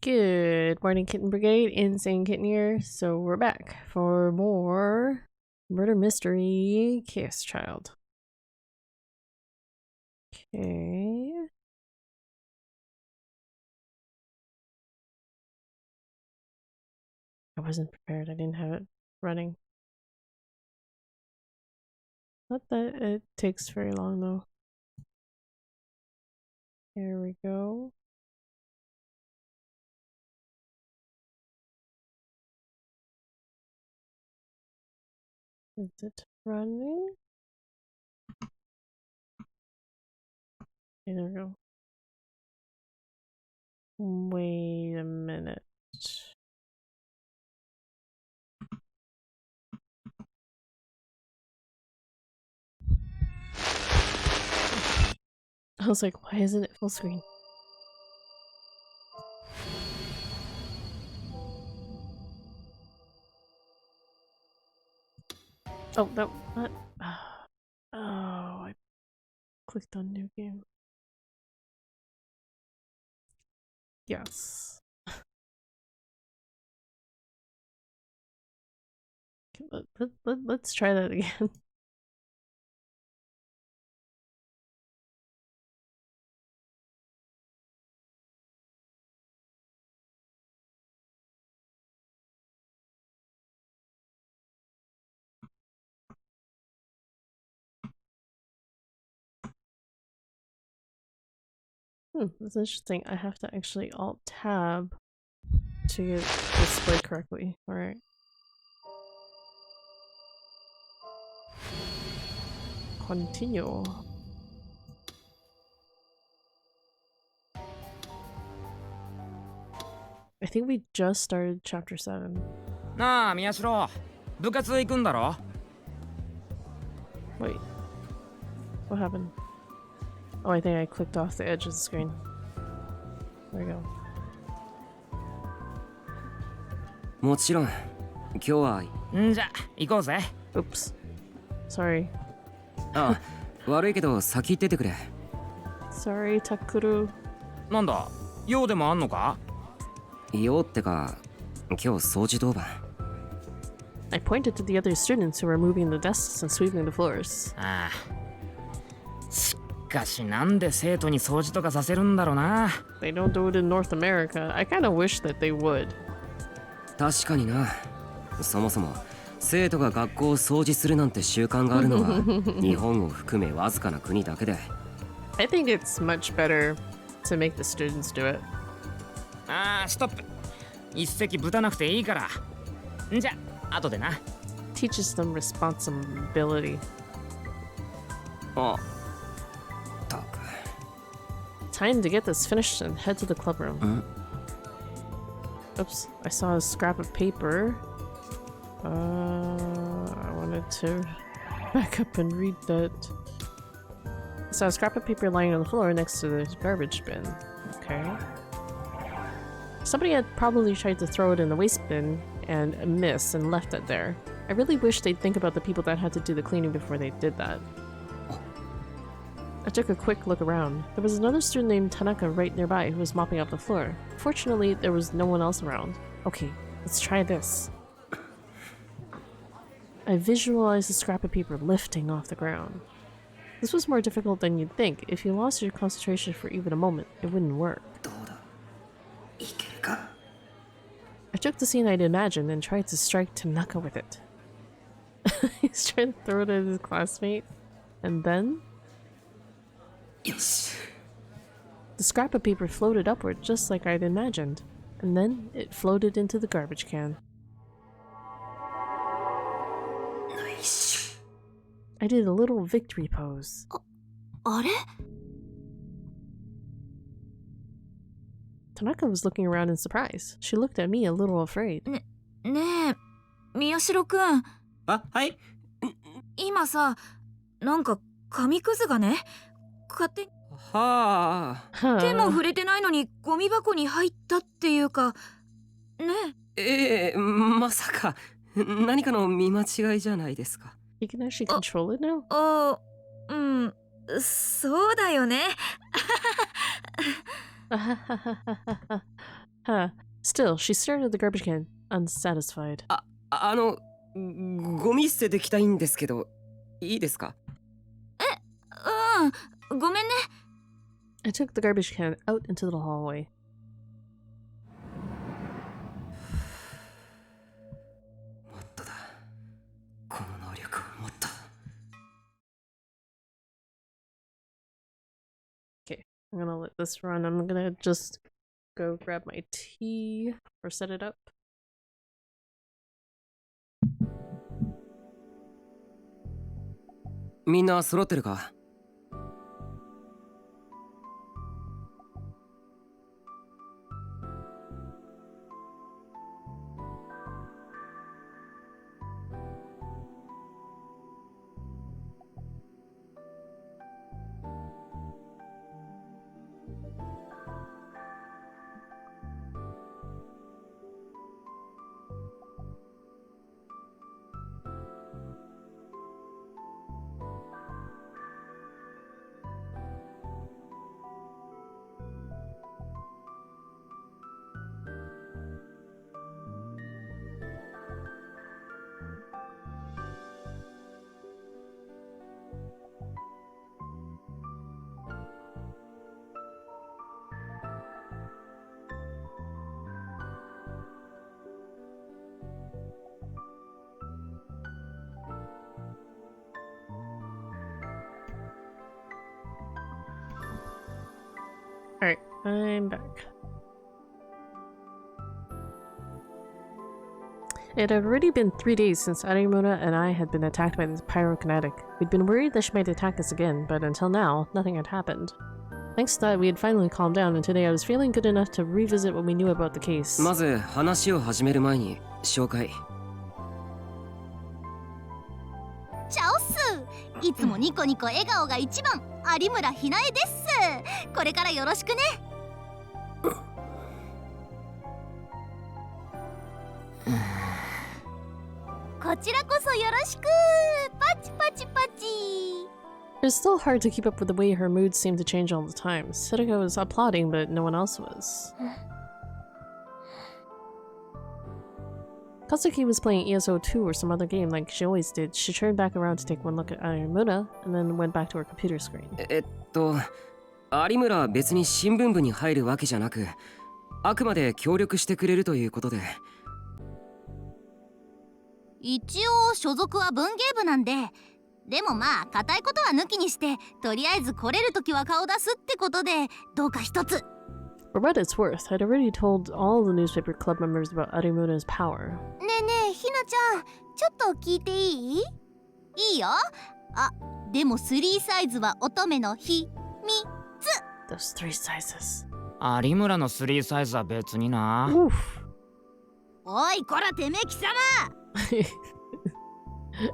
Good morning, Kitten Brigade. Insane Kitten here. So we're back for more murder mystery Chaos Child. Okay. I wasn't prepared. I didn't have it running. Not that it takes very long though. Here we go. Is it running? Okay, there we go. Wait a minute. I was like, why isn't it full screen? Oh, no, not. Oh, I clicked on new game. Yes. Let's try that again. That's interesting. I have to actually Alt-Tab to get displayed correctly. Alright. Continue. I think we just started chapter 7. なあ、宮代。部活行くんだろ? Wait. What happened? Oh, I think I clicked off the edge of the screen. There we go. もちろん、今日は。んじゃ、行こうぜ。Oops. Sorry. あ、悪いけど先行っててくれ。Sorry, Takuru. なんだ、用でもあんのか? 用ってか、今日掃除当番。I pointed to the other students who were moving the desks and sweeping the floors. ああ。しかしなんで生徒に掃除とかさせるんだろうな。They don't do it in North America. I kind of wish that they would. 確かにな。そもそも生徒が学校を掃除するなんて習慣があるのは日本を含めわずかな国だけで。I think it's much better to make the students do it. ああ、ストップ。一席ぶたなくていいから。んじゃ、後でな。Teaches them responsibility. あ、たく。Time to get this finished and head to the club room. Oops, I saw a scrap of paper. I wanted to back up and read that. I saw a scrap of paper lying on the floor next to the garbage bin. Okay. Somebody had probably tried to throw it in the waste bin and missed and left it there. I really wish they'd think about the people that had to do the cleaning before they did that. I took a quick look around. There was another student named Tanaka right nearby who was mopping up the floor. Fortunately, there was no one else around. Okay, let's try this. I visualized the scrap of paper lifting off the ground. This was more difficult than you'd think. If you lost your concentration for even a moment, it wouldn't work. I took the scene I'd imagined and tried to strike Tanaka with it. He's trying to throw it at his classmate. And then... Yes. The scrap of paper floated upward just like I'd imagined. And then it floated into the garbage can. Nice. I did a little victory pose. あれ? Tanaka was looking around in surprise. She looked at me a little afraid. ねえ、宮代くん。あ、はい。今さ、なんか紙くずがね、勝手に。はあ。手も触れてないのにゴミ箱に入ったっていうか、ね。まさか何かの見間違いじゃないですか。You can actually control it now? うん、そうだよね。Huh. Still, she stared at the garbage can, unsatisfied. ゴミ捨ててきたいんですけど、いいですか？ごめんね。 I took the garbage can out into the hallway. もっとだ。この能力をもっと。Okay, I'm gonna let this run. I'm gonna just go grab my tea or set it up. みんな揃ってるか？Alright, I'm back. It had already been 3 days since Arimura and I had been attacked by this pyrokinetic. We'd been worried that she might attack us again, but until now, nothing had happened. Thanks to that, we had finally calmed down, and today I was feeling good enough to revisit what we knew about the case. まず話を始める前に紹介。チャオス、いつもニコニコ笑顔が一番、有村ひなえです。これからよろしくね。こちらこそよろしく。パチパチパチ。It was still hard to keep up with the way her mood seemed to change all the time. Sedaka was applauding, but no one else was. Kazuki was playing ESO2 or some other game like she always did. She turned back around to take one look at Arimura, and then went back to her computer screen. 有村は別に新聞部に入るわけじゃなく、あくまで協力してくれるということで。一応所属は文芸部なんで、でもまあ固いことは抜きにして、とりあえず来れるときは顔出すってことで、どうか一つ。For what it's worth, I'd already told all the newspaper club members about Arimura's power. ねえねえ、ひなちゃん、ちょっと聞いていい？いいよ。あ、でも3サイズは乙女のひみつ。 Those 3 sizes. 有村の3サイズは別にな。 Oof. おいこらてめえ貴様。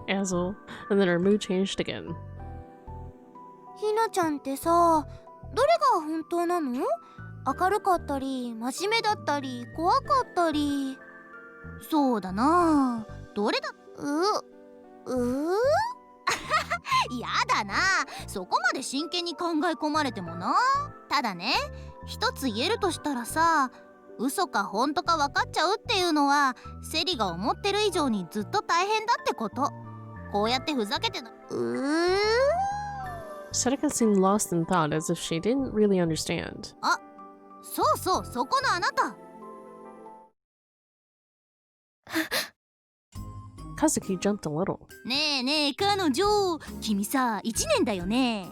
Asshole. And then her mood changed again. ひなちゃんってさ、どれが本当なの？明るかったり、真面目だったり、怖かったり。そうだな。どれだ？やだな。そこまで真剣に考え込まれてもな。ただね、一つ言えるとしたらさ、嘘か本当か分かっちゃうっていうのはセリが思ってる以上にずっと大変だってこと。こうやってふざけてな。Sedaka seemed lost in thought as if she didn't really understand. あ、そうそう、そこのあなた。Kazuki jumped a little. ねえねえ彼女、君さ1年だよね。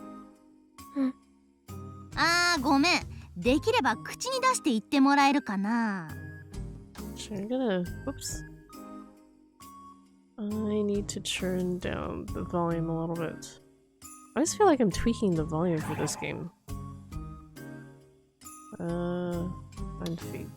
あーごめん、できれば口に出して言ってもらえるかな。 I'm gonna... Whoops. I need to turn down the volume a little bit. I always feel like I'm tweaking the volume for this game. Find fake.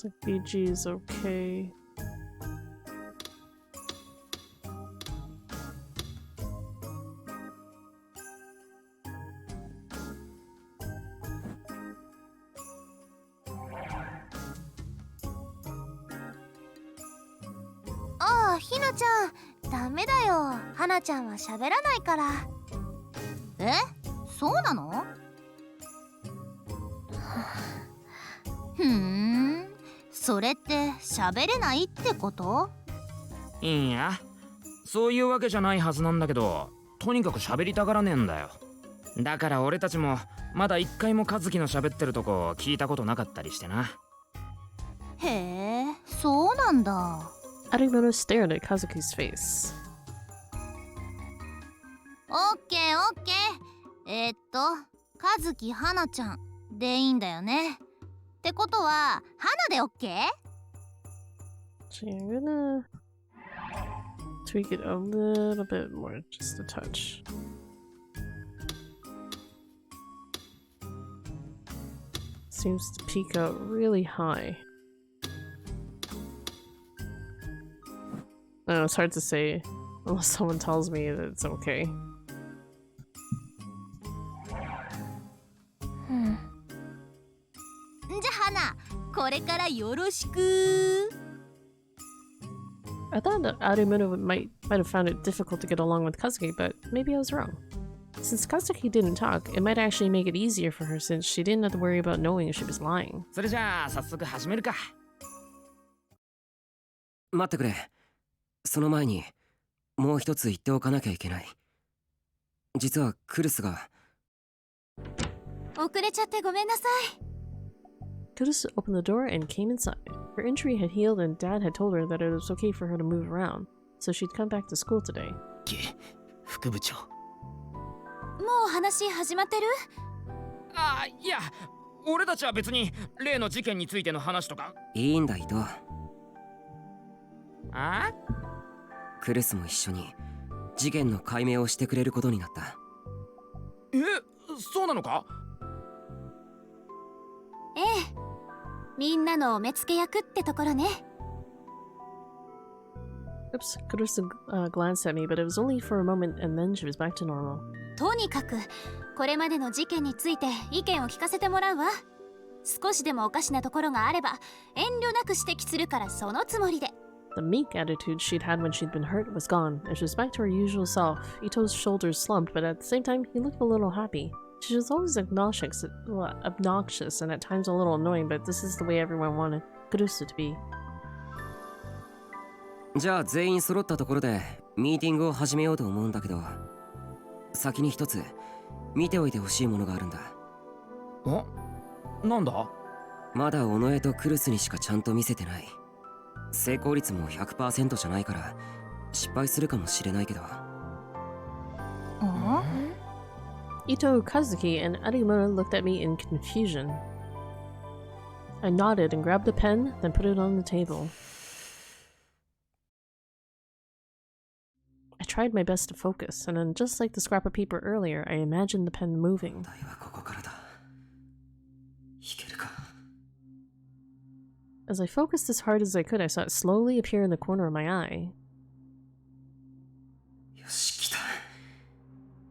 Looks like BG is okay. あ、ひなちゃん、ダメだよ。花ちゃんは喋らないから。え、そうなの？ふーん、それって喋れないってこと？いや、そういうわけじゃないはずなんだけど、とにかく喋りたがらねえんだよ。だから俺たちもまだ一回も和樹の喋ってるとこ聞いたことなかったりしてな。へえ、そうなんだ。Arimoto stared at Kazuki's face. オッケーオッケー。和樹花ちゃんでいいんだよね。ってことは花でオッケー？ So I'm gonna tweak it a little bit more, just a touch. Seems to peak out really high. I know, it's hard to say unless someone tells me that it's okay. じゃあ花、これからよろしく。 I thought that Arimoto might have found it difficult to get along with Kazuki, but maybe I was wrong. Since Kazuki didn't talk, it might actually make it easier for her since she didn't have to worry about knowing if she was lying. それじゃあ早速始めるか。待ってくれ。その前にもう一つ言っておかなきゃいけない。実はクルスが。遅れちゃってごめんなさい。Kudus opened the door and came inside. Her injury had healed and Dad had told her that it was okay for her to move around, so she'd come back to school today. 副部長。もう話始まってる？あ、いや、俺たちは別に例の事件についての話とか。いいんだ伊藤。あ？クルスも一緒に事件の解明をしてくれることになった。え、そうなのか？ええ、みんなのお目付け役ってところね。Oops, Kudus glanced at me, but it was only for a moment and then she was back to normal. とにかくこれまでの事件について意見を聞かせてもらうわ。少しでもおかしなところがあれば遠慮なく指摘するからそのつもりで。The meek attitude she'd had when she'd been hurt was gone, and she was back to her usual self. Ito's shoulders slumped, but at the same time, he looked a little happy. She was always obnoxious and at times a little annoying, but this is the way everyone wanted Kurusu to be. じゃあ全員揃ったところでミーティングを始めようと思うんだけど、先に一つ見ておいてほしいものがあるんだ。なんだ？まだ尾上とクルスにしかちゃんと見せてない。成功率も 100% じゃないから失敗するかもしれないけど。Ito, Kazuki, and Arimoto looked at me in confusion. I nodded and grabbed a pen, then put it on the table. I tried my best to focus, and then just like the scrap of paper earlier, I imagined the pen moving. As I focused as hard as I could, I saw it slowly appear in the corner of my eye.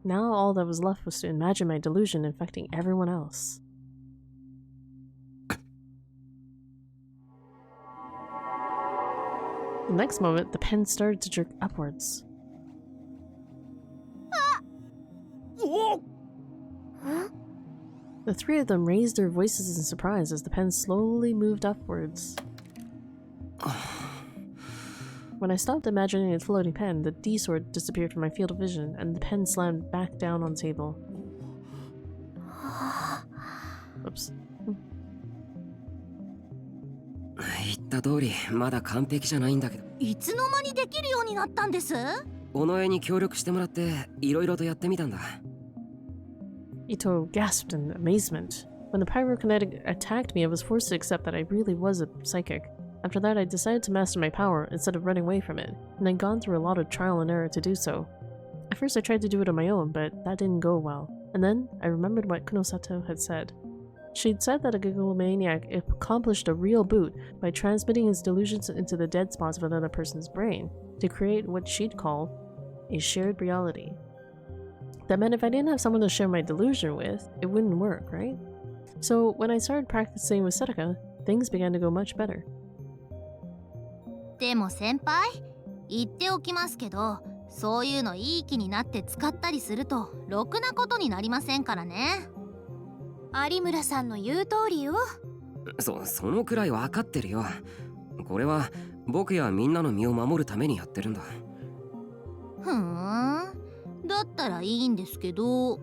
Now all that was left was to imagine my delusion infecting everyone else. The next moment, the pen started to jerk upwards. The three of them raised their voices in surprise as the pen slowly moved upwards. When I stopped imagining the floating pen, the D-sword disappeared from my field of vision, and the pen slammed back down on the table. Oops. 言った通りまだ完璧じゃないんだけど。いつの間にできるようになったんです？尾上に協力してもらっていろいろとやってみたんだ。Ito gasped in amazement. When the pyrokinetic attacked me, I was forced to accept that I really was a psychic. After that, I decided to master my power instead of running away from it, and I'd gone through a lot of trial and error to do so. At first, I tried to do it on my own, but that didn't go well. And then, I remembered what Kunosato had said. She'd said that a gigomaniac accomplished a real boot by transmitting his delusions into the dead spots of another person's brain to create what she'd call a shared reality. That meant if I didn't have someone to share my delusion with, it wouldn't work, right? So when I started practicing with Setaka, things began to go much better. でも先輩、言っておきますけど、そういうのいい気になって使ったりするとろくなことになりませんからね。有村さんの言う通りよ。そのくらい分かってるよ。これは僕やみんなの身を守るためにやってるんだ。ふーん、だったらいいんですけど。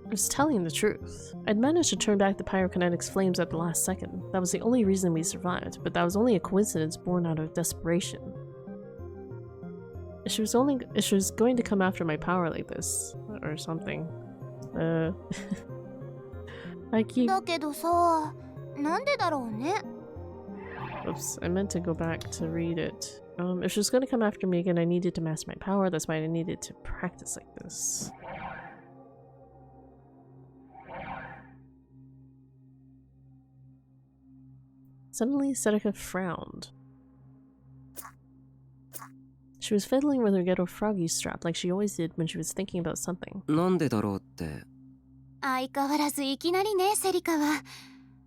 I was telling the truth. I'd managed to turn back the pyrokinetic's flames at the last second. That was the only reason we survived, but that was only a coincidence born out of desperation. She was going to come after my power like this, or something. I keep. だけどさ、なんでだろうね。 Oops, I meant to go back to read it. If she was going to come after me again, I needed to master my power. That's why I needed to practice like this. Suddenly, Seneca frowned. She was fiddling with her ghetto froggy strap like she always did when she was thinking about something. なんでだろうって。相変わらずいきなりね、セリカは。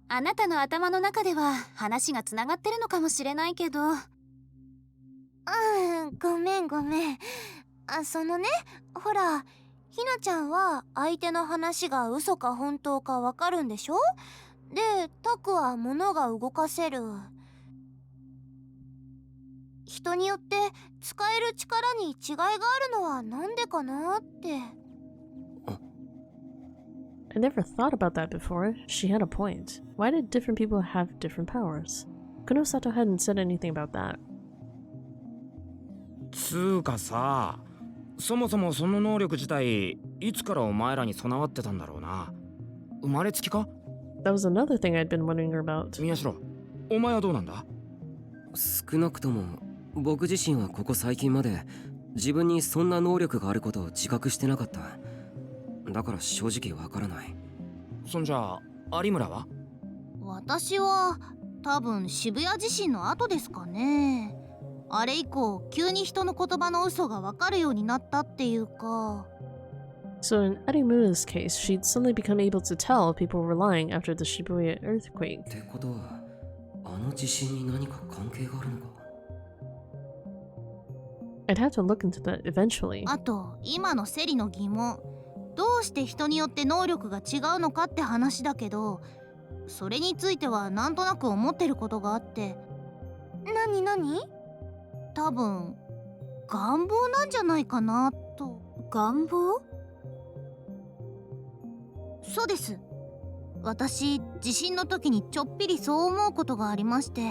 あなたの頭の中では話がつながってるのかもしれないけど。ごめん。そのね、ほら、ひなちゃんは相手の話が嘘か本当かわかるんでしょ？で、タクは物が動かせる。人によって使える力に違いがあるのはなんでかなって。I never thought about that before. She had a point. Why did different people have different powers? Kunosato hadn't said anything about that. つうかさ、そもそもその能力自体いつからお前らに備わってたんだろうな。生まれつきか？ That was another thing I'd been wondering about. 宮代、お前はどうなんだ？少なくとも僕自身はここ最近まで自分にそんな能力があることを自覚してなかった。だから正直わからない。そんじゃあ有村は？私は多分渋谷地震の後ですかね。あれ以降急に人の言葉の嘘がわかるようになったっていうか。 So in Arimuna's case, she'd suddenly become able to tell people were lying after the Shibuya earthquake. ってことは、あの地震に何か関係があるのか？ I'd have to look into that eventually. あと今のセリの疑問、どうして人によって能力が違うのかって話だけど、それについてはなんとなく思ってることがあって。何？多分願望なんじゃないかなと。願望？そうです。私地震の時にちょっぴりそう思うことがありまして、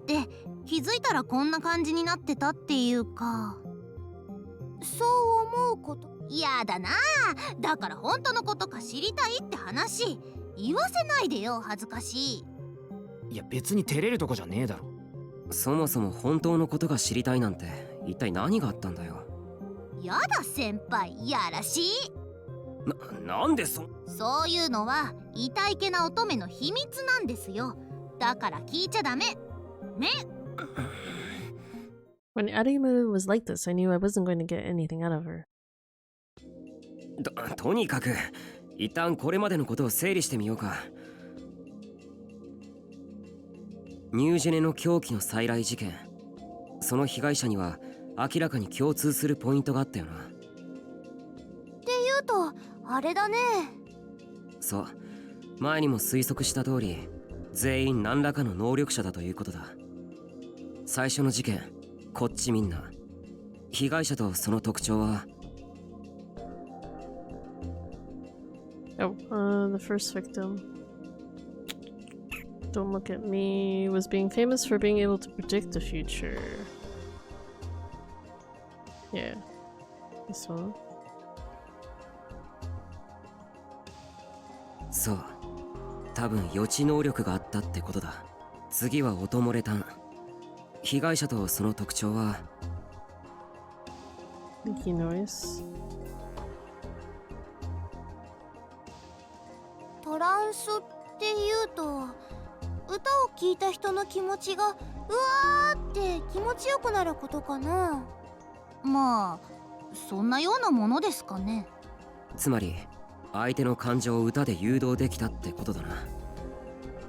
で気づいたらこんな感じになってたっていうか。そう思うこと？やだなあ。だから本当のことか知りたいって話。言わせないでよ、恥ずかしい。いや別に照れるとこじゃねえだろ。そもそも本当のことが知りたいなんて一体何があったんだよ。やだ先輩、やらしい。なんでそういうのは痛いけな乙女の秘密なんですよ。だから聞いちゃダメ。ね。When Arimuru was like this, I knew I wasn't going to get anything out of her. とにかく一旦これまでのことを整理してみようか。ニュージェネの狂気の再来事件、その被害者には明らかに共通するポイントがあったよな。っていうとあれだね。そう、前にも推測した通り全員何らかの能力者だということだ。最初の事件、こっちみんな被害者とその特徴は。 Oh, the first victim. Don't look at me. Was being famous for being able to predict the future. Yeah. This one. そう、多分予知能力があったってことだ。次は音漏れ炭。被害者とその特徴は。 Leaky noise. トランスっていうと歌を聴いた人の気持ちがうわーって気持ちよくなることかな。まあそんなようなものですかね。つまり相手の感情を歌で誘導できたってことだな。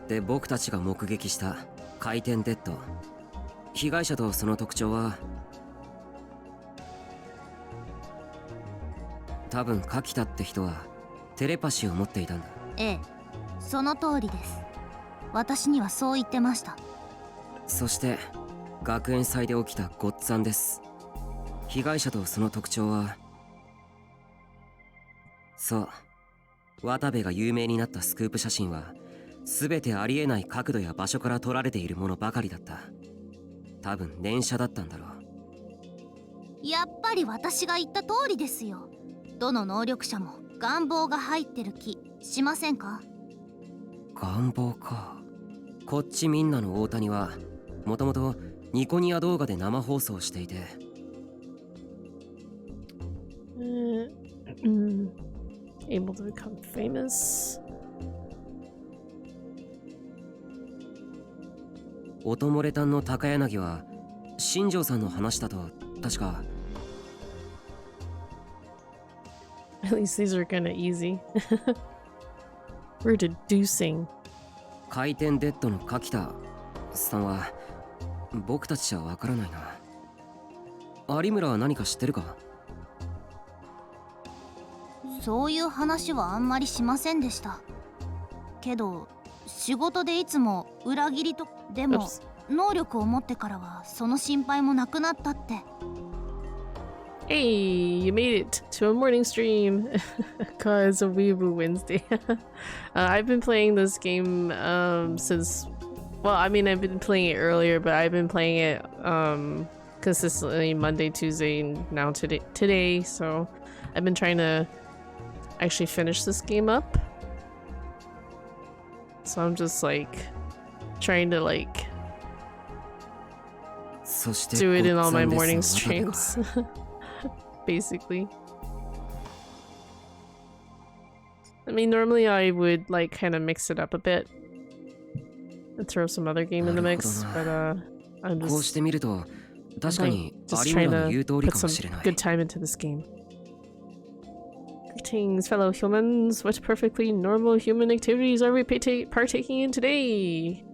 で、僕たちが目撃した回転デッド、被害者とその特徴は多分柿田って人はテレパシーを持っていたんだ。ええ、その通りです。私にはそう言ってました。そして学園祭で起きたごっつぁんです。被害者とその特徴はそう、渡部が有名になったスクープ写真は全てありえない角度や場所から撮られているものばかりだった。多分連写だったんだろう。やっぱり私が言った通りですよ。どの能力者も願望が入ってる気しませんか？願望か。こっちみんなの大谷はもともとニコニア動画で生放送していて、able to become famous. 音漏れ炭の高柳は新庄さんの話だと確か。 At least these are kind of easy. We're deducing. 回転デッドの柿田さんは僕たちじゃわからないな。有村は何か知ってるか？そういう話はあんまりしませんでした。けど仕事でいつも裏切りとでも Oops. 能力を持ってからはその心配もなくなったって。Hey, you made it to a morning stream. God, it's a Weeaboo Wednesday. I've been playing this game since, well, I mean, I've been playing it earlier, but I've been playing it consistently Monday, Tuesday, and now today. So I've been trying to actually finish this game up. So I'm just like trying to like do it in all my morning streams. Basically. I mean, normally I would like kind of mix it up a bit and throw some other game in the mix, but I'm こうし just てみると確かに just 有 trying 村の言う to 通り put かも some しれない。 good time into this game. Greetings, fellow humans. What perfectly normal human activities are we partaking in today?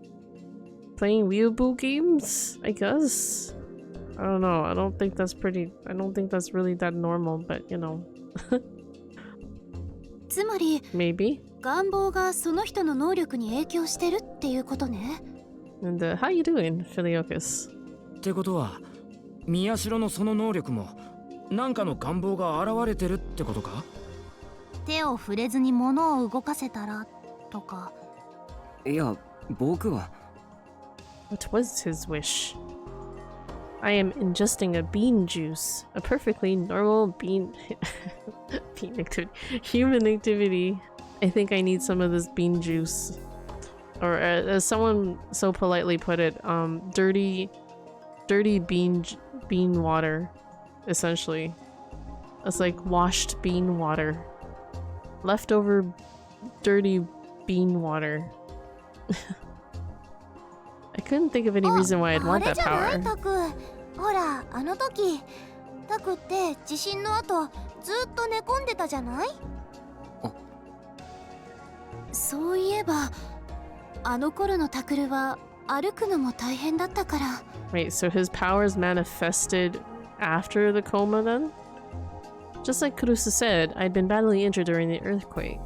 Playing Weeaboo games, I guess. I don't know. I don't think that's really that normal, but you know. つまり Maybe. 願望がその人の能力に影響してるっていうことね。 And how you doing, Philiokus? ってことは宮代のその能力も何かの願望が現れてるってことか？手を触れずに物を動かせたらとか。いや僕は What was his wish? I am ingesting a bean juice. A perfectly normal bean activity. Human activity. I think I need some of this bean juice. Or as someone so politely put it, dirty bean water, essentially. It's like washed bean water. Leftover dirty bean water. I couldn't think of any reason why I'd あ want れ that じゃない power. タク。ほらあの時タクって地震の後ずっと寝込んでたじゃない？そういえばあの頃のタクルは歩くのも大変だったから。 Wait, so his powers manifested after the coma then? Just like Kurusu said, I'd been badly injured during the earthquake.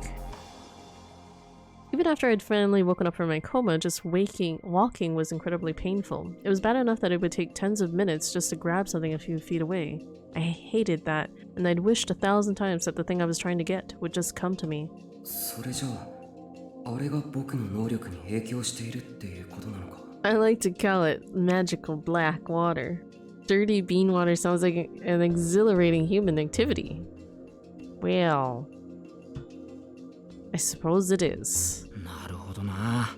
Even after I'd finally woken up from my coma, just walking was incredibly painful. It was bad enough that it would take tens of minutes just to grab something a few feet away. I hated that, and I'd wished 1,000 times that the thing I was trying to get would just come to me. それじゃああれが僕の能力に影響しているっていうことなのか。 I like to call it magical black water. Dirty bean water sounds like an exhilarating human activity. Well, I suppose it is. なるほどな。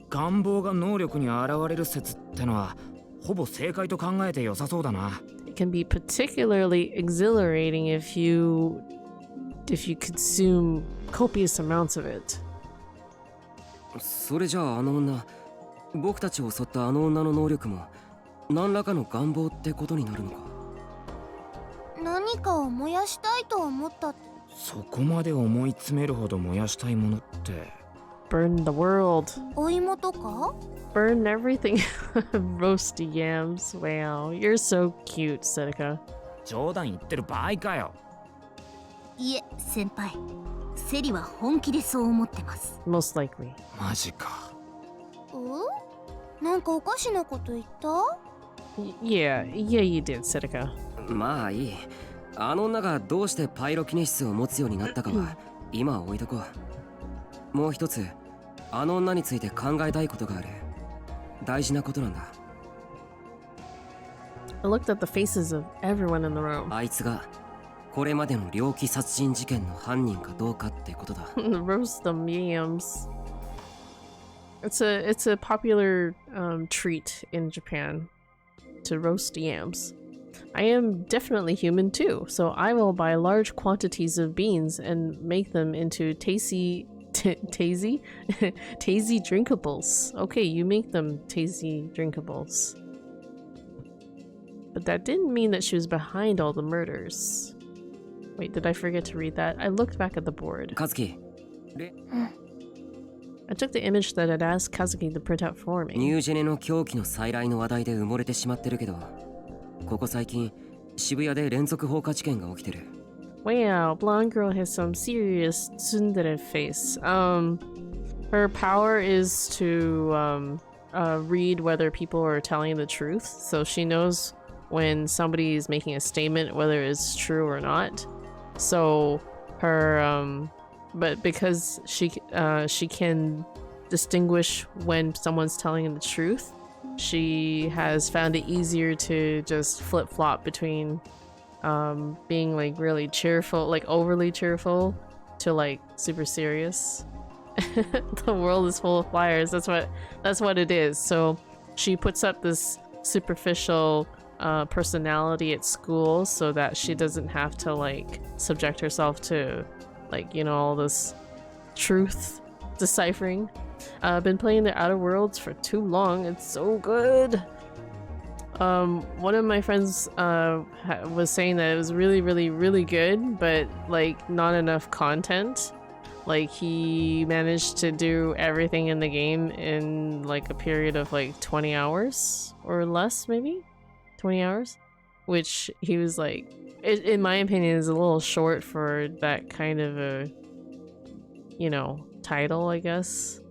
願望が能力に現れる説ってのはほぼ正解と考えて良さそうだな。It can be particularly exhilarating if you consume copious amounts of it. それじゃああの女、僕たちを襲ったあの女の能力も何らかの願望ってことになるのか。何かを燃やしたいと思ったって。そこまで思い詰めるほど燃やしたいものって。 Burn the world. お芋とか？ burn everything. Roast yams. Wow, you're so cute, Seneca. 冗談言ってる場合かよ。いえ先輩、セリは本気でそう思ってます。 Most likely. マジか。なんかおかしなこと言った？ Yeah, you did, Seneca. まあいい。あの女がどうしてパイロキネシスを持つようになったかは今は置いとこう。もう一つ、あの女について考えたいことがある。大事なことなんだ。I looked at the faces of everyone in the room. あいつがこれまでの猟奇殺人事件の犯人かどうかってことだ。Roast them yams. It's a popular treat in Japan to roast yams. I am definitely human too, so I will buy large quantities of beans and make them into tasty drinkables. Okay, you make them tasty drinkables. But that didn't mean that she was behind all the murders. Wait, did I forget to read that? I looked back at the board. Kazuki, I took the image that I'd asked Kazuki to print out for me. ニュージェネの狂気の再来の話題で埋もれてしまってるけど、ここ最近渋谷で連続放火事件が起きてる。Wow, blonde girl has some serious tsundere face. Her power is to read whether people are telling the truth, so she knows when somebody is making a statement whether it's true or not. So her but because she can distinguish when someone's telling the truth, she has found it easier to just flip-flop between being like really cheerful, like overly cheerful, to like super serious. The world is full of liars. That's what it is. So she puts up this superficial personality at school so that she doesn't have to like subject herself to like, you know, all this truth deciphering. I've been playing the Outer Worlds for too long. It's so good. One of my friends was saying that it was really, really, really good, but like not enough content. Like he managed to do everything in the game in like a period of like 20 hours or less, maybe 20 hours, which he was like, in my opinion, is a little short for that kind of a, you know, title, I guess.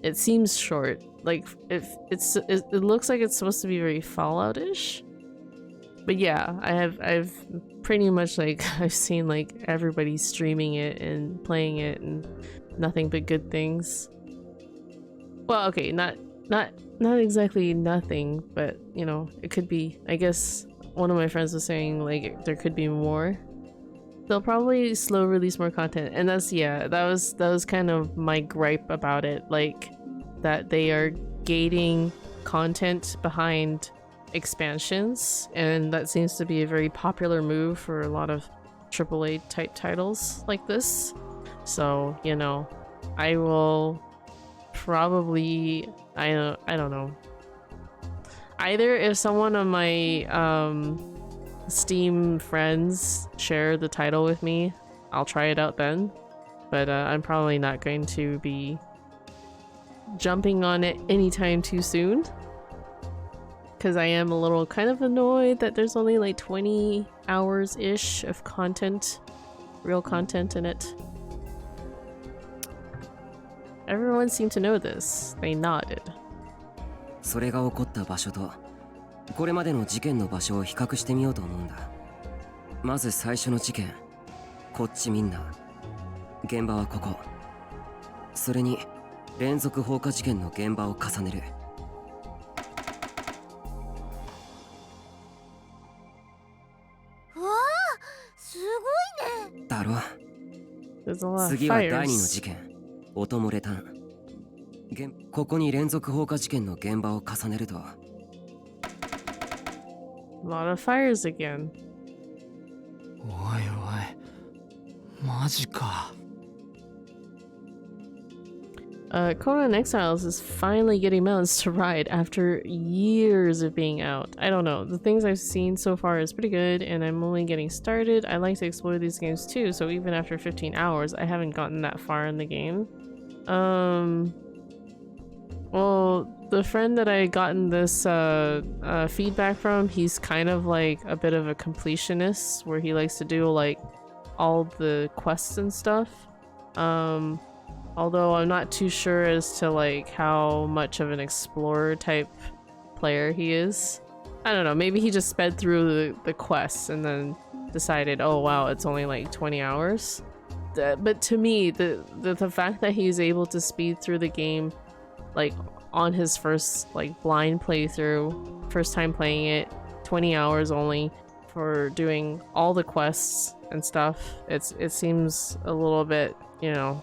It seems short. Like it looks like it's supposed to be very Fallout-ish. But yeah, I've pretty much like I've seen like everybody streaming it and playing it and nothing but good things. Well, okay, not exactly nothing, but you know, it could be. I guess one of my friends was saying like there could be more. They'll probably slow release more content, and that's, yeah, that was kind of my gripe about it, like that they are gating content behind expansions, and that seems to be a very popular move for a lot of AAA type titles like this. So, you know, I will probably, I don't know. Either if someone of my Steam friends share the title with me, I'll try it out then. But I'm probably not going to be jumping on it anytime too soon. Because I am a little kind of annoyed that there's only like 20 hours-ish of content, real content in it. Everyone seemed to know this. They nodded. それが起こった場所とこれまでの事件の場所を比較してみようと思うんだ。まず最初の事件、こっちみんな。現場はここ。それに連続放火事件の現場を重ねる。うわあ、すごいね。だろ。 There's a lot of 次は第2の fires. 事件、音漏れ炭。ここに連続放火事件の現場を重ねると。A lot of fires again. おいおい、マジか。Conan Exiles is finally getting melons to ride after years of being out. I don't know, the things I've seen so far is pretty good, and I'm only getting started. I like to explore these games too, so even after 15 hours, I haven't gotten that far in the game. Well, the friend that I gotten this feedback from, he's kind of like a bit of a completionist where he likes to do like all the quests and stuff. Although I'm not too sure as to like how much of an explorer type player he is. I don't know, maybe he just sped through the quests and then decided, oh wow, it's only like 20 hours. But to me, the fact that he's able to speed through the game like on his first like blind playthrough, first time playing it, 20 hours only for doing all the quests and stuff, it seems a little bit, you know,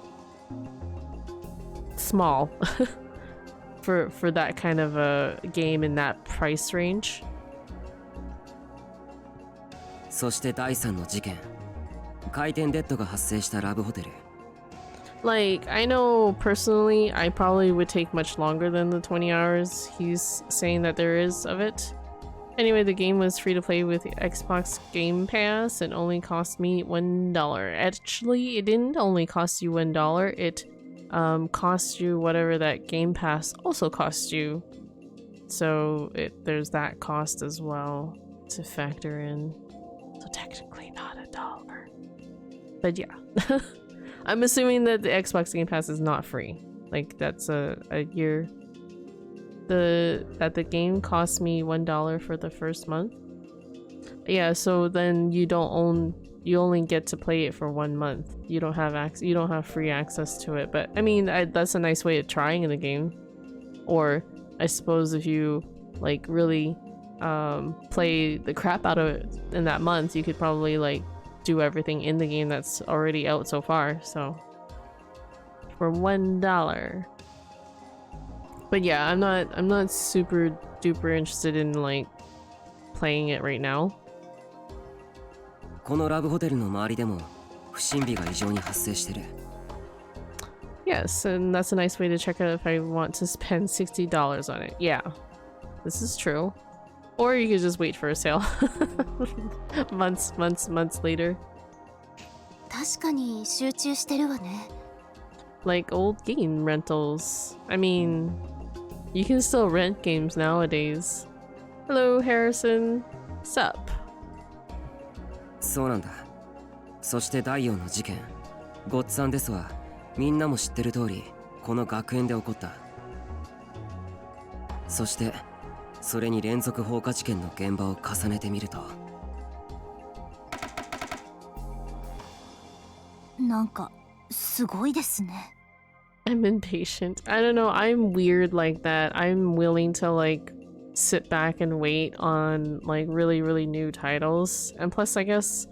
small for that kind of a game in that price range. そして第3の事件、回転デッドが発生したラブホテル。 Like, I know personally I probably would take much longer than the 20 hours he's saying that there is of it. Anyway, the game was free to play with Xbox Game Pass and only cost me $1. Actually, it didn't only cost you $1, it cost you whatever that Game Pass also cost you. So there's that cost as well to factor in. So technically not $1. But yeah. I'm assuming that the Xbox Game Pass is not free. Like that's a year. That the game cost me $1 for the first month. Yeah, so then you only get to play it for 1 month. You don't have free access to it. But I mean, that's a nice way of trying in the game. Or I suppose if you like really play the crap out of it in that month, you could probably like do everything in the game that's already out so far. So for $1. But yeah, I'm not super duper interested in like playing it right now. このラブホテルの周りでも不審火が異常に発生してる。 Yes, and that's a nice way to check out if I want to spend $60 on it. Yeah, this is true. Or you could just wait for a sale. months later. 確かに集中してるわね。 Like old game rentals. I mean, you can still rent games nowadays. Hello, Harrison. Sup? そうなんだ。そして第4の事件、ゴッツァンデスはみんなも知ってる通りこの学園で起こった。そしてそれに連続放火事件の現場を重ねてみると、なんかすごいですね。 I'm impatient. I don't know, I'm weird like that. I'm willing to like sit back and wait on like really new titles. And plus I guess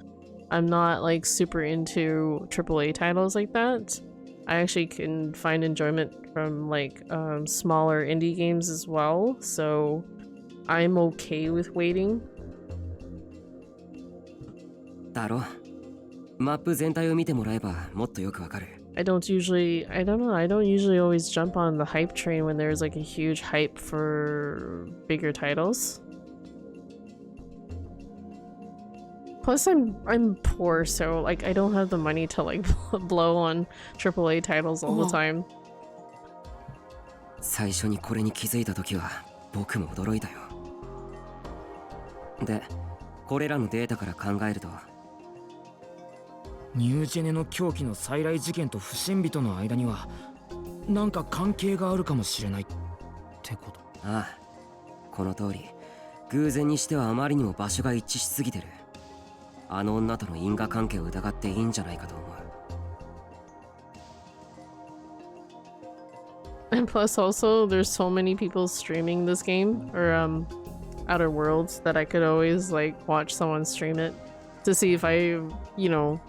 I'm not like super into AAA titles like that. I actually can find enjoyment from like smaller indie games as well. So I'm okay with waiting. だろ。マップ全体を見てもらえばもっとよくわかる。I don't usually always jump on the hype train when there's like a huge hype for bigger titles. Plus I'm poor, so like I don't have the money to like blow on AAA titles all the time. 最初にこれに気づいた時は僕も驚いたよ。で、これらのデータから考えると、ニュージェネの狂気の再来事件と不審火との間にはなんか関係があるかもしれないってこと。ああ、この通り偶然にしてはあまりにも場所が一致しすぎてる。あの女との因果関係を疑っていいんじゃないかと思う。 And plus also there's so many people streaming this game or Outer Worlds that I could always like watch someone stream it to see if I, you know,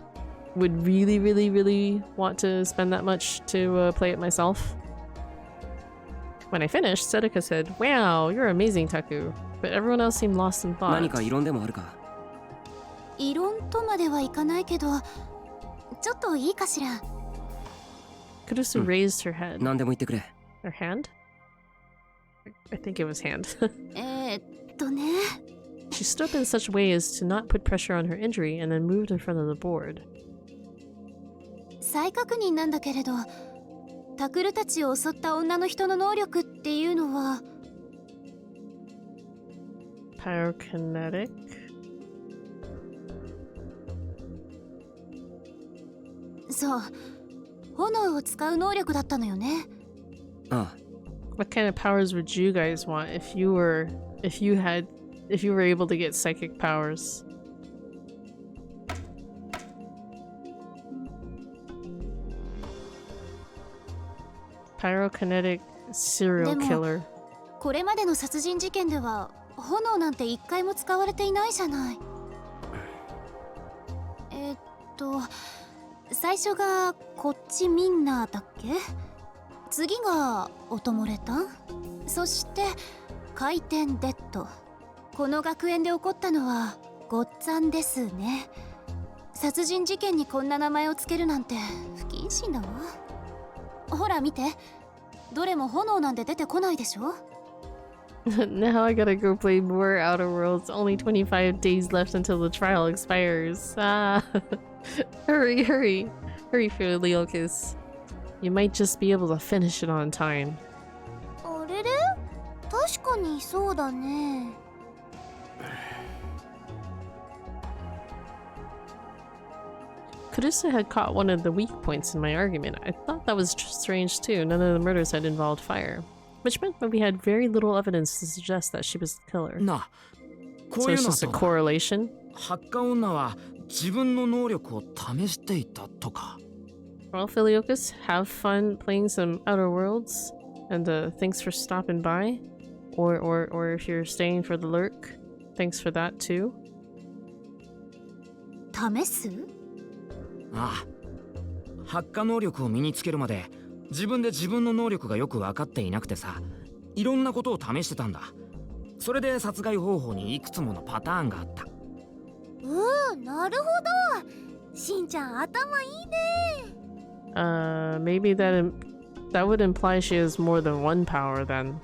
would really want to spend that much to play it myself. When I finished, Sedeka said, "Wow, you're amazing, Taku." But everyone else seemed lost in thought. 何か異論でもあるか。異論とまではいかないけど、ちょっといいかしら。 Kurusu raised her head. 何でも言ってくれ。Her hand? I think it was hand. ね。 She stood up in such a way as to not put pressure on her injury and then moved in front of the board. 再確認なんだけれど、タクルたちを襲った女の人の能力ってっていうのは Pyrokinetic? そう、炎を使う能力だったのよね。あ What kind of powers would you guys want if you were able to get psychic powers? Pyrokinetic serial でも、 killer. これまでの殺人事件では炎なんて一回も使われていないじゃない。最初がこっちみんなだっけ？次が音漏れた？そして回転デッド。この学園で起こったのはごっつぁんですね。殺人事件にこんな名前をつけるなんて不謹慎だわ。ほら見て、どれも炎なんて出てこないでしょ。Now I gotta go play more Outer Worlds. Only 25 days left until the trial expires. Ah, hurry, hurry, hurry, Philiokus. You might just be able to finish it on time. あれれ、確かにそうだね。Kurusa had caught one of the weak points in my argument. I thought that was strange too. None of the murders had involved fire. Which meant that we had very little evidence to suggest that she was the killer. なあ、こ So ういう it's の just a と correlation? 発火女は自分の能力を試していたとか。 Well, Philiokus, have fun playing some Outer Worlds. And thanks for stopping by. Or if you're staying for the lurk, thanks for that too. 試す？ああ、発火能力を身につけるまで自分で自分の能力がよく分かっていなくてさ、いろんなことを試してたんだ。それで殺害方法にいくつものパターンがあった。なるほど。しんちゃん頭いいね。Maybe that would imply she has more than one power then.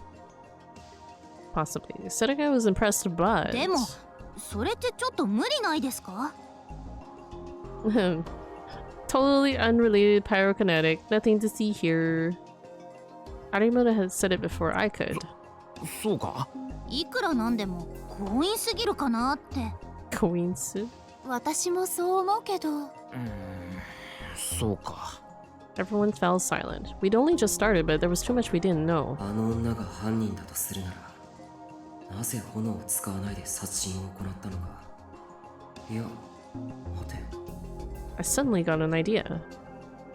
Possibly. Seneca was impressed, but でも、それってちょっと無理ないですか？ totally unrelated pyrokinetic. Nothing to see here. Arimona had said it before I could. そうか？いくらなんでも強引すぎるかなって。Coincidence? 私もそう思うけど。そうか。 Everyone fell silent. We'd only just started, but there was too much we didn't know. あの女が犯人だとするなら、なぜ炎を使わないで殺人を行ったのか。いや、待て。I suddenly got an idea.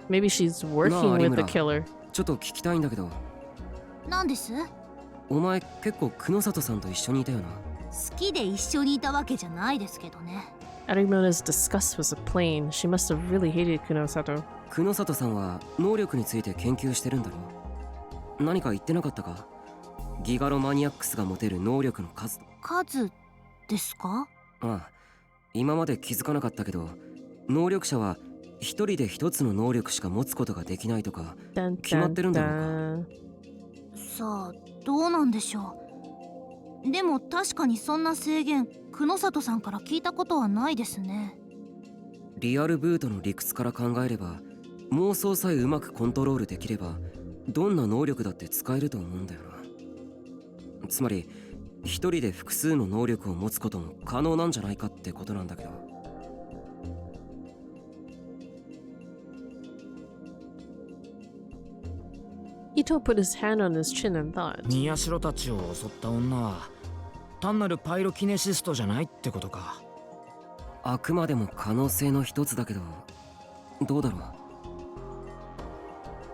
Maybe she's working No, with the Arimura. killer. ちょっと聞きたいんだけど、なんです？お前結構久里さんと一緒にいたよな。好きで一緒にいたわけじゃないですけどね。Arimona's disgust was plain. She must have really hated Kunosato. 久里さんは能力について研究してるんだろう。何か言ってなかったか？ギガロマニアックスが持てる能力の数と。数ですか？ああ、今まで気づかなかったけど、能力者は一人で一つの能力しか持つことができないとか Dun, 決まってるんだろう dun, か。さあ、どうなんでしょう。でも確かにそんな制限、久里さんから聞いたことはないですね。リアルブートの理屈から考えれば、妄想さえうまくコントロールできればどんな能力だって使えると思うんだよな。つまり一人で複数の能力を持つことも可能なんじゃないかってことなんだけど。Ito put his hand on his chin and thought. 宮代たちを襲った女は単なるパイロキネシストじゃないってことか。あくまでも可能性の一つだけど、どうだろう。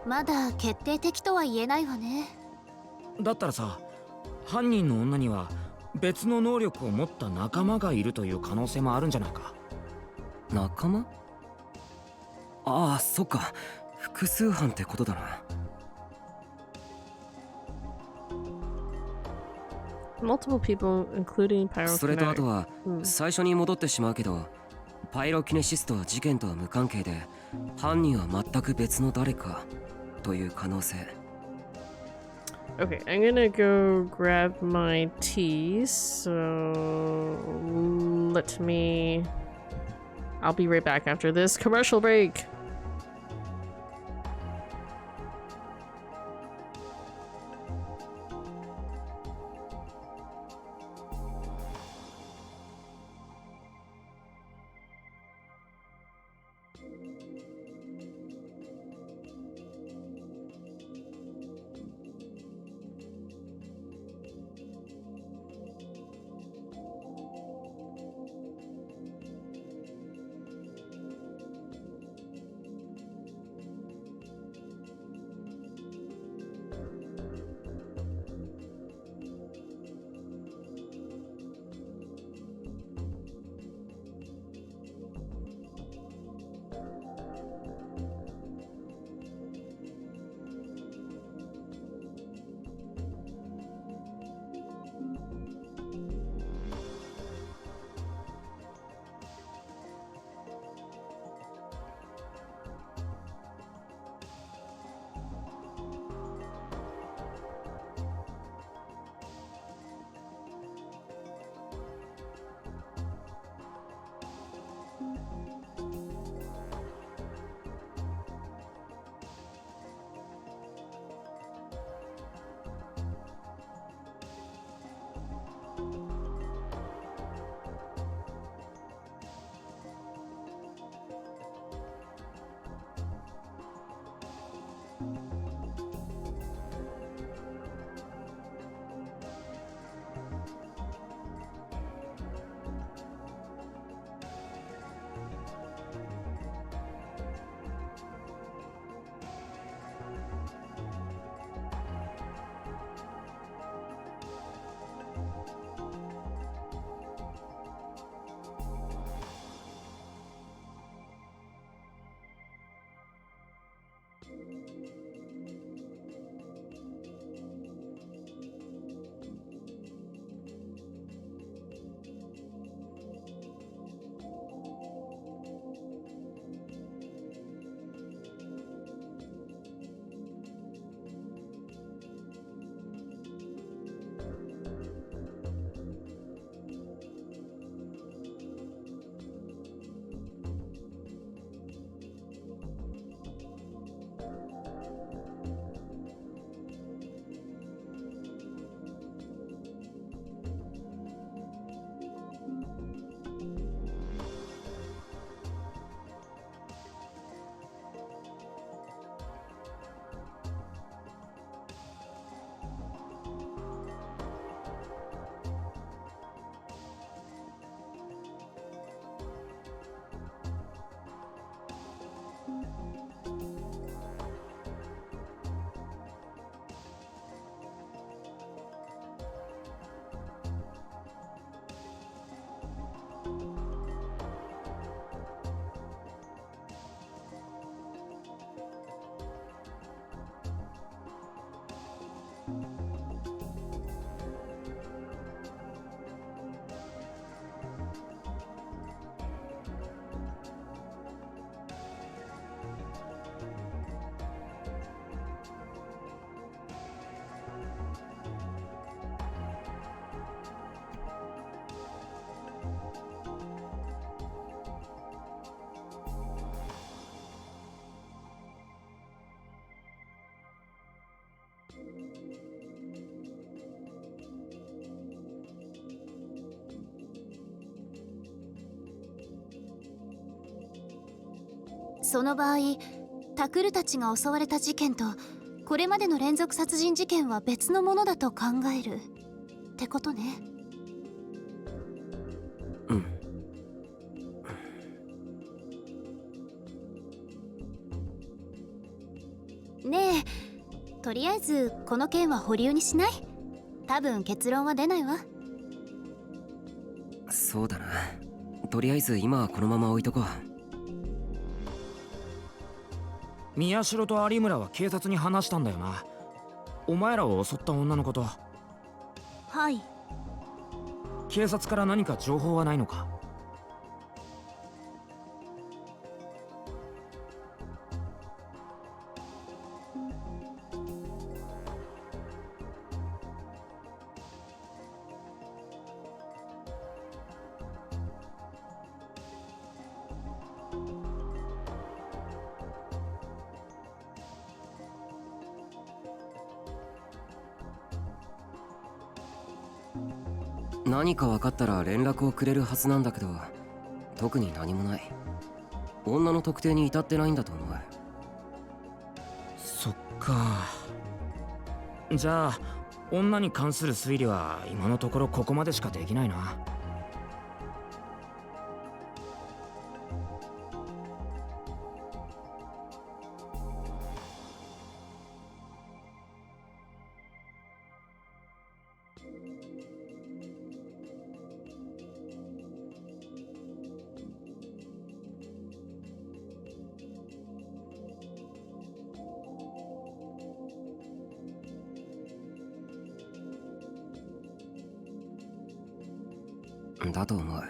まだ決定的とは言えないわね。だったらさ、犯人の女には別の能力を持った仲間がいるという可能性もあるんじゃないか。仲間？ああ、そっか。複数犯ってことだな。Multiple people, including それとあと pyrokinetic. は最初に戻ってしまうけど、パイロキネシストは事件とは無関係で、犯人は全く別の誰かという可能性。Okay, I'm gonna go grab my tea, so let me... I'll be right back after this commercial break. その場合タクルたちが襲われた事件とこれまでの連続殺人事件は別のものだと考えるってことね。うん。ねえ、とりあえずこの件は保留にしない？多分結論は出ないわ。そうだな。とりあえず今はこのまま置いとこう。宮代と有村は警察に話したんだよな。お前らを襲った女のこと。はい。警察から何か情報はないのか？何か分かったら連絡をくれるはずなんだけど、特に何もない。女の特定に至ってないんだと思う。そっか。じゃあ女に関する推理は今のところここまでしかできないな。だと思う。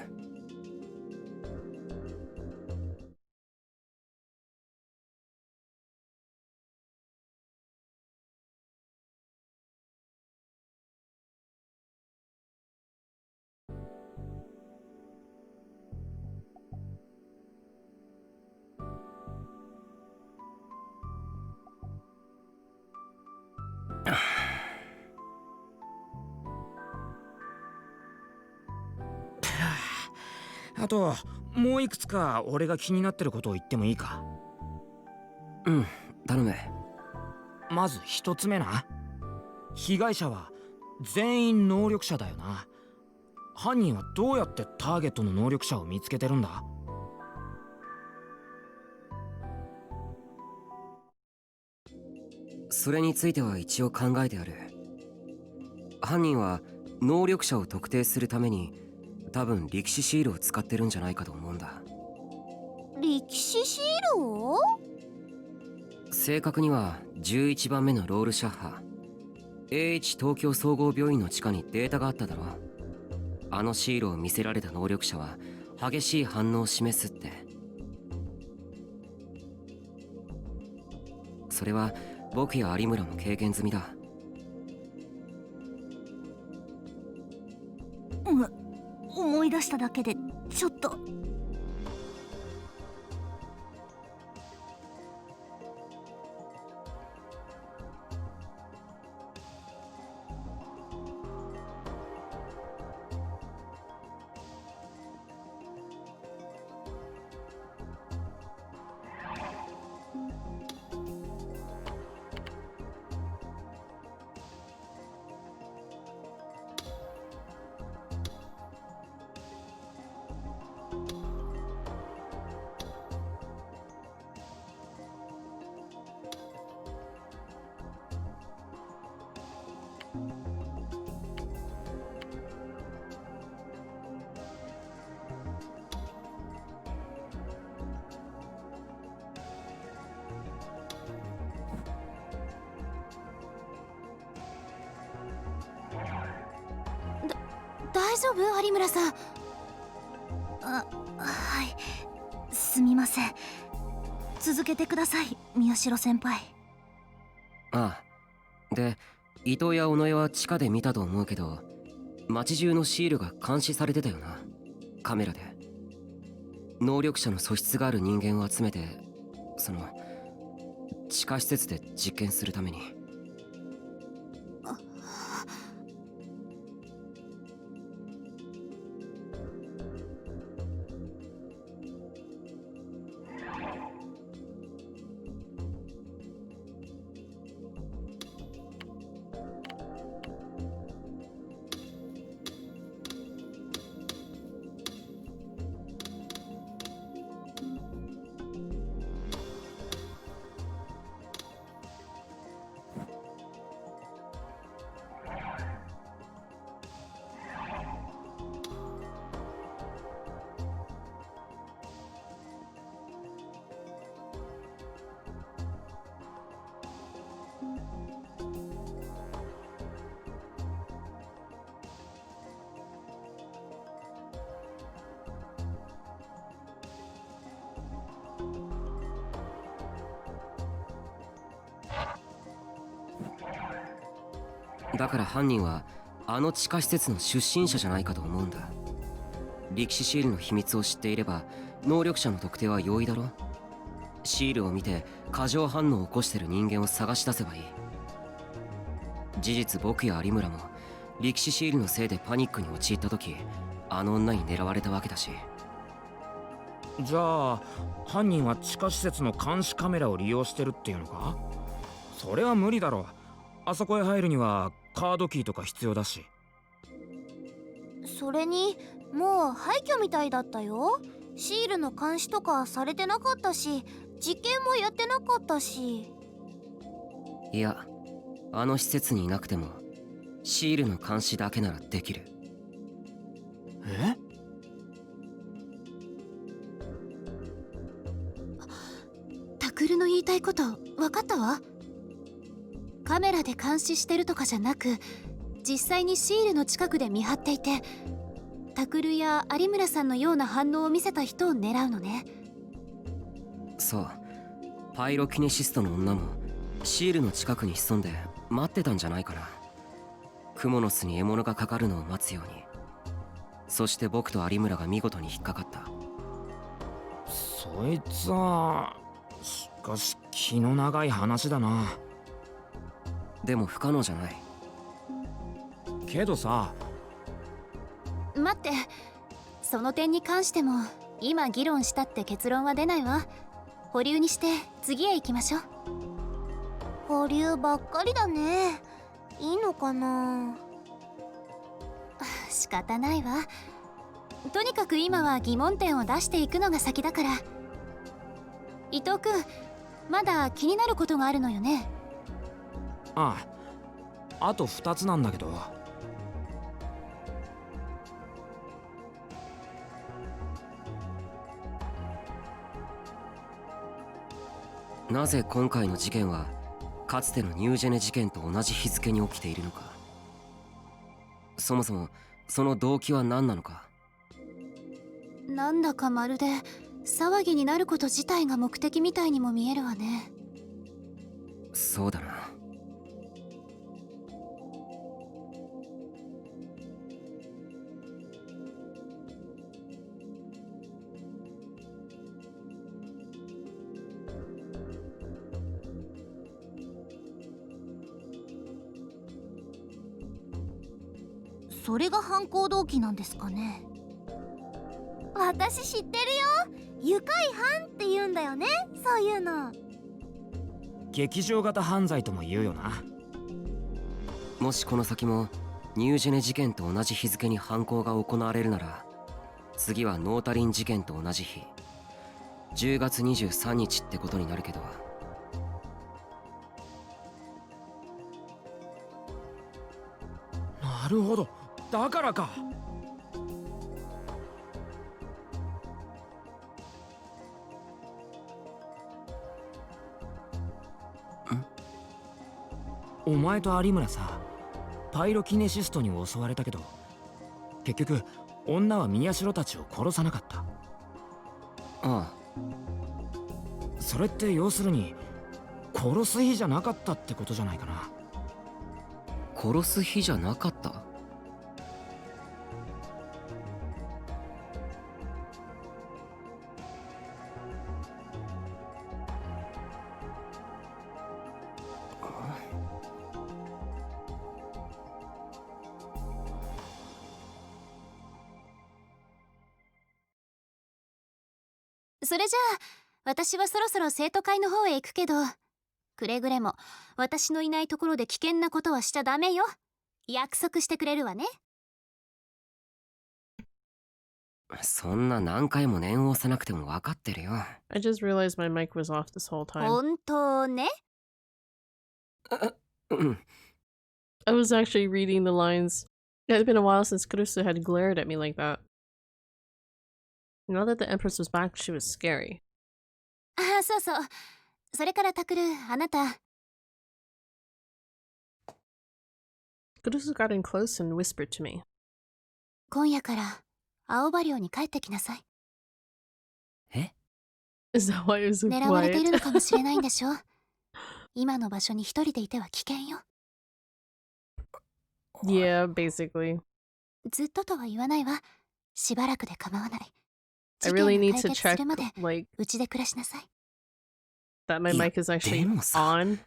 あともういくつか俺が気になってることを言ってもいいか？うん、頼む。まず一つ目な。被害者は全員能力者だよな。犯人はどうやってターゲットの能力者を見つけてるんだ？それについては一応考えてある。犯人は能力者を特定するために多分力士シールを使ってるんじゃないかと思うんだ。力士シールを？正確には11番目のロールシャッハ A1 東京総合病院の地下にデータがあっただろ。あのシールを見せられた能力者は激しい反応を示すって。それは僕や有村も経験済みだ。思い出しただけでちょっと。大丈夫有村さん？はい、すみません。続けてください、宮代先輩。ああ。で、伊藤や尾上は地下で見たと思うけど、街中のシールが監視されてたよな、カメラで。能力者の素質がある人間を集めて、その地下施設で実験するために。だから犯人はあの地下施設の出身者じゃないかと思うんだ。力士シールの秘密を知っていれば能力者の特定は容易だろ。シールを見て過剰反応を起こしてる人間を探し出せばいい。事実僕や有村も力士シールのせいでパニックに陥った時、あの女に狙われたわけだし。じゃあ犯人は地下施設の監視カメラを利用してるっていうのか？それは無理だろ。あそこへ入るにはカードキーとか必要だし。それにもう廃墟みたいだったよ。シールの監視とかされてなかったし、実験もやってなかったし。いや、あの施設にいなくてもシールの監視だけならできる。え？タクルの言いたいこと分かったわ。カメラで監視してるとかじゃなく、実際にシールの近くで見張っていて、タクルや有村さんのような反応を見せた人を狙うのね。そう、パイロキネシストの女もシールの近くに潜んで待ってたんじゃないかな。クモの巣に獲物がかかるのを待つように。そして僕と有村が見事に引っかかった。そいつはしかし気の長い話だな。でも不可能じゃない。けどさ。待って、その点に関しても今議論したって結論は出ないわ。保留にして次へ行きましょう。保留ばっかりだね。いいのかな。仕方ないわ。とにかく今は疑問点を出していくのが先だから。伊藤君、まだ気になることがあるのよね。ああ、あと2つなんだけど。なぜ今回の事件はかつてのニュージェネ事件と同じ日付に起きているのか。そもそもその動機は何なのか。なんだかまるで騒ぎになること自体が目的みたいにも見えるわね。そうだな。それが犯行動機なんですかね。私知ってるよ。愉快犯って言うんだよね、そういうの。劇場型犯罪とも言うよな。もしこの先もニュージェネ事件と同じ日付に犯行が行われるなら、次はノータリン事件と同じ日、10月23日ってことになるけど。なるほど、だからか。お前と有村さ、パイロキネシストに襲われたけど、結局女は宮代たちを殺さなかった。ああ。それって要するに殺す日じゃなかったってことじゃないかな。殺す日じゃなかった？それじゃあ私はそろそろ生徒会の方へ行くけど、くれぐれも私のいないところで危険なことはしちゃダメよ。約束してくれるわね。そんな何回も念を押さなくても分かってるよ。I just realized my mic was off this whole time. 本当ね。I was actually reading the lines. It had been a while since Kurusu had glared at me like that. Now that the Empress was back, she was scary. ああ、そうそう。それからタクル、あなた。Kurusu got in close and whispered to me. 今夜から青葉寮に帰ってきなさい。え？ Is that why it was so 狙われている quiet? のかもしれないんでしょ。今の場所に一人でいては危険よ。Yeah, basically. ずっととは言わないわ。しばらくで構わない。 I 事 really 件 need が to 解決す check, るまで like, うちで暮らしなさい。 that my いや、 mic is actually でもさ、 on.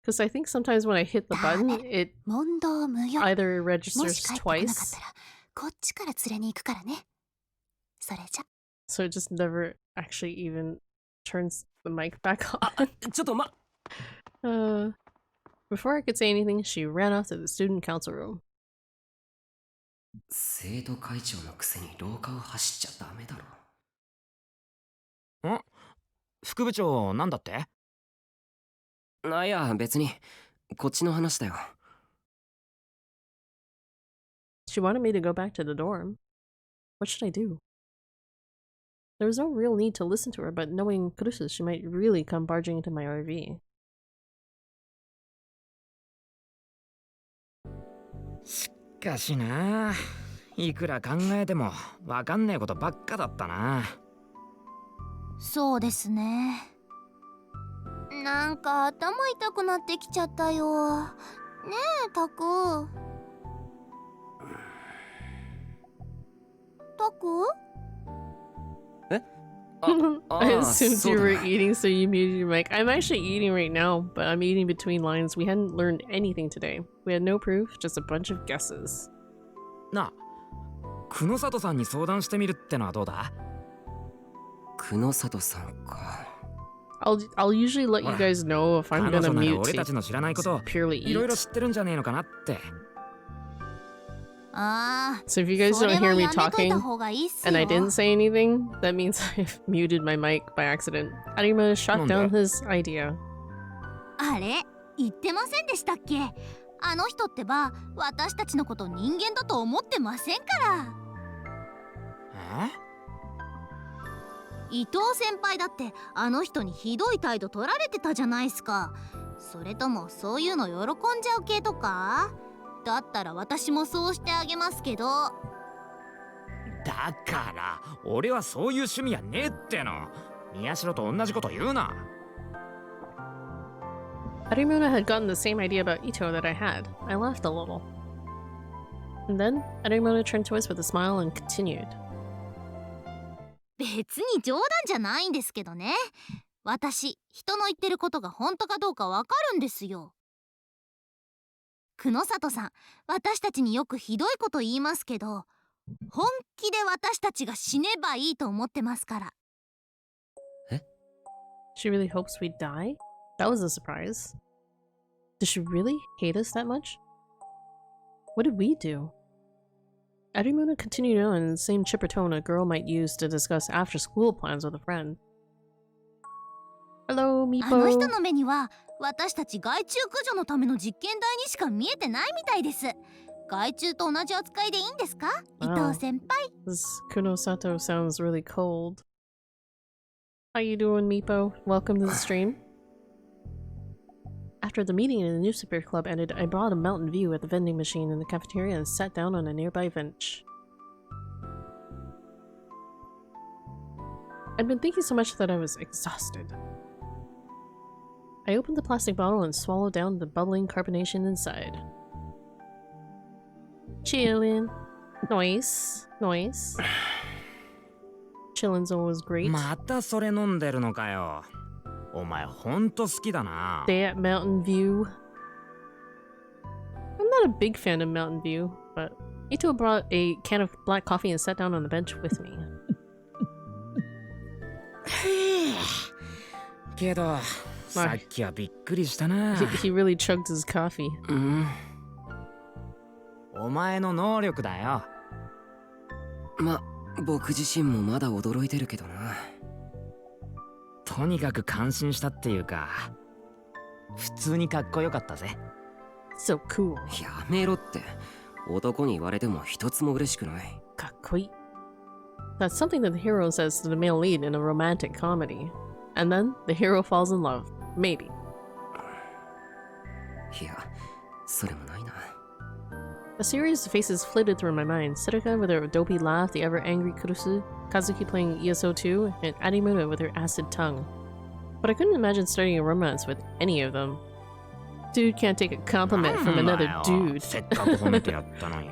Because I think sometimes when I hit the ダ button, メ。 it 問答無用。 either も registers し帰ってこなかった twice, らこっちから連れに行くからね。それじゃ。 so it just never actually even turns the mic back あ、 on. ちょっとBefore I could say anything, she ran off to the student council room. 生徒会長のくせに廊下を走っちゃダメだろ。ん？副部長なんだって？あ、いや別にこっちの話だよ。 She wanted me to go back to the dorm. What should I do? There was no real need to listen to her, but knowing Kurusu, she might really come barging into my RV. しかしな、いくら考えてもわかんねえことばっかだったな。そうですね。なんか頭痛くなってきちゃったよ。ねえタク。タク？ I assumed そう you だ were eating, so you muted your mic. I'm actually eating right now, but I'm eating between lines. We hadn't learned anything today. We had no proof, just a bunch of guesses. なあ、久野里さんに相談してみるってのはどうだ？久野里さんか。 I'll usually let you guys know if I'm 彼 gonna 女なら mute 俺 to たちの知らないこと purely いろいろ eat. 知ってるんじゃねえのかなって。ああ、 So if you guys そ don't れは hear me やめとい talking た方がいいっすよ。 and I didn't say anything, that means I've muted my mic by accident. Arima shot down his idea. あれ言ってませんでしたっけ？あの人ってば私たちのこと人間だと思ってませんから。伊藤先輩だってあの人にひどい態度取られてたじゃないすか。それともそういうの喜んじゃう系とか？だったら私もそうしてあげますけど。だから俺はそういう趣味やねえっての。宮代と同じこと言うな。Arimuna had gotten the same idea about Ito that I had. I laughed a little. And then, Arimuna turned to us with a smile and continued. 別に冗談じゃないんですけどね。私、人の言ってることが本当かどうかわかるんですよ。久野里さん、私たちによくひどいこと言いますけど、本気で私たちが死ねばいいと思ってますから。え？ She really hopes we die? That was a surprise. Does she really hate us that much? What did we do? Arimuna continued on in the same chipper tone a girl might use to discuss after-school plans with a friend. Hello, あの人 Meepo. の目には私たち害虫駆除のための実験台にしか見えてないみたいです。害虫と同じ扱いでいいんですか？伊藤先輩。 This Kunosato sounds really cold. How you doing, Meepo? Welcome to the stream. After the meeting in the newspaper club ended, I bought a mountain view at the vending machine in the cafeteria and sat down on a nearby bench. I'd been thinking so much that I was exhausted. I opened the plastic bottle and swallowed down the bubbling carbonation inside. Chillin'. Nice. Nice. Chillin's always great. またそれ飲んでるのかよ。お前ほんと好きだな。 Stay at Mountain View. I'm not a big fan of Mountain View, but Ito brought a can of black coffee and sat down on the bench with me. けどさっきはびっくりしたな。 He really chugged his coffee. うん。お前の能力だよ。ま、僕自身もまだ驚いてるけどな。とにかく感心したっていうか、普通にかっこよかったぜ。 So cool. やめろって。男に言われても一つも嬉しくない。 Kakoi. That's something that the hero says to the male lead in a romantic comedy. And then the hero falls in love. Maybe. いや、それもないな。 A series of faces flitted through my mind. Seruka with her dopey laugh, the ever-angry Kurusu, Kazuki playing ESO2, and Arimura with her acid tongue. But I couldn't imagine starting a romance with any of them. Dude can't take a compliment from another dude. せっかく褒めてやったのに。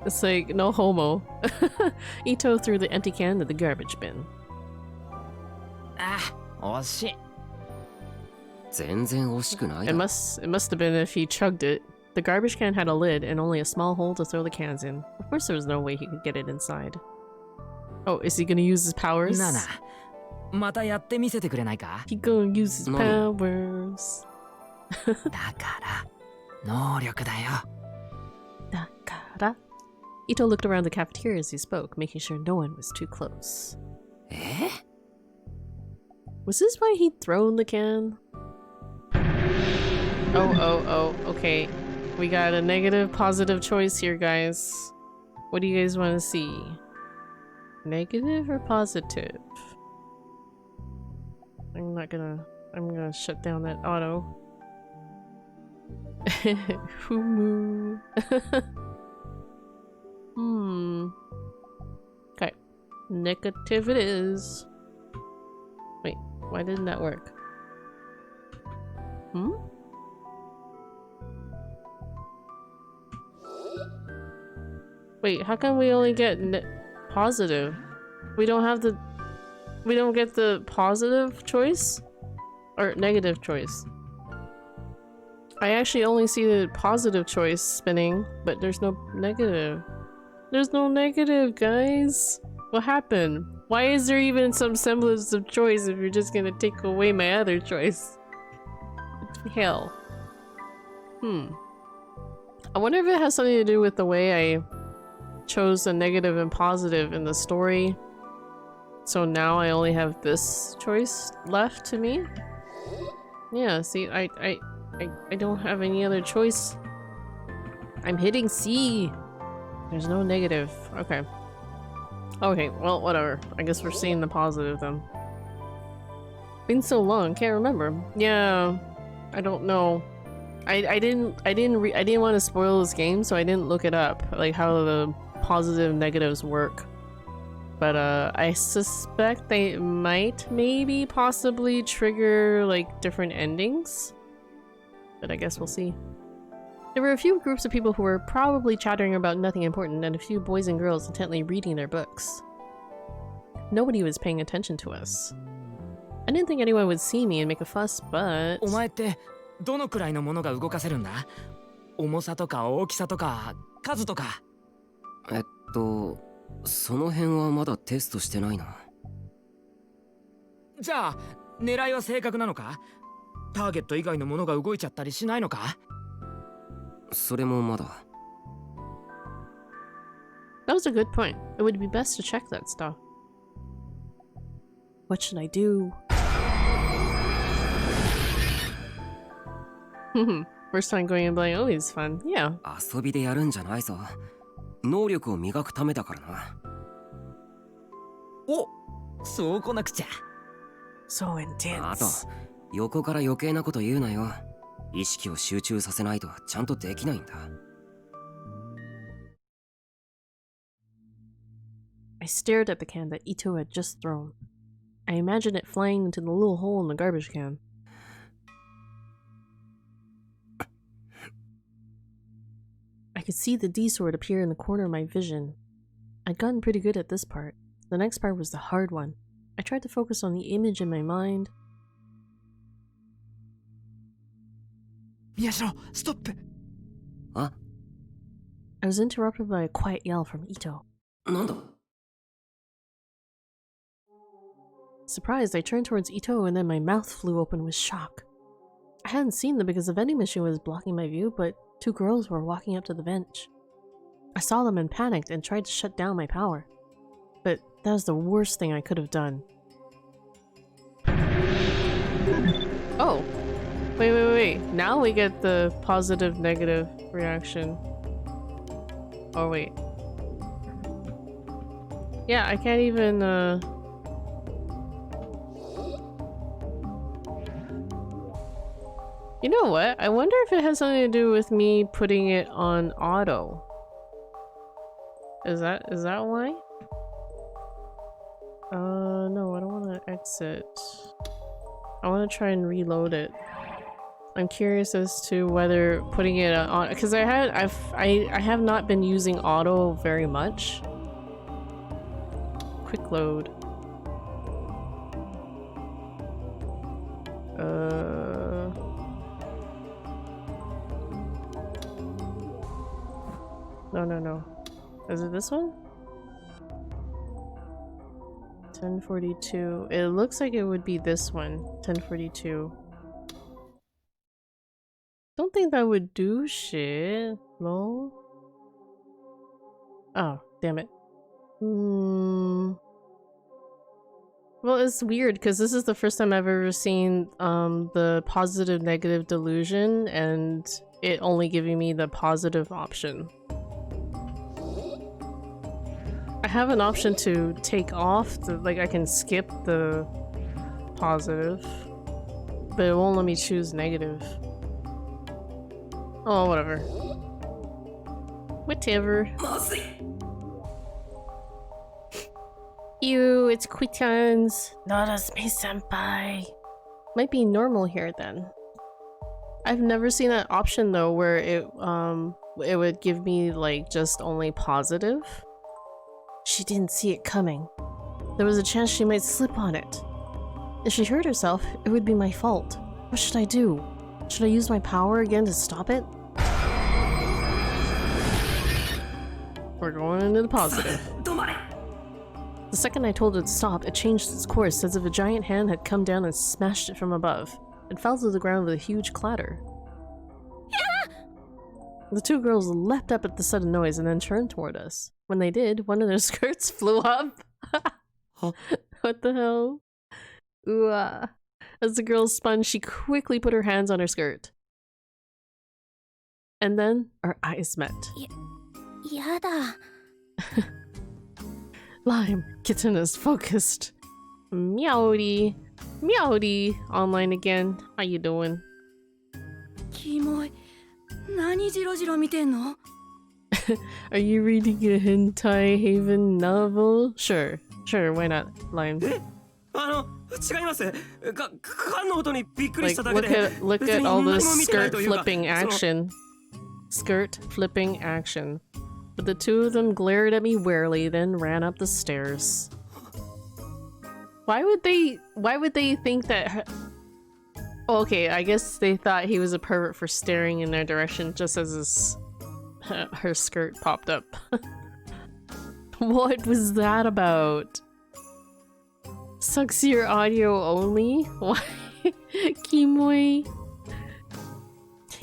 It's like, no homo. Ito threw the empty can into the garbage bin. あ、惜しい。全然惜しくない It だ。 must have been if he chugged it. The garbage can had a lid and only a small hole to throw the cans in. Of course there was no way he could get it inside. Oh, is he gonna use his powers? なあなあ、またやってみせてくれないか？ He gonna use his 何？ powers. だから、能力だよ。Dakara. Ito looked around the cafeteria as he spoke, making sure no one was too close. え？ Was this why he'd thrown the can? Oh, okay. We got a negative, positive choice here, guys. What do you guys want to see? Negative or positive? I'm gonna shut down that auto. Fumu. Okay. Negative it is. Wait, why didn't that work? Wait, how come we only get positive? We don't get the positive choice? Or negative choice? I actually only see the positive choice spinning, but there's no negative. There's no negative, guys! What happened? Why is there even some semblance of choice if you're just gonna take away my other choice? Hell. I wonder if it has something to do with the way I chose the negative and positive in the story. So now I only have this choice left to me? Yeah, see, I don't have any other choice. I'm hitting C. There's no negative. Okay. Okay, well, whatever. I guess we're seeing the positive then. Been so long, can't remember. Yeah, I don't know. I didn't want to spoil this game, so I didn't look it up, like how the positive and negatives work. But I suspect they might maybe possibly trigger like different endings. But I guess we'll see. There were a few groups of people who were probably chattering about nothing important and a few boys and girls intently reading their books. Nobody was paying attention to us. I didn't think anyone would see me and make a fuss, but... お前ってどのくらいのものが動かせるんだ？重さとか大きさとか数とか。その辺はまだテストしてないな。じゃあ狙いは正確なのか？ターゲット以外のものが動いちゃったりしないのか？それもまだ。That was a good point. It would be best to check that stuff. What should I do? First time going in blind always fun. Yeah. 遊びでやるんじゃないぞ。能力を磨くためだからな。お、そうこなくちゃ。So intense. あと、横から余計なこと言うなよ。意識を集中させないとちゃんとできないんだ。I stared at the can that Ito had just thrown. I imagined it flying into the little hole in the garbage can. I could see the D sword appear in the corner of my vision. I'd gotten pretty good at this part. The next part was the hard one. I tried to focus on the image in my mind. 宮代、ストップ。あ、 I was interrupted by a quiet yell from Ito. なんだ？ Surprised, I turned towards Ito and then my mouth flew open with shock. I hadn't seen them because the vending machine was blocking my view, but two girls were walking up to the bench. I saw them and panicked and tried to shut down my power. But that was the worst thing I could have done. Oh! Wait. Now we get the positive, negative reaction. Oh, wait. Yeah, I can't even, You know what? I wonder if it has something to do with me putting it on auto. Is that why? No, I don't want to exit. I want to try and reload it. I'm curious as to whether putting it on, because I have not been using auto very much. Quick load. No. Is it this one? 1042. It looks like it would be this one. 1042. Don't think that would do shit. No. Oh, damn it. Well, it's weird because this is the first time I've ever seen the positive negative delusion and it only giving me the positive option. I have an option to take off, like I can skip the positive, but it won't let me choose negative. Oh, whatever. Whatever. Ew, it's Quittans. Not as me senpai. Might be normal here then. I've never seen that option though where it would give me like just only positive. She didn't see it coming. There was a chance she might slip on it. If she hurt herself, it would be my fault. What should I do? Should I use my power again to stop it? We're going into the positive. The second I told it to stop, it changed its course as if a giant hand had come down and smashed it from above. It fell to the ground with a huge clatter. The two girls leapt up at the sudden noise and then turned toward us. When they did, one of their skirts flew up. What the hell? Ooh. As the girl spun, she quickly put her hands on her skirt. And then our eyes met. Yada. Lime, kitten is focused. Meowdy. Meowdy. Online again. How you doing? Kimoy. Nani jiro miten no? Are you reading a hentai haven novel? Sure, why not, Lime? Like, look at all this skirt flipping action. Skirt flipping action. But the two of them glared at me warily, then ran up the stairs. Why would they think that okay, I guess they thought he was a pervert for staring in their direction just as her skirt popped up. What was that about? Sucks your audio only? Why? Kimoy?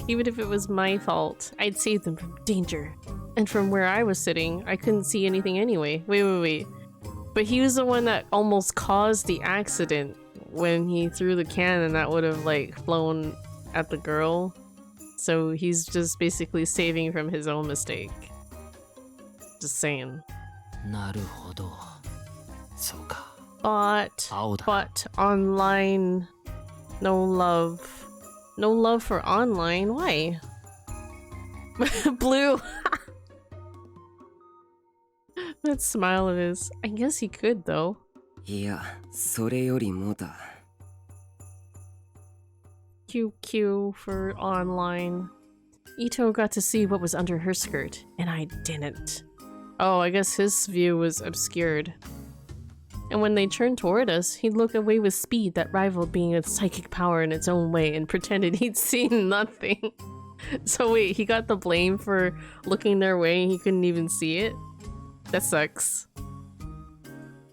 Even if it was my fault, I'd save them from danger. And from where I was sitting, I couldn't see anything anyway. Wait. But he was the one that almost caused the accident when he threw the can and that would have like flown at the girl. So he's just basically saving from his own mistake. Just saying. But online, no love. No love for online? Why? Blue. That smile of his. I guess he could though. Yeah, それよりもだ. QQ for online. Ito got to see what was under her skirt, and I didn't. Oh, I guess his view was obscured. And when they turned toward us, he'd look away with speed that rivaled being a psychic power in its own way and pretended he'd seen nothing. So wait, he got the blame for looking their way and he couldn't even see it? That sucks.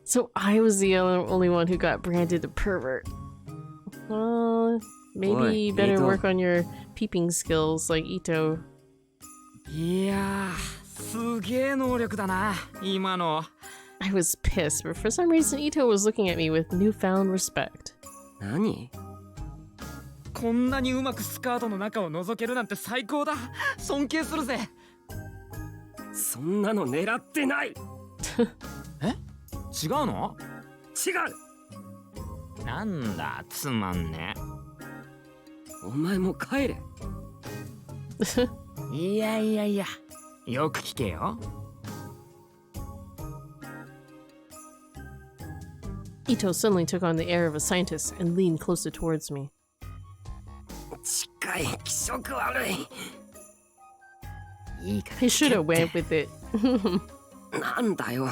So I was the only one who got branded a pervert. Maybe you better work on your peeping skills like Ito. Yeah, すげえ能力だな、今の。I was pissed, but for some reason Ito was looking at me with newfound respect. 何? こんなにうまくスカートの中を覗けるなんて最高だ。尊敬するぜ。そんなの狙ってない。え？違うの？違う。なんだ、つまんね。お前も帰れ。いや、よく聞けよ。Ito suddenly took on the air of a scientist and leaned closer towards me. 近い気色悪い。いいから He should have 聞け went って with it. なんだよ。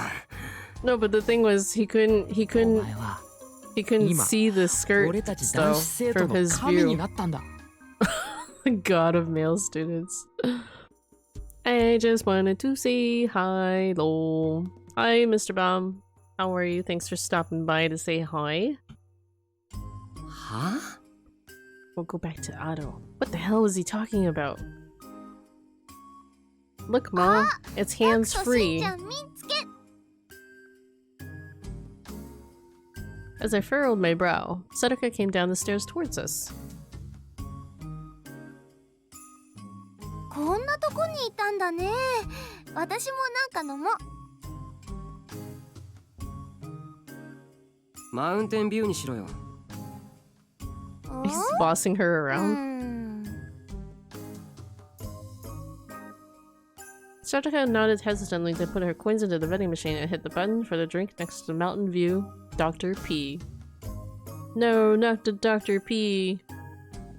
No, but the thing was he couldn't お前は see the skirt 俺たち though 男子生徒 from の his 神に view. なったんだ。 The god of male students. I just wanted to say hi, lol. Hi, Mr. Baum. How are you? Thanks for stopping by to say hi. は？ We'll go back to Otto. What the hell was he talking about? Look, Mom, it's しん hands-free. ちゃん見つけ。 As I furrowed my brow, Sedeka came down the stairs towards us. こんなとこにいたんだね。私もなんか飲もう。マウンテンビューにしろよ。 He's bossing her う around. ん。 Sedeka nodded hesitantly to put her coins into the vending machine and hit the button for the drink next to Mountain View Dr. P. No, not the Dr. P.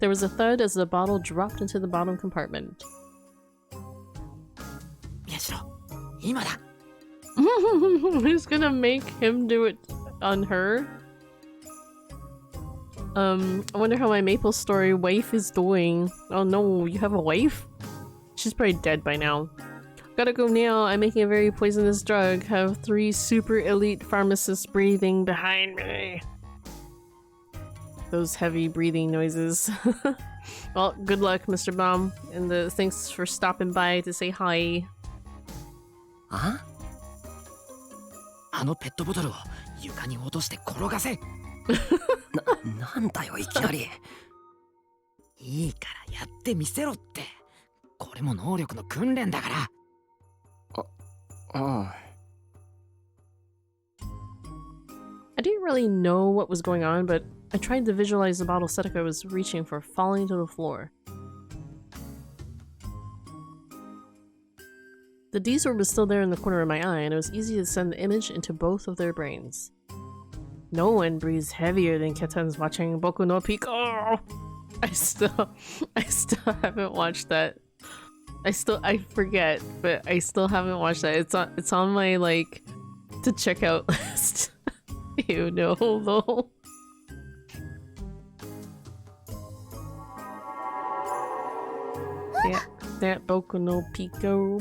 There was a thud as the bottle dropped into the bottom compartment. 宮代、今だ。 Who's gonna make him do it on her? I wonder how my Maple Story wife is doing. Oh no, you have a wife? She's probably dead by now. Gotta go now. I'm making a very poisonous drug. Have 3 super elite pharmacists breathing behind me. Those heavy breathing noises. Well, good luck, Mr. Baum, and thanks for stopping by to say hi. あ？あのペットボトルを床に落として転がせ。なんだよいきなり。いいからやってみせろって。これも能力の訓練だから。ああ。 I didn't really know what was going on, but I tried to visualize the bottle Sedeka was reaching for falling to the floor. The D-sword was still there in the corner of my eye, and it was easy to send the image into both of their brains. No one breathes heavier than Ketan's watching Boku no Pico. I still haven't watched that. I forget, but I still haven't watched that. It's on my like to check out list. You know, lol. That Boku no Pico.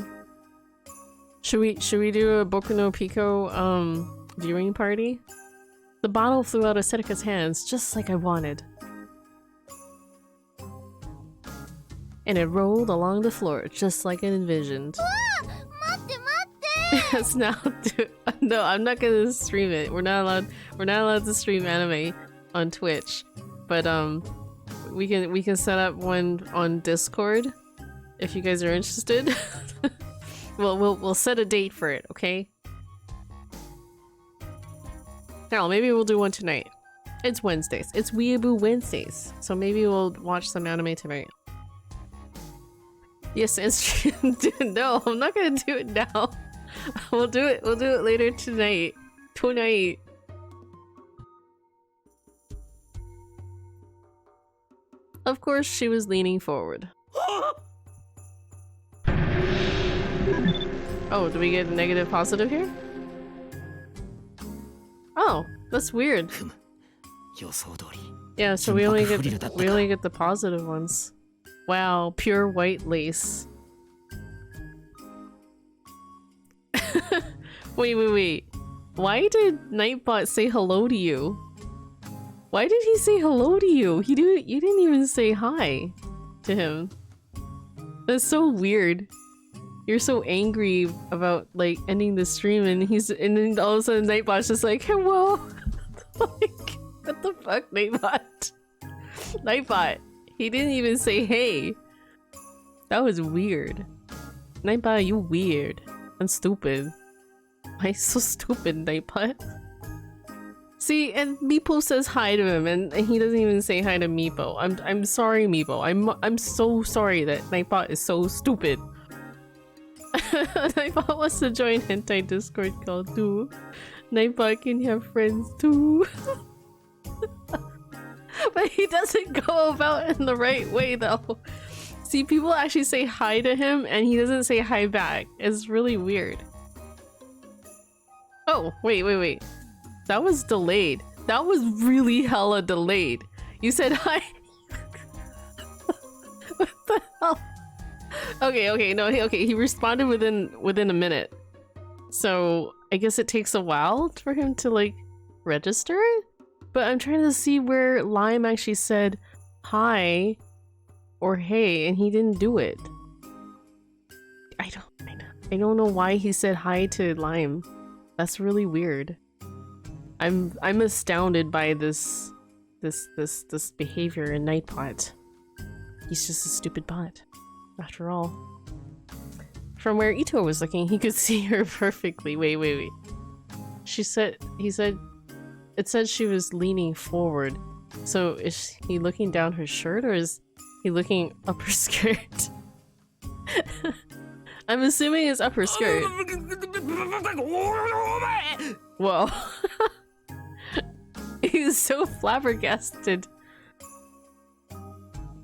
Should we do a Boku no Pico viewing party? The bottle flew out of Sedeka's hands just like I wanted. And it rolled along the floor just like I envisioned. 待って待って。 Yes, now no, I'm not gonna stream it. We're not allowed to stream anime on Twitch. But we can set up one on Discord if you guys are interested. We'll set a date for it, okay? Hell, maybe we'll do one tonight. It's Wednesdays. It's Weeaboo Wednesdays. So maybe we'll watch some anime tonight. Yes, and stream. No, I'm not gonna do it now. We'll do it later tonight. Tonight. Of course, she was leaning forward. Oh, do we get a negative positive here? Oh, that's weird. 予想通り。 Yeah, so we only get the positive ones. Wow, pure white lace. Wait. Why did Nightbot say hello to you? Why did he say hello to you? You didn't even say hi to him. That's so weird. You're so angry about like ending the stream, and then all of a sudden Nightbot's just like, hello. Like, what the fuck, Nightbot? Nightbot. He didn't even say hey. That was weird. Nightbot, you weird. And stupid. Why so stupid, Nightbot? See, and Meepo says hi to him, and he doesn't even say hi to Meepo. I'm sorry, Meepo. I'm so sorry that Nightbot is so stupid. Nightbot wants to join Hentai Discord call too. Nightbot can have friends too. But he doesn't go about in the right way though. See, people actually say hi to him and he doesn't say hi back. It's really weird. Oh, wait. That was delayed. That was really hella delayed. You said hi. What the hell? Okay, he responded within a minute. So I guess it takes a while for him to like register it? But I'm trying to see where Lime actually said hi or hey and he didn't do it. I don't know why he said hi to Lime. That's really weird. I'm astounded by this behavior in Nightbot. He's just a stupid bot, after all. From where Ito was looking, he could see her perfectly. Wait. It said she was leaning forward. So is he looking down her shirt or is he looking up her skirt? I'm assuming it's up her skirt. Whoa. He's so flabbergasted.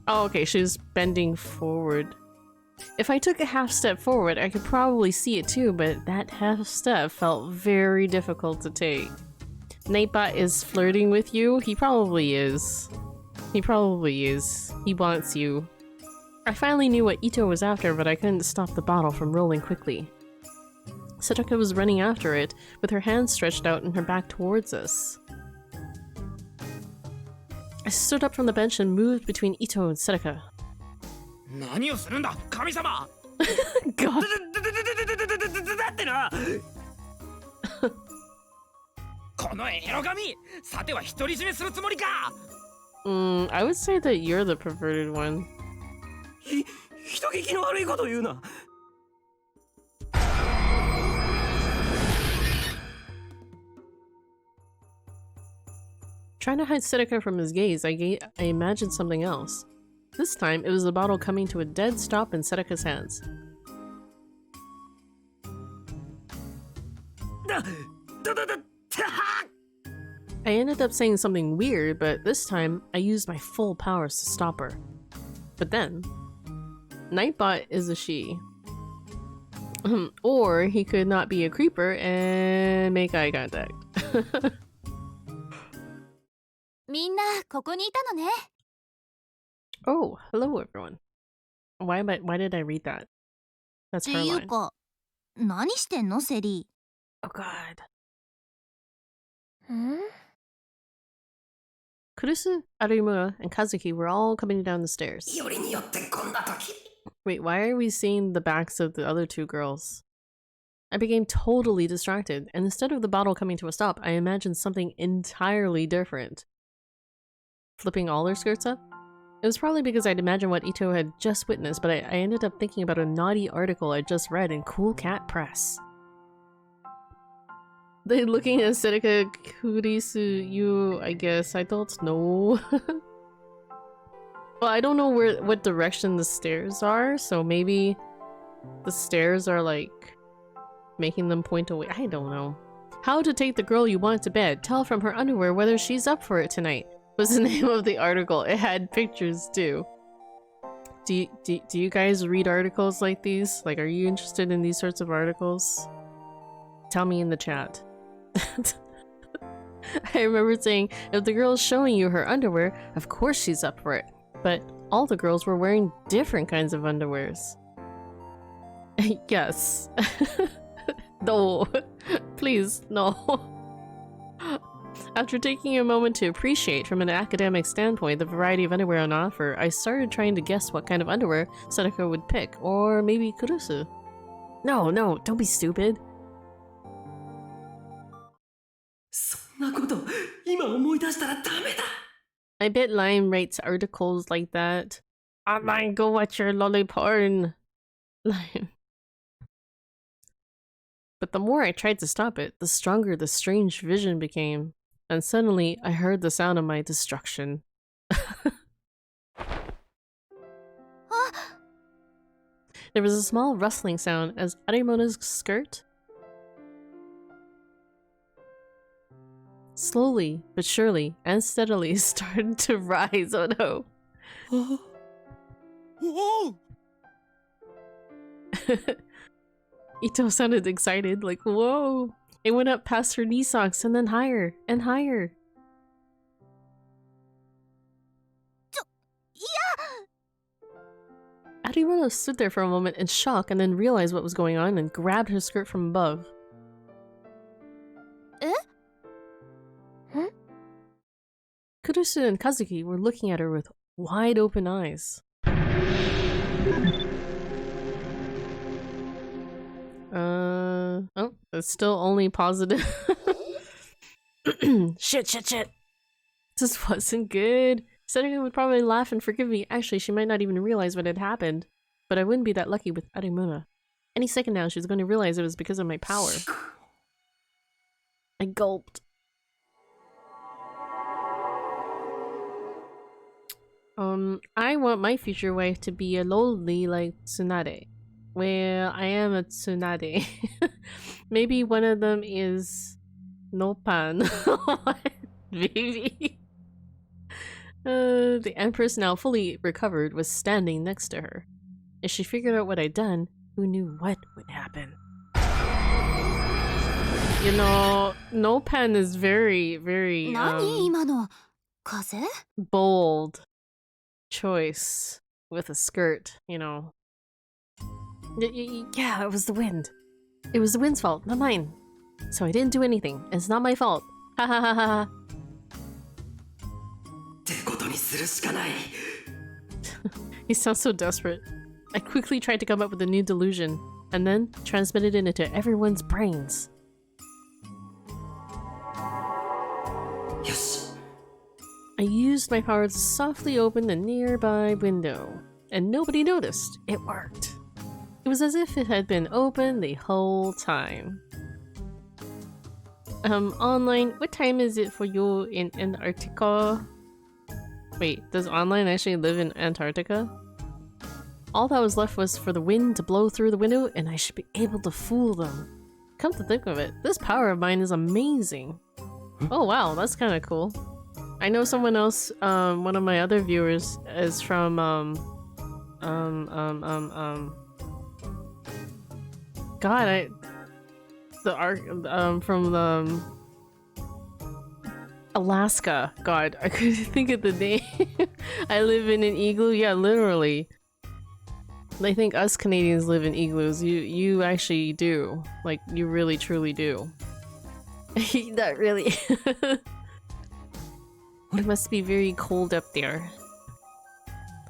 Oh, okay, she's bending forward. If I took a half step forward, I could probably see it too, but that half step felt very difficult to take. Nightbot is flirting with you? He probably is. He wants you. I finally knew what Ito was after, but I couldn't stop the bottle from rolling quickly. Sataka was running after it, with her hands stretched out and her back towards us. I stood up from the bench and moved between Ito and Sataka. God. I would say that you're the perverted one. Trying to hide Sataka from his gaze, I imagined something else. This time, it was the bottle coming to a dead stop in Sataka's hands. I ended up saying something weird, but this time, I used my full powers to stop her. But then, Nightbot is a she. Or he could not be a creeper and make eye contact. みんなここにいたのね。 Oh, hello everyone. Why did I read that? That's っ her ていう line. か、何してんのセリ Oh god. ん Kurusu, Arumura, and Kazuki were all coming down the stairs. Wait, why are we seeing the backs of the other two girls? I became totally distracted, and instead of the bottle coming to a stop, I imagined something entirely different. Flipping all their skirts up? It was probably because I'd imagined what Ito had just witnessed, but I ended up thinking about a naughty article I just read in Cool Cat Press. They looking at Seneca Kurisu you, I guess. I don't know. Well, I don't know what direction the stairs are, so maybe the stairs are like making them point away. I don't know. How to take the girl you want to bed. Tell from her underwear whether she's up for it tonight. Was the name of the article. It had pictures too. Do you guys read articles like these? Like, are you interested in these sorts of articles? Tell me in the chat. I remember saying, if the girl's showing you her underwear, of course she's up for it. But all the girls were wearing different kinds of underwears. Yes. No. Please, no. After taking a moment to appreciate from an academic standpoint the variety of underwear on offer, I started trying to guess what kind of underwear Sadako would pick, or maybe Kurusu. No, don't be stupid. I bet Lime writes articles like that. Online, go watch your lolly porn. Lime. But the more I tried to stop it, the stronger the strange vision became. And suddenly, I heard the sound of my destruction. There was a small rustling sound as Arimona's skirt slowly but surely and steadily started to rise. Oh no. Whoa! Ito sounded excited, like, whoa. It went up past her knee socks and then higher and higher. Arimono stood there for a moment in shock and then realized what was going on and grabbed her skirt from above. Eh? Huh? Kurusu and Kazuki were looking at her with wide open eyes. Oh, it's still only positive. Shit. This wasn't good. Setsuko would probably laugh and forgive me. Actually, she might not even realize what had happened. But I wouldn't be that lucky with Arimuna. Any second now, she's going to realize it was because of my power. I gulped. I want my future wife to be a lowly like Tsunade. Well, I am a Tsunade. Maybe one of them is Nopan. Maybe. The Empress, now fully recovered, was standing next to her. If she figured out what I'd done, who knew what would happen? You know, Nopan is very, very, 何今の風 bold choice with a skirt, you know. Yeah, it was the wind. It was the wind's fault, not mine. So I didn't do anything. It's not my fault. Ha ha ha ha. He sounds so desperate. I quickly tried to come up with a new delusion, and then transmitted it into everyone's brains. Yes. I used my power to softly open the nearby window, and nobody noticed. It worked. It was as if it had been open the whole time. Online, what time is it for you in Antarctica? Wait, does online actually live in Antarctica? All that was left was for the wind to blow through the window and I should be able to fool them. Come to think of it, this power of mine is amazing. Oh wow, that's kind of cool. I know someone else, one of my other viewers is from, God, from Alaska. God, I couldn't think of the name. I live in an igloo. Yeah, literally. I think us Canadians live in igloos. You actually do. Like, you really truly do. Not really. It must be very cold up there.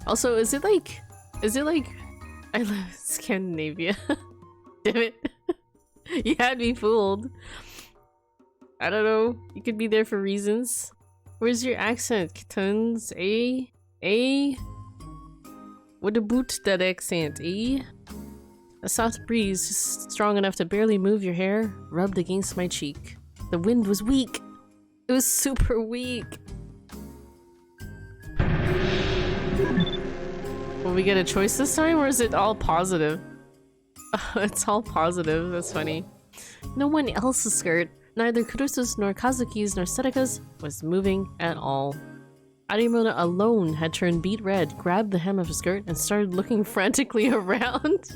Also, is it like I live in Scandinavia? Damn it. You had me fooled. I don't know. You could be there for reasons. Where's your accent, kittens? What about that accent, eh? A soft breeze, just strong enough to barely move your hair, rubbed against my cheek. The wind was weak. It was super weak. Will we get a choice this time, or is it all positive? It's all positive. That's funny. No one else's skirt, neither Kurusu's nor Kazuki's nor Setsuko's, was moving at all. Arimona alone had turned beet red, grabbed the hem of her skirt, and started looking frantically around.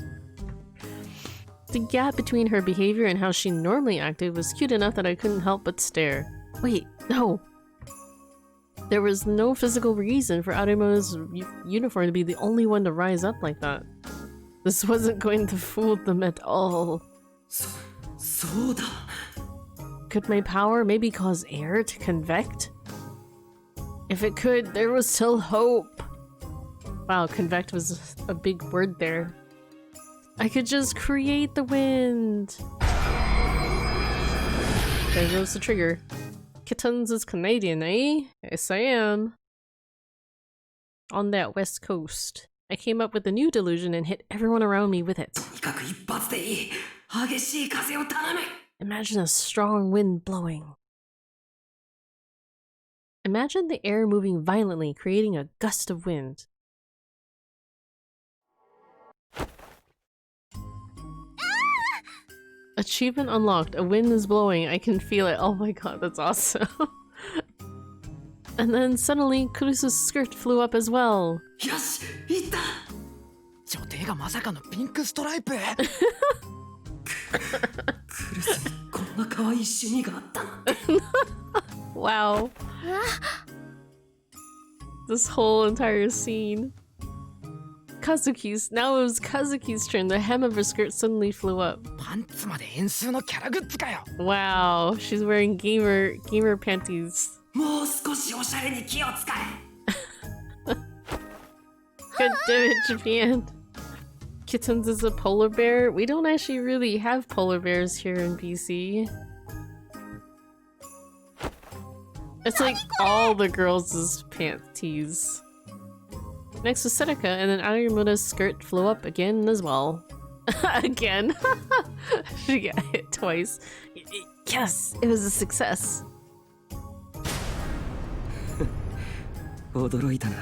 The gap between her behavior and how she normally acted was cute enough that I couldn't help but stare. Wait, no! There was no physical reason for Arimona's uniform to be the only one to rise up like that. This wasn't going to fool them at all. Could my power maybe cause air to convect? If it could, there was still hope. Wow, convect was a big word there. I could just create the wind. There goes the trigger. Kittens is Canadian, eh? Yes, I am. On that west coast. I came up with a new delusion and hit everyone around me with it. Imagine a strong wind blowing. Imagine the air moving violently, creating a gust of wind. Achievement unlocked. A wind is blowing. I can feel it. Oh my god, that's awesome. And then suddenly, Kurusu's skirt flew up as well. よし行った。女帝がまさかのピンクストライプ。クルスにこんな可愛い趣味があったなんて。Wow. This whole entire scene. Kazuki's. Now it was Kazuki's turn. The hem of her skirt suddenly flew up. パンツまで演出のキャラグッズかよ。 Wow, she's wearing gamer panties. もう少しおしゃれに気を使え。 God damn it, Japan. Kittens is a polar bear? We don't actually really have polar bears here in BC. It's like all the girls' panties. Next was Seneca, and then Arimura's skirt flew up again as well. Again. She got hit twice. Yes, it was a success. 驚いたな。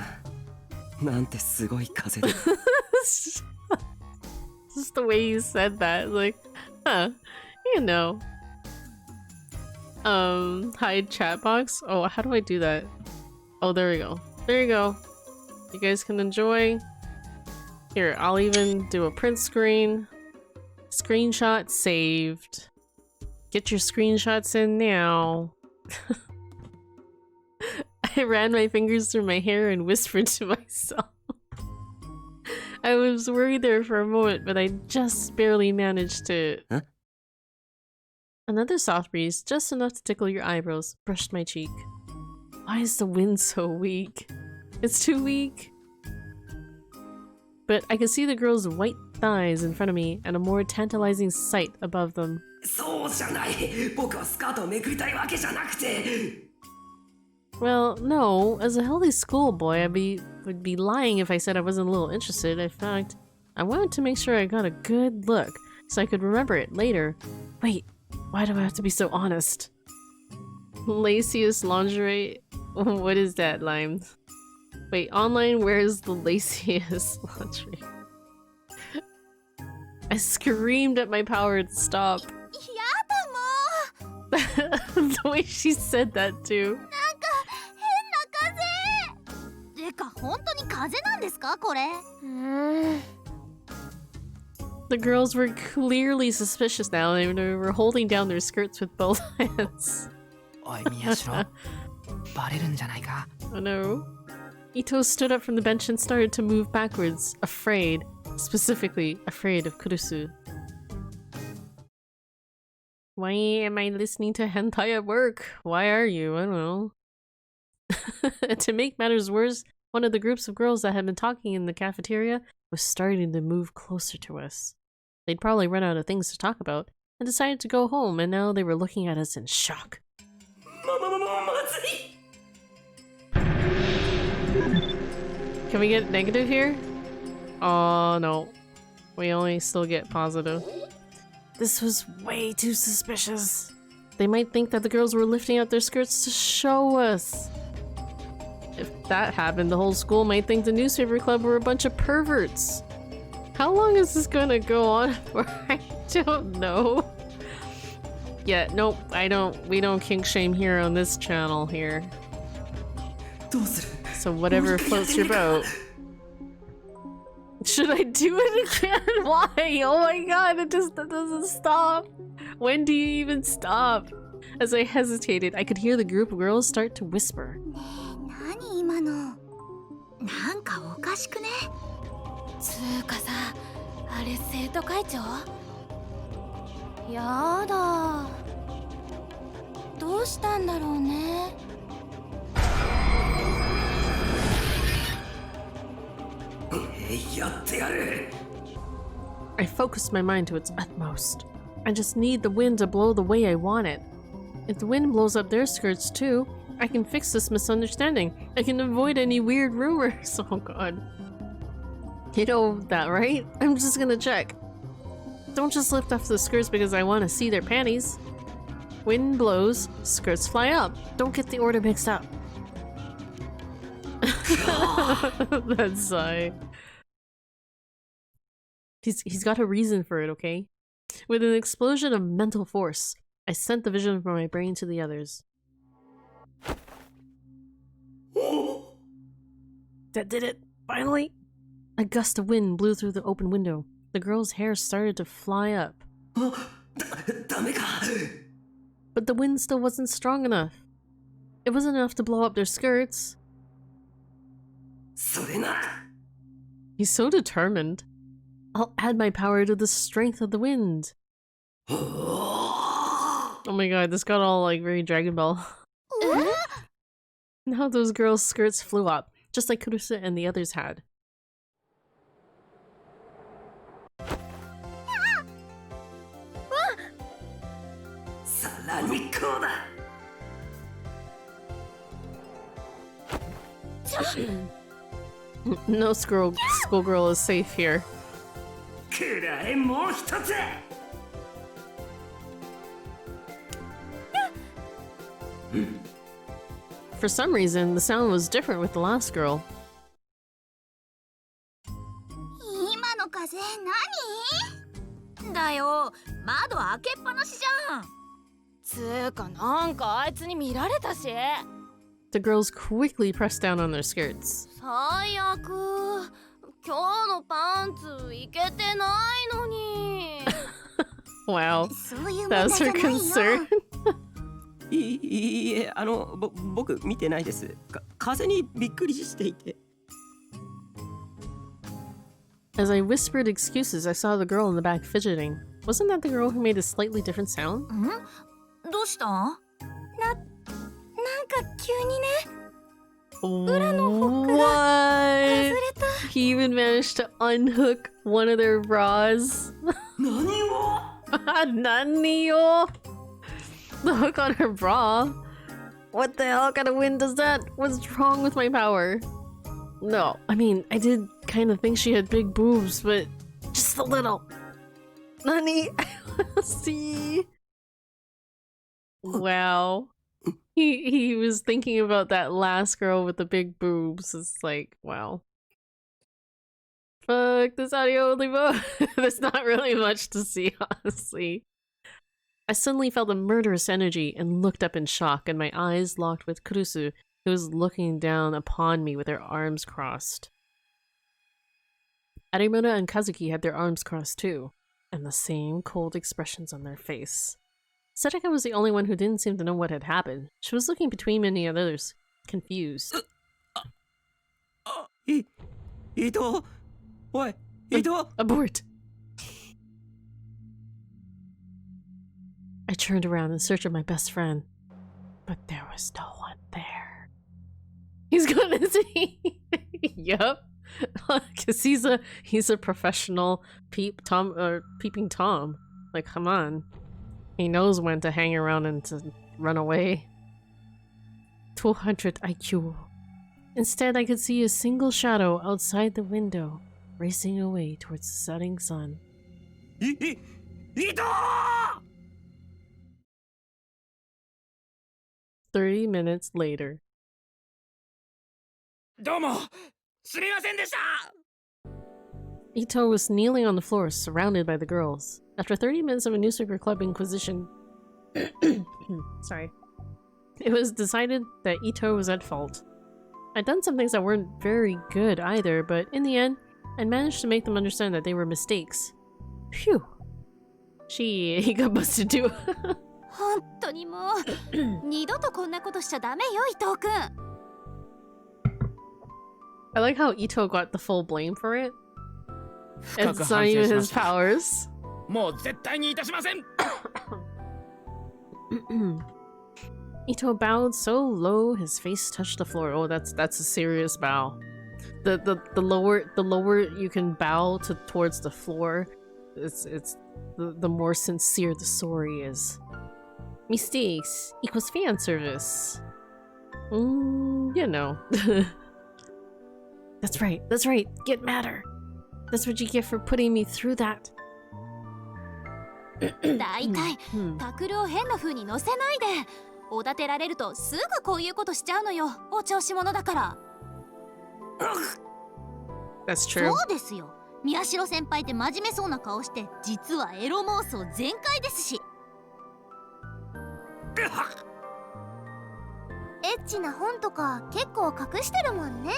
なんてすごい風だ。Just the way you said that, like, huh, you know. Hide chat box? Oh, how do I do that? Oh, there we go. There you go. You guys can enjoy. Here, I'll even do a print screen. Screenshot saved. Get your screenshots in now. I ran my fingers through my hair and whispered to myself. I was worried there for a moment, but I just barely managed to... Huh? Another soft breeze, just enough to tickle your eyebrows, brushed my cheek. Why is the wind so weak? It's too weak. But I could see the girl's white thighs in front of me and a more tantalizing sight above them. そうじゃない。僕はスカートをめくりたいわけじゃなくて。 Well, no. As a healthy schoolboy, would be lying if I said I wasn't a little interested. In fact, I wanted to make sure I got a good look so I could remember it later. Wait, why do I have to be so honest? Laciest lingerie? What is that, Lime? Wait, online, where's the laciest lingerie? I screamed at my power to stop. やだも The way she said that too. う。なんか変な風。てか本当に風なんですかこれ。The girls were clearly suspicious now. They were holding down their skirts with both hands. おい宮代、バレるんじゃないか。 Oh no. Ito stood up from the bench and started to move backwards, afraid. Specifically, afraid of Kurusu. Why am I listening to hentai at work? Why are you? I don't know. To make matters worse, one of the groups of girls that had been talking in the cafeteria was starting to move closer to us. They'd probably run out of things to talk about and decided to go home, and now they were looking at us in shock. Can we get negative here? Oh no. We only still get positive. This was way too suspicious. They might think that the girls were lifting up their skirts to show us. If that happened, the whole school might think the newspaper club were a bunch of perverts. How long is this gonna go on for? I don't know. Yeah, nope, we don't kink shame here on this channel here. So whatever floats your boat. Should I do it again? Why? Oh my god, that doesn't stop. When do you even stop? As I hesitated, I could hear the group of girls start to whisper. 何今の。なんかおかしくね。つーかさ、あれ生徒会長？やだ。どうしたんだろうね。やってやる。 I focused my mind to its utmost. I just need the wind to blow the way I want it. If the wind blows up their skirts too, I can fix this misunderstanding. I can avoid any weird rumors. Oh god. You know that, right? I'm just gonna check. Don't just lift off the skirts because I want to see their panties. Wind blows, skirts fly up. Don't get the order mixed up. That sigh. He's got a reason for it, okay? With an explosion of mental force, I sent the vision from my brain to the others. That did it! Finally! A gust of wind blew through the open window. The girl's hair started to fly up. But the wind still wasn't strong enough. It wasn't enough to blow up their skirts. He's so determined. I'll add my power to the strength of the wind. Oh my god, this got all like very Dragon Ball. Now those girls' skirts flew up, just like Kurusu and the others had. No schoolgirl is safe here. For some reason, the sound was different with the last girl. 今の風何だよ、窓開けっぱなしじゃん。つーかなんかあいつに見られたし。The girls quickly pressed down on their skirts. 最悪。今日のパンツいけてないのに。Wow, そういう問 that 題 was じゃ her ないよ。 concern. いいえ、僕見てないです。風にびっくりしていて。As I whispered excuses, I saw the girl in the back fidgeting. Wasn't that the girl who made a slightly different sound? ん？どうした？なんか急にね。 What? He even managed to unhook one of their bras. Nani yo? The hook on her bra? What the hell kind of wind does that? What's wrong with my power? No, I mean, I did kind of think she had big boobs, but just a little. Nani? See? Wow. He was thinking about that last girl with the big boobs. It's like, wow. Fuck this audio only mode. There's not really much to see, honestly. I suddenly felt a murderous energy and looked up in shock, and my eyes locked with Kurusu, who was looking down upon me with her arms crossed. Arimura and Kazuki had their arms crossed too, and the same cold expressions on their face. Setaka was the only one who didn't seem to know what had happened. She was looking between me and the others, confused. Ito! Oi! Ito! Abort! I turned around in search of my best friend, but there was no one there. He's gonna see. Yup. Cause he's a professional peeping Tom. Like, come on. He knows when to hang around and to run away. 200 IQ. Instead, I could see a single shadow outside the window, racing away towards the setting sun. Ito! 30 minutes later. どうもすみませんでした。 Ito was kneeling on the floor, surrounded by the girls. After 30 minutes of a newspaper club inquisition, sorry, it was decided that Ito was at fault. I'd done some things that weren't very good either, but in the end, I managed to make them understand that they were mistakes. Phew. He got busted too. 本当にもう二度とこんなことしちゃダメよ、伊藤くん。I like how Ito got the full blame for it. 深く It's 反 not 省 even しま his した。 powers. もう絶対にいたしません。Ito bowed so low his face touched the floor. Oh, that's a serious bow. The lower you can bow towards the floor, it's the more sincere the sorry is. Mistakes equals fan service. You know. That's right. Get madder. That's what you get for putting me through that. だいたいタクルを変な風に乗せないで。おだてられるとすぐこういうことしちゃうのよ。お調子者だから。That's true. そうですよ。宮代先輩って真面目そうな顔して実はエロ妄想全開ですし。エッチな本とか結構隠してるもんね。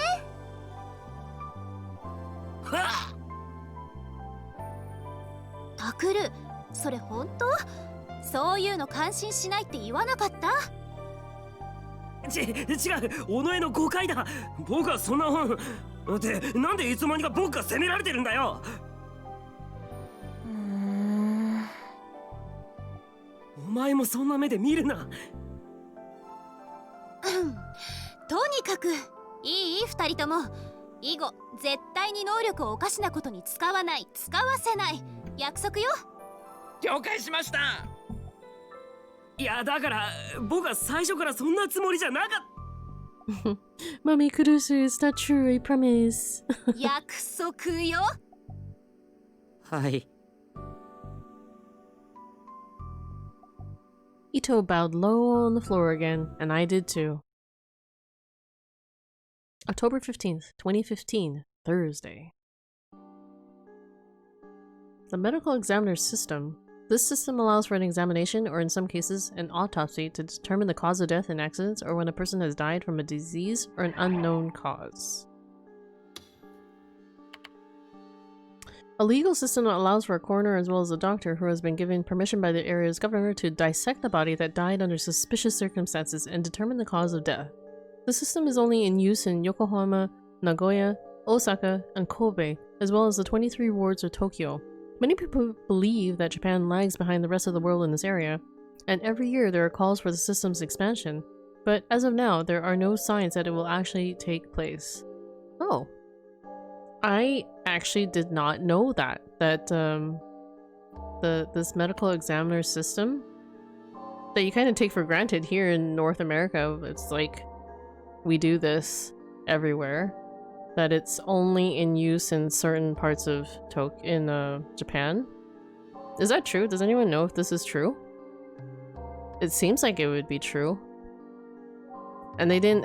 タクル、それ本当？そういうの感心しないって言わなかった？違う、おのえの誤解だ。僕はそんな本ってなんでいつの間にか僕が責められてるんだよ。お前もそんな目で見るな。とにかくいい2人とも。以後絶対に能力をおかしなことに使わない、使わせない、約束よ。了解しました。いやだから僕は最初からそんなつもりじゃなかった。Mommy Kurusu, it's not true, I promise. 約束よ。はい。 Ito bowed low on the floor again, and I did too. October 15th, 2015, Thursday. The medical examiner's system. This system allows for an examination, or in some cases, an autopsy, to determine the cause of death in accidents or when a person has died from a disease or an unknown cause. A legal system that allows for a coroner as well as a doctor who has been given permission by the area's governor to dissect the body that died under suspicious circumstances and determine the cause of death. The system is only in use in Yokohama, Nagoya, Osaka, and Kobe, as well as the 23 wards of Tokyo. Many people believe that Japan lags behind the rest of the world in this area, and every year there are calls for the system's expansion, but as of now, there are no signs that it will actually take place. Oh. I actually did not know that this medical examiner system that you kind of take for granted here in North America, it's like we do this everywhere, that it's only in use in certain parts of Japan. Is that true? Does anyone know if this is true? It seems like it would be true. And they did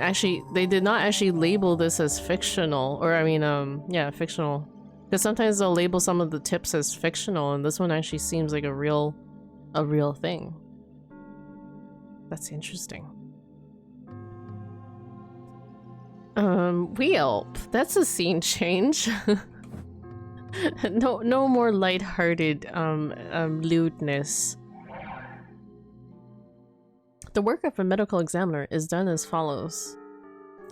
not actually label this as fictional, or I mean, yeah, fictional. Because sometimes they'll label some of the tips as fictional, and this one actually seems like a real thing. That's interesting. Wheel. That's a scene change. No more lighthearted, lewdness. The work of a medical examiner is done as follows.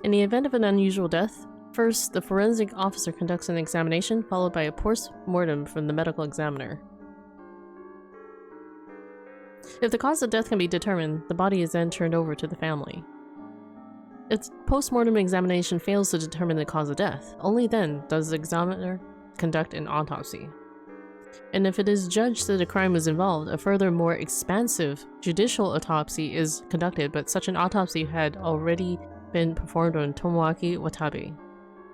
In the event of an unusual death, first, the forensic officer conducts an examination, followed by a post-mortem from the medical examiner. If the cause of death can be determined, the body is then turned over to the family. If post-mortem examination fails to determine the cause of death, only then does the examiner conduct an autopsy. And if it is judged that a crime was involved, a further more expansive judicial autopsy is conducted, but such an autopsy had already been performed on Tomoaki Watabe.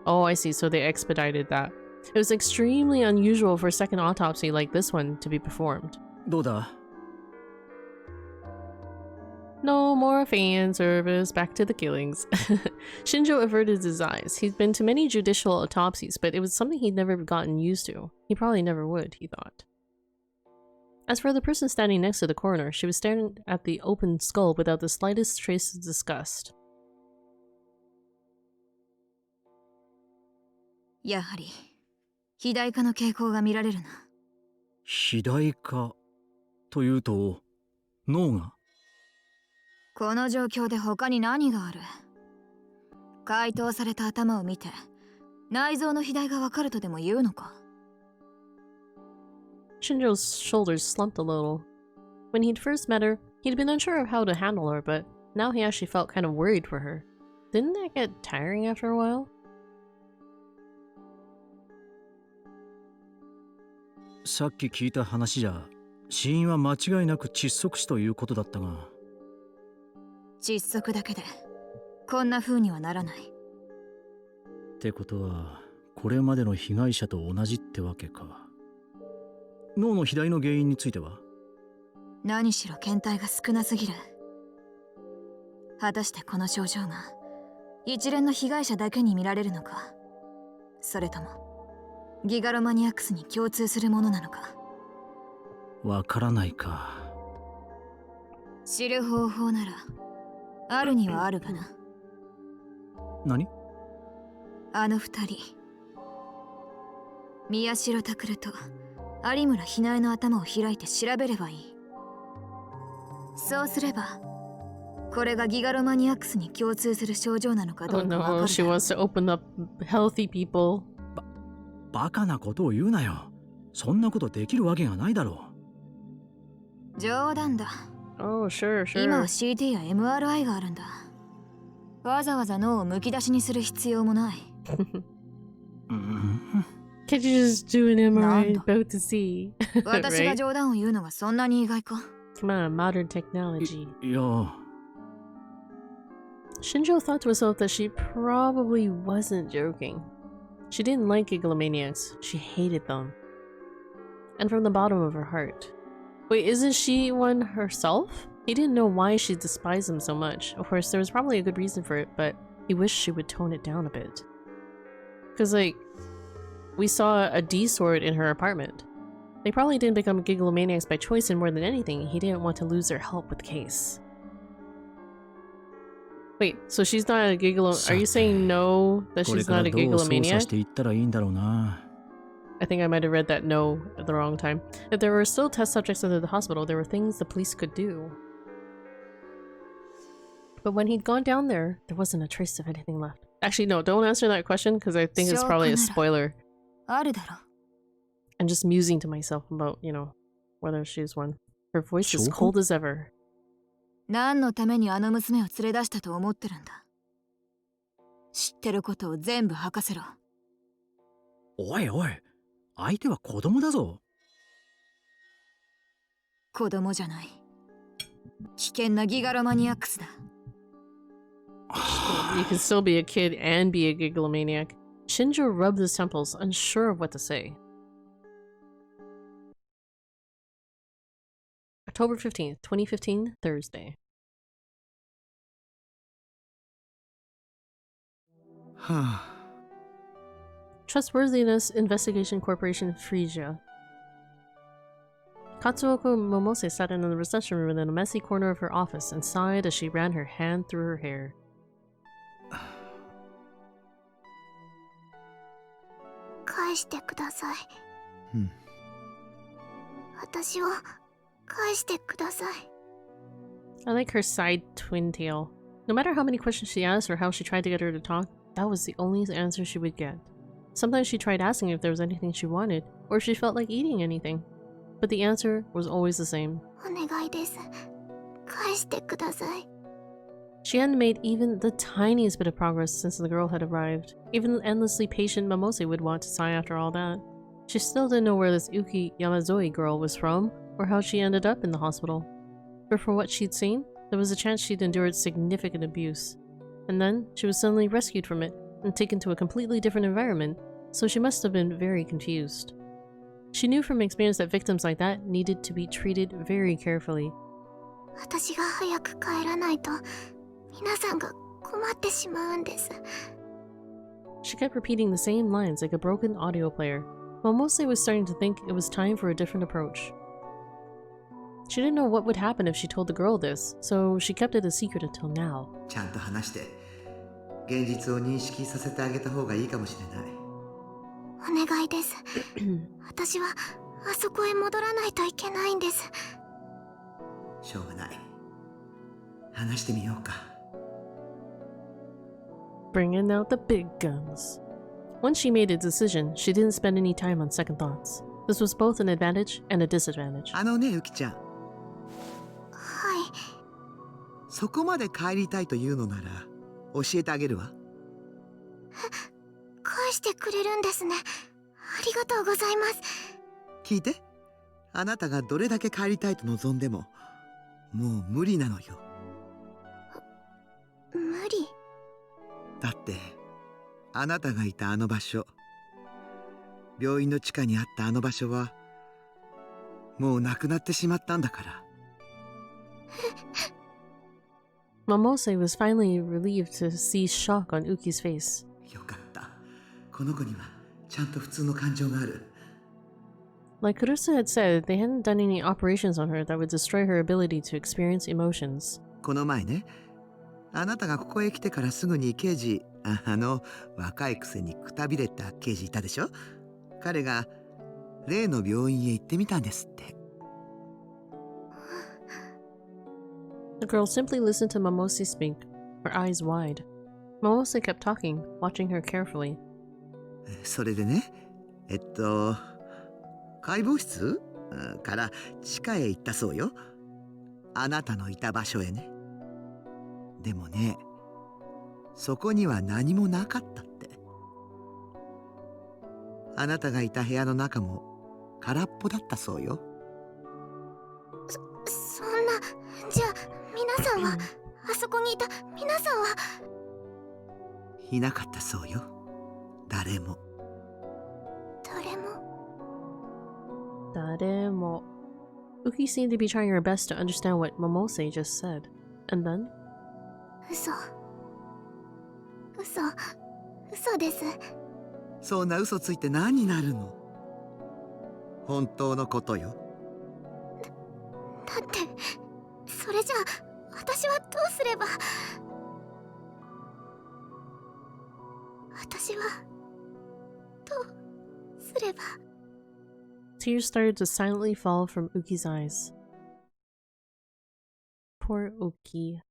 Oh, I see, so they expedited that. It was extremely unusual for a second autopsy like this one to be performed. どうだ? No more fan service, back to the killings. Shinjo averted his eyes. He'd been to many judicial autopsies, but it was something he'd never gotten used to. He probably never would, he thought. As for the person standing next to the coroner, she was staring at the open skull without the slightest trace of disgust. やはり肥大化の傾向が見られるな。肥大化というと脳が？この状況で他に何がある？解凍された頭を見て内臓の肥大がわかるとでも言うのか？ Shinjo's shoulders slumped a little. When he'd first met her, he'd been unsure of how to handle her, but now he actually felt kind of worried for her. Didn't that get tiring after a while? さっき聞いた話じゃ死因は間違いなく窒息死ということだったが。窒息だけでこんな風にはならない。ってことはこれまでの被害者と同じってわけか。脳の肥大の原因については？何しろ検体が少なすぎる。果たしてこの症状が一連の被害者だけに見られるのか、それともギガロマニアックスに共通するものなのか。わからないか。知る方法ならあるにはあるがな。何？あの二人、宮代拓と有村ひなえの頭を開いて調べればいい。そうすればこれがギガロマニアックスに共通する症状なのかど Oh うかわか no, る she だろう。 wants to open up healthy people. バカなことを言うなよ。そんなことできるわけがないだろ冗談だ。 Oh, sure, 今 sure. は CT や MRI があるんだ。わざわざ脳をむき出しにする必要もない。う。Can't you just do an MRI Nanda. about to see? 私が Right? 冗談を言うのがそんなに意外か。 Come on, modern technology. いや、 Shinjo thought to herself that she probably wasn't joking. She didn't like gigalomaniacs. She hated them. And from the bottom of her heart. Wait, isn't she one herself? He didn't know why she despised them so much. Of course, there was probably a good reason for it, but he wished she would tone it down a bit. Because, like, we saw a D-sword in her apartment. They probably didn't become gigalomaniacs by choice, and more than anything, he didn't want to lose their help with the case. Wait, so she's not a gigalo- Are you saying no, that これ she's から not a どう操作し gigalomaniac? ていったらいいんだろうな。I think I might have read that no at the wrong time. If there were still test subjects at the hospital, there were things the police could do. But when he'd gone down there, there wasn't a trace of anything left. Actually, no, don't answer that question because I think it's probably a spoiler. あるだろ。 I'm just musing to myself about, you know, whether she's one. Her voice is 証拠？ cold as ever. 何のためにあの娘を連れ出したと思ってるんだ。知ってることを全部吐かせろ。おいおい、相手は子供だぞ。子供じゃない。危険なギガロマニアックスだ。 You can still be a kid and be a gigalomaniac. Shinjo rubbed his temples, unsure of what to say. October 15th, 2015, Thursday. はあ、 Trustworthiness Investigation Corporation, Frisia. Katsuoko Momose sat in the reception room in a messy corner of her office and sighed as she ran her hand through her hair. 返してください。うん。私を返してください。 I like her side twin tail. No matter how many questions she asked or how she tried to get her to talk, that was the only answer she would get. Sometimes she tried asking if there was anything she wanted, or if she felt like eating anything. But the answer was always the same. お願いです。返してください。 She hadn't made even the tiniest bit of progress since the girl had arrived. Even the endlessly patient Momose would want to sigh after all that. She still didn't know where this Uki Yamazoi girl was from, or how she ended up in the hospital. But from what she'd seen, there was a chance she'd endured significant abuse. And then, she was suddenly rescued from it, and taken to a completely different environment, so she must have been very confused. She knew from experience that victims like that needed to be treated very carefully. 私が早く帰らないと皆さんが困ってしまうんです。 She kept repeating the same lines like a broken audio player. Momose was starting to think it was time for a different approach. She didn't know what would happen if she told the girl this, so she kept it a secret until now. ちゃんと話して現実を認識させてあげた方がいいかもしれない。お願いです。私はあそこへ戻らないといけないんです。しょうがない。話してみようか。Bringing out the big guns. Once she made a decision, she didn't spend any time on second thoughts. This was both an advantage and a disadvantage. あのね、ゆきちゃん。はい。そこまで帰りたいというのなら教えてあげるわ。返してくれるんですね。ありがとうございます。聞いて。あなたがどれだけ帰りたいと望んでももう無理なのよ。無理。だってあなたがいたあの場所、病院の地下にあったあの場所はもうなくなってしまったんだから。Momose was finally relieved to see shock on Uki's face. よかった。この子にはちちゃんと普通の感情がある。 Like Kurusu had said, they hadn't done any operations on her that would destroy her ability to experience emotions. この前ね、あなたがここへ来てからすぐに刑事、若いくせにくたびれた刑事いたでしょ。彼が例の病院へ行ってみたんですって。 The girl simply listened to Momose speak, her eyes wide. Momose kept talking, watching her carefully. それでね、解剖室から地下へ行ったそうよ。あなたのいた場所へね。でもね、そこには何もなかったって。あなたがいた部屋の中も空っぽだったそうよ。そんな、じゃあ皆さんは、あそこにいた皆さんは。いなかったそうよ、誰も。誰も。Daremo. Uki seemed to be trying her best to understand what Momose just said. And then? 嘘です。そんな嘘ついて何になるの。本当のことよ。だって、それじゃあ私はどうすれば。私はどうすれば。 Tears started to silently fall from Uki's eyes. Poor Uki.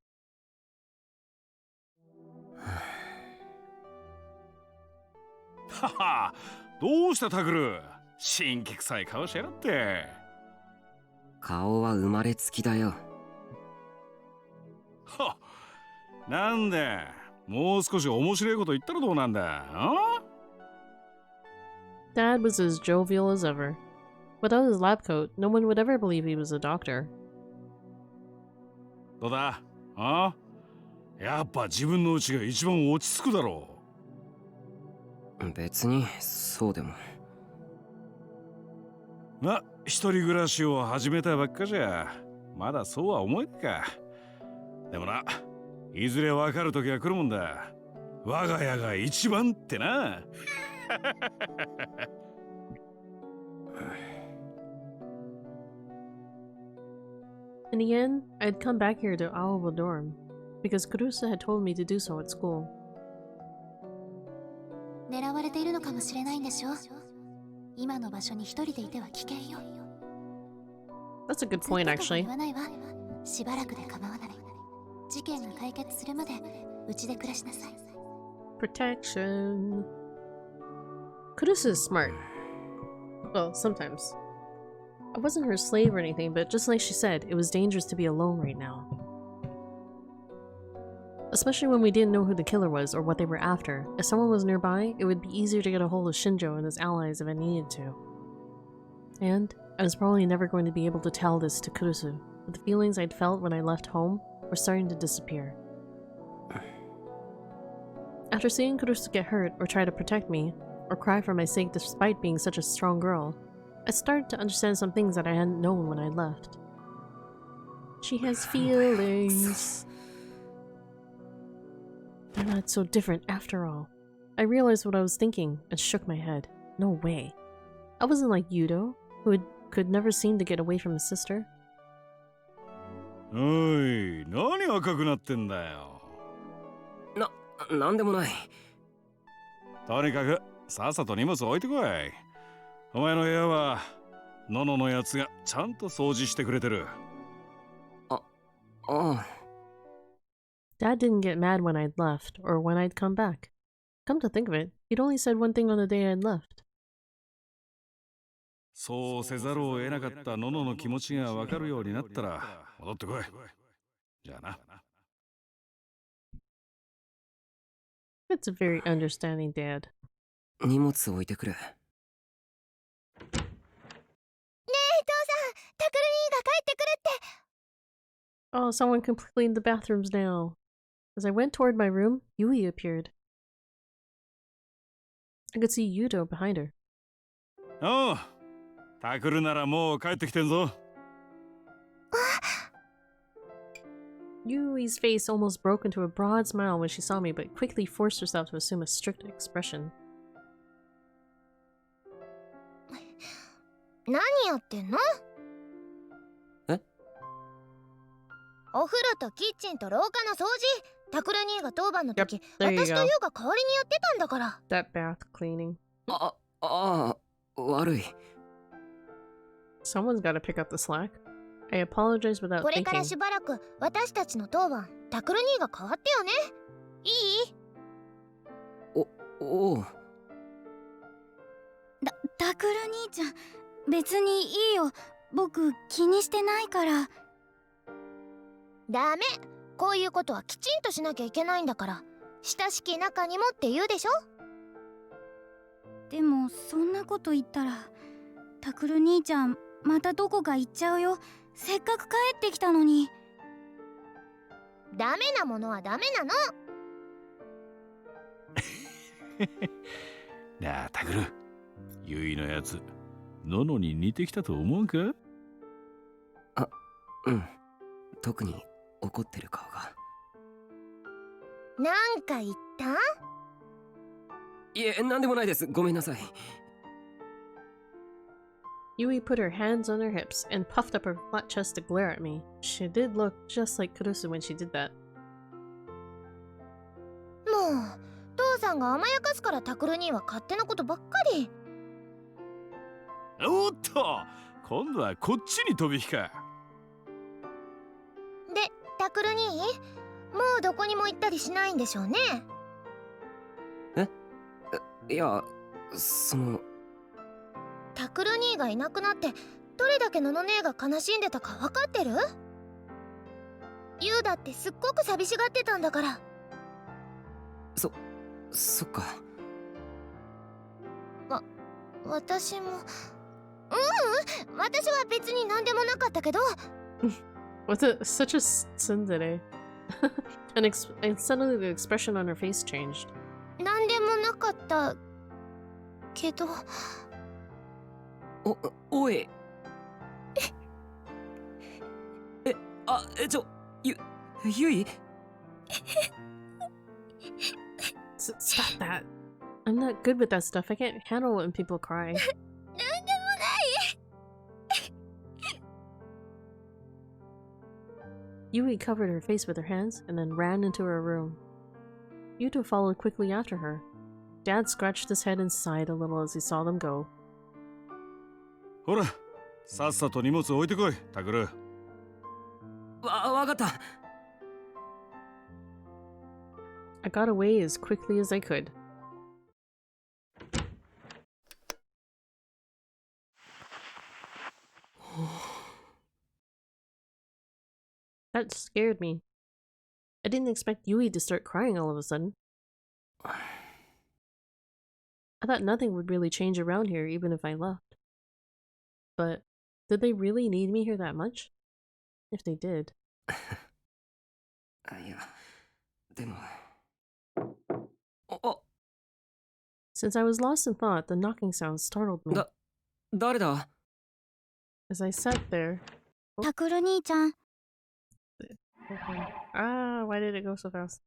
はは、どうしたタグル、新規臭い顔しやがって。顔は生まれつきだよ。はっ、なんでもう少し面白いこと言ったらどうなんだ。Dad was as jovial as ever. Without his lab coat, no one would ever believe he was a doctor. どうだ、やっぱ自分の家が一番落ち着くだろう。別にそうでも。ま、一人暮らしを始めたばっかじゃまだそうは思えないか。でもな、いずれわかる時が来るもんだ。我が家が一番ってな。In the end, I'd come back here to Aoba dorm, because Kurusa had told me to do so at school. 狙われているのかもしれないんでしょ。今の場所に一人でいては危険よ。 That's a good point, actually. 言わないわ。しばらくで構わない。事件が解決するまでうちで暮らしなさい。 Protection. Kurusa is smart. Well, sometimes. I wasn't her slave or anything, but just like she said, it was dangerous to be alone right now. Especially when we didn't know who the killer was or what they were after. If someone was nearby, it would be easier to get a hold of Shinjo and his allies if I needed to. And I was probably never going to be able to tell this to Kurusu, but the feelings I'd felt when I left home were starting to disappear. After seeing Kurusu get hurt or try to protect me, or cry for my sake despite being such a strong girl, I started to understand some things that I hadn't known when I left. She has feelings. They're not so different after all. I realized what I was thinking and shook my head. No way. I wasn't like Yudo, who could never seem to get away from his sister. おい、何赤くなってんだよ。なんでもない。とにかくさっさと荷物置いてこい。お前の部屋はノノのやつがちゃんと掃除してくれてる。ああ。 Dad didn't get mad when I'd left, or when I'd come back. Come to think of it, he'd only said one thing on the day I'd left. そうせざるを得なかったノノの気持ちがわかるようになったら戻ってこい。じゃあな。It's a very understanding dad. 荷物置いてくる。Oh, someone can clean the bathrooms now. As I went toward my room, Yui appeared. I could see Yudo behind her. おう、タクルならもう帰ってきてんぞ。Yui's face almost broke into a broad smile when she saw me, but quickly forced herself to assume a strict expression. 何やってんの？え？お風呂とキッチンと廊下の掃除、タクル兄が当番の時、 Yep, there you 私と go. 優が代わりにやってたんだから。 That bath cleaning. 悪い。 Someone's gotta pick up the slack. I apologize without これから thinking. しばらく私たちの当番、タクル兄が代わってよね。いい？おう。タクル兄ちゃん、別にいいよ。僕気にしてないから。ダメ、こういうことはきちんとしなきゃいけないんだから。親しき仲にもって言うでしょ。でもそんなこと言ったらタクル兄ちゃんまたどこか行っちゃうよ。せっかく帰ってきたのに。ダメなものはダメなの。なあタクル、ユイのやつノノに似てきたと思うか？うん、特に怒ってる顔が。なんか言った？いえ、なんでもないです。ごめんなさい。 Yui put her hands on her hips and puffed up her flat chest to glare at me. She did look just like Kurusu when she did that. もう父さんが甘やかすからタクル兄は勝手なことばっかり。おっと、今度はこっちに飛び火か。で、タクル兄、もうどこにも行ったりしないんでしょうね。いや、その。タクル兄がいなくなってどれだけのの姉が悲しんでたか分かってる？ユウだってすっごく寂しがってたんだから。そっか。私も。私は別に何でもなかったけど。With such a tsundere. And suddenly the expression on her face changed. 何でもなかったけど。おい。ゆい。 Stop that. I'm not good with that stuff. I can't handle when people cry. 何でもない。Yui covered her face with her hands and then ran into her room. Yuto followed quickly after her. Dad scratched his head and sighed a little as he saw them go. ほら、さっさと荷物置いてこい、タクル。わかった。 I got away as quickly as I could. That scared me. I didn't expect Yui to start crying all of a sudden. I thought nothing would really change around here even if I left. But did they really need me here that much? If they did. いや、でも。 Since I was lost in thought, the knocking sound startled me. 誰だ? As I sat there. タクル兄ちゃん。 Ah, why did it go so fast?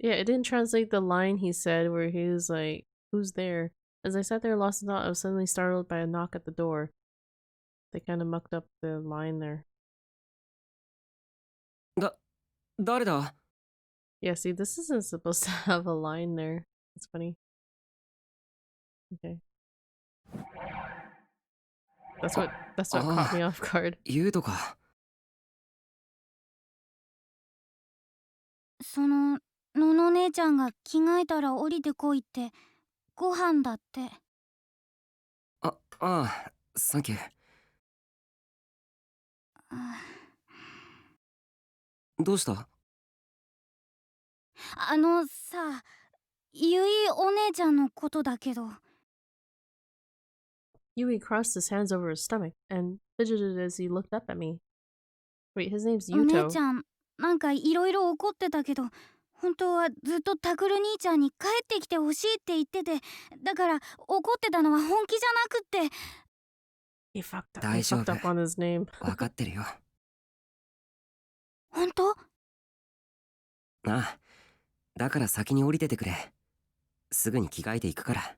Yeah, it didn't translate the line he said where he was like, "Who's there?" As I sat there lost in thought, I was suddenly startled by a knock at the door. They kind of mucked up the line there. 誰だ? Yeah, see, this isn't supposed to have a line there. It's funny. Okay. That's what caught me off guard. ユウトか。そのの姉ちゃんが着替えたら降りてこいってご飯だって。ああ、サンキュー。どうした？さ、ゆいお姉ちゃんのことだけど。Yui crossed his hands over his stomach and fidgeted as he looked up at me. Wait, his name's お姉 Yuto. ちゃん、なんかいろいろ怒ってたけど、本当はずっとタクル兄ちゃんに帰ってきてほしいって言ってて、だから怒ってたのは本気じゃなくって。He fucked up. 大 He 丈 fucked 夫。 up on his name. わかってるよ。本当？ああ、だから先に降りててくれ。すぐに着替えていくから。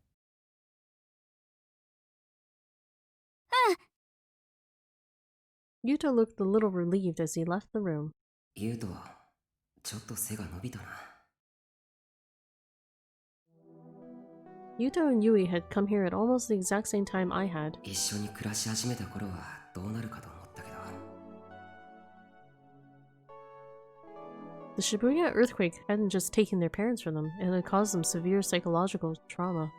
Yuto looked a little relieved as he left the room. 言うとちょっと背が伸びたな。Yuto and Yui had come here at almost the exact same time I had. 一緒に暮らし始めた頃はどうなるかと思ったけど。 The Shibuya earthquake hadn't just taken their parents from them, it had caused them severe psychological trauma.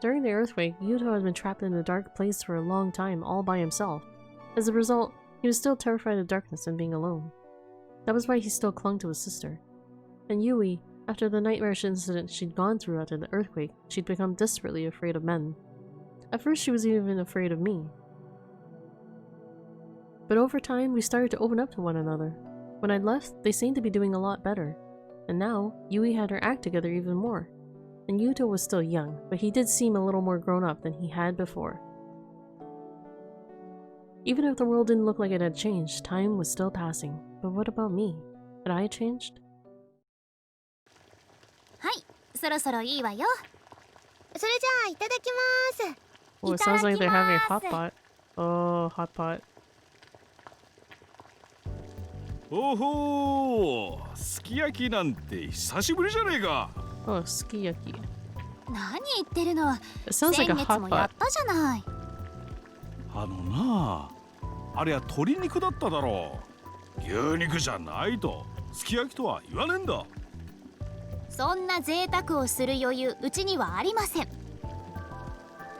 During the earthquake, Yuto had been trapped in a dark place for a long time all by himself. As a result, he was still terrified of darkness and being alone. That was why he still clung to his sister. And Yui, after the nightmarish incident she'd gone through after the earthquake, she'd become desperately afraid of men. At first she was even afraid of me. But over time, we started to open up to one another. When I'd left, they seemed to be doing a lot better. And now, Yui had her act together even more. And Yuto was still young, but he did seem a little more grown up than he had before. Even if the world didn't look like it had changed, time was still passing. But what about me? Had I changed? はい、そろそろいいわよ。それじゃあいただきます。 Oh, it sounds like they're having a hot pot. Oh, hot pot. おほー、すき焼きなんて久しぶりじゃねえか。 Oh, sukiyaki. 何言ってるの。 It sounds like a 先 hot 月もや pot. ったじゃない。あのなあ、あれは鶏肉だっただろう。牛肉じゃないとすき焼きとは言わねえんだ。そんな贅沢をする余裕うちにはありません。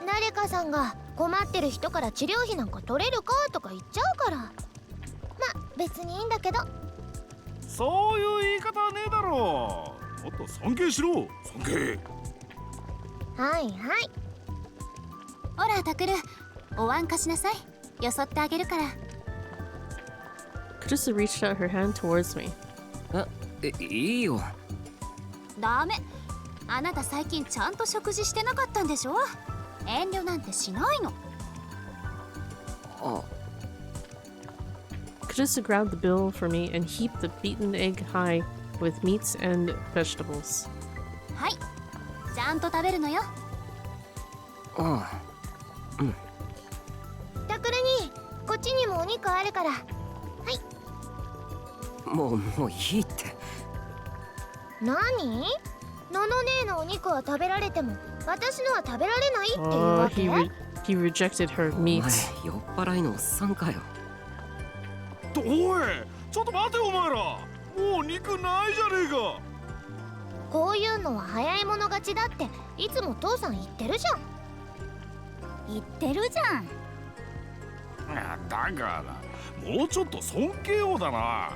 誰かさんが困ってる人から治療費なんか取れるかとか言っちゃうから。ま、別にいいんだけど。そういう言い方はねえだろう。もっと尊敬しろ、尊敬。はいはい。ほらタクル、お椀貸しなさい。よそってあげるから。Kurusu reached out her hand towards me. いいよ。ダメ。あなた最近ちゃんと食事してなかったんでしょ。遠慮なんてしないの。あ、 Kurusu grabbed the bill for me and heaped the beaten egg high with meats and vegetables. はい、ちゃんと食べるのよ。ああ、タクルにこっちにもお肉あるから。はい。もういいって。何？のの姉のお肉は食べられても私のは食べられないっていう Oh, わけ？ he rejected her お前 meat. 酔っ払いのおっさんかよ。おい、ちょっと待てお前ら。もう肉ないじゃねえか。こういうのは早い者勝ちだっていつも父さん言ってるじゃん。言ってるじゃん。だからもうちょっと尊敬をだな。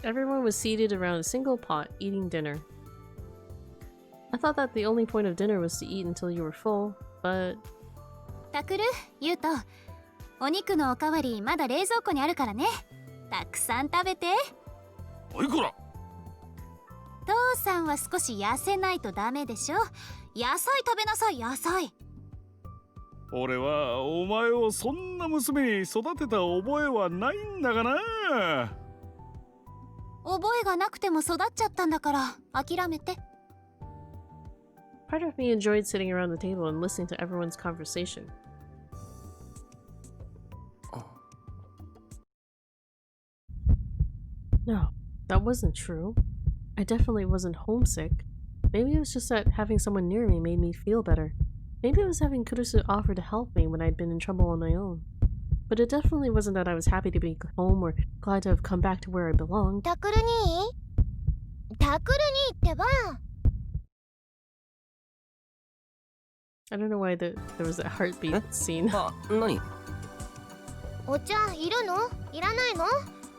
Everyone was seated around a single pot, eating dinner. I thought that the only point of dinner was to eat until you were full, but... タクル、ユウト、お肉のおかわりまだ冷蔵庫にあるからね。たくさん食べて。おいこら。父さんは少し痩せないとダメでしょ。野菜食べなさい、野菜。俺はお前をそんな娘に育てた覚えはないんだがな。覚えがなくても育っちゃったんだから諦めて。 Part of me enjoyed sitting around the table and listening to everyone's conversation. No, that wasn't true. I definitely wasn't homesick. Maybe it was just that having someone near me made me feel better. Maybe it was having Kurusu offer to help me when I'd been in trouble on my own. But it definitely wasn't that I was happy to be home or glad to have come back to where I belonged. タクル兄？タクル兄ってば。I don't know why there was a heartbeat scene. あ、何？お茶いるの？いらないの？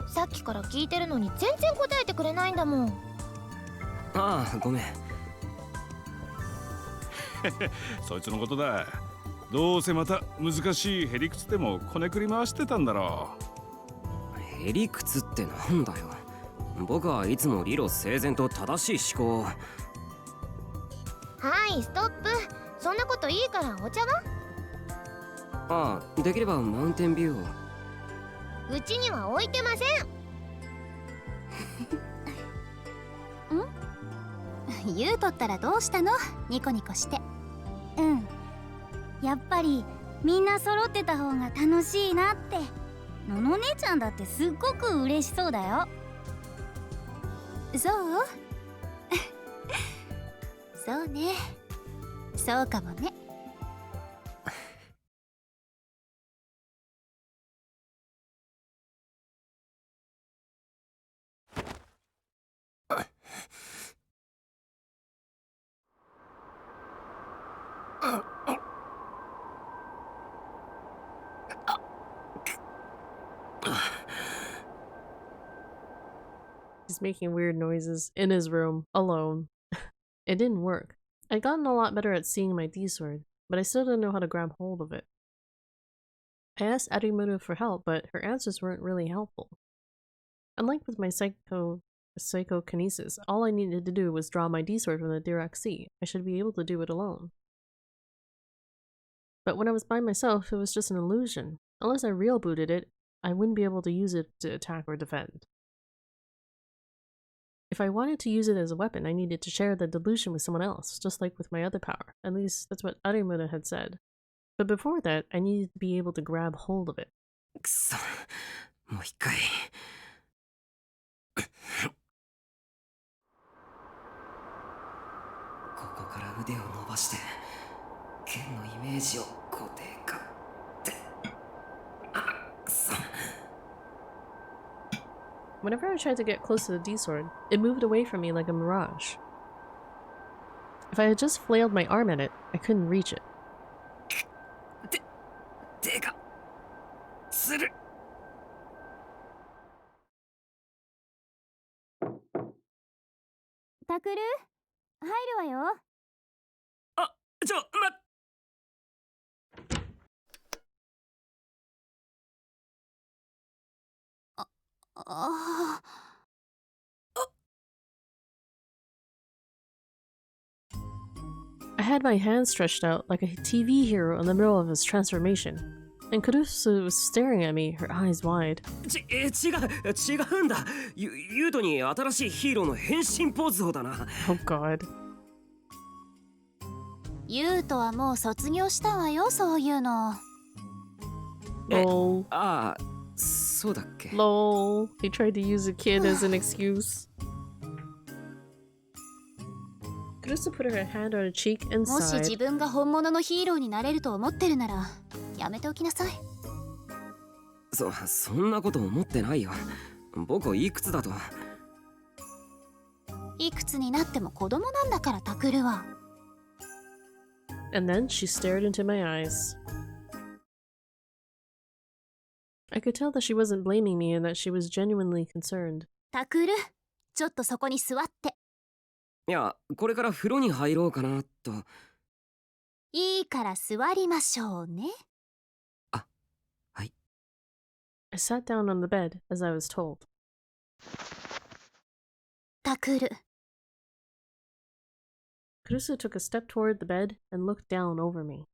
さっきから聞いてるのに全然答えてくれないんだもん。ああ、ごめん。そいつのことだ。どうせまた難しいへりくつでもこねくり回してたんだろう。へりくつってなんだよ。僕はいつも理路整然と正しい思考を。はい、ストップ。そんなこといいからお茶は？ああ、できればマウンテンビューを。うちには置いてません。言うとったらどうしたの？ニコニコして。うん、やっぱりみんな揃ってた方が楽しいなって。のの姉ちゃんだってすっごく嬉しそうだよ。そうそうね、そうかもね。He's making weird noises in his room, alone. It didn't work. I'd gotten a lot better at seeing my D-sword, but I still didn't know how to grab hold of it. I asked Arimoto for help, but her answers weren't really helpful. Unlike with my psychokinesis, all I needed to do was draw my D-sword from the Direct Sea. I should be able to do it alone. But when I was by myself, it was just an illusion. Unless I real booted it, I wouldn't be able to use it to attack or defend. If I wanted to use it as a weapon, I needed to share the delusion with someone else, just like with my other power. At least, that's what Arimoto had said. But before that, I needed to be able to grab hold of it. くそ、もう一回。ここから腕を伸ばして、剣のイメージを固定化って。くそ。Whenever I tried to get close to the D-sword, it moved away from me like a mirage. If I had just flailed my arm at it, I couldn't reach it. 手がつる。タクル、入るわよ。あ、I had my hand stretched out like a TV hero in the middle of his transformation, and Kurusu was staring at me, her eyes wide. 違うんだ。ユートに新しいヒーローの変身ポーズをだな。Oh god. ユウトはもう卒業したわよ、そういうの。Lol. ああ、そうだっけ。Lol. He tried to use a kid as an excuse. Kurusu put her hand on her cheek and もし sighed. 自分が本物のヒーローになれると思ってるなら、やめておきなさい。そんなこと思ってないよ。僕はいくつだと。いくつになっても子供なんだから、タクルは。And then she stared into my eyes. I could tell that she wasn't blaming me and that she was genuinely concerned. タクル、ちょっとそこに座って。いや、これから風呂に入ろうかなと。いいから座りましょうね。あ、はい。I sat down on the bed as I was told. タクル。Kurusu took a step toward the bed and looked down over me.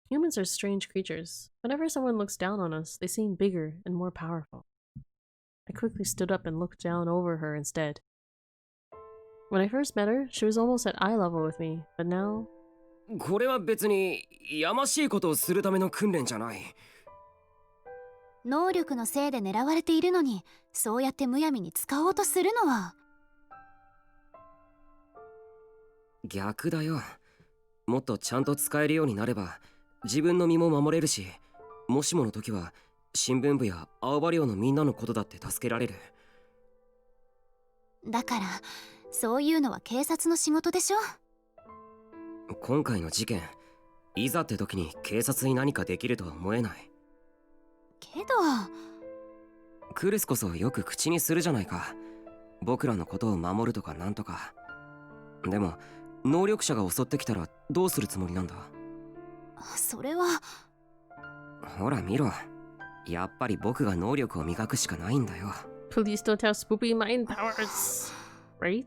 Humans are strange creatures. Whenever someone looks down on us, they seem bigger and more powerful. I quickly stood up and looked down over her instead. When I first met her, she was almost at eye level with me, but now... これは別にやましいことをするための訓練じゃない。能力のせいで狙われているのに、そうやってむやみに使おうとするのは。逆だよ。もっとちゃんと使えるようになれば自分の身も守れるし、もしもの時は新聞部や青葉寮のみんなのことだって助けられる。だからそういうのは警察の仕事でしょ。今回の事件、いざって時に警察に何かできるとは思えない。けどクルスこそよく口にするじゃないか。僕らのことを守るとかなんとか。でも能力者が襲ってきたらどうするつもりなんだ。それは。ほら見ろ、やっぱり僕が能力を磨くしかないんだよ。 Please don't have spoopy mind powers, right?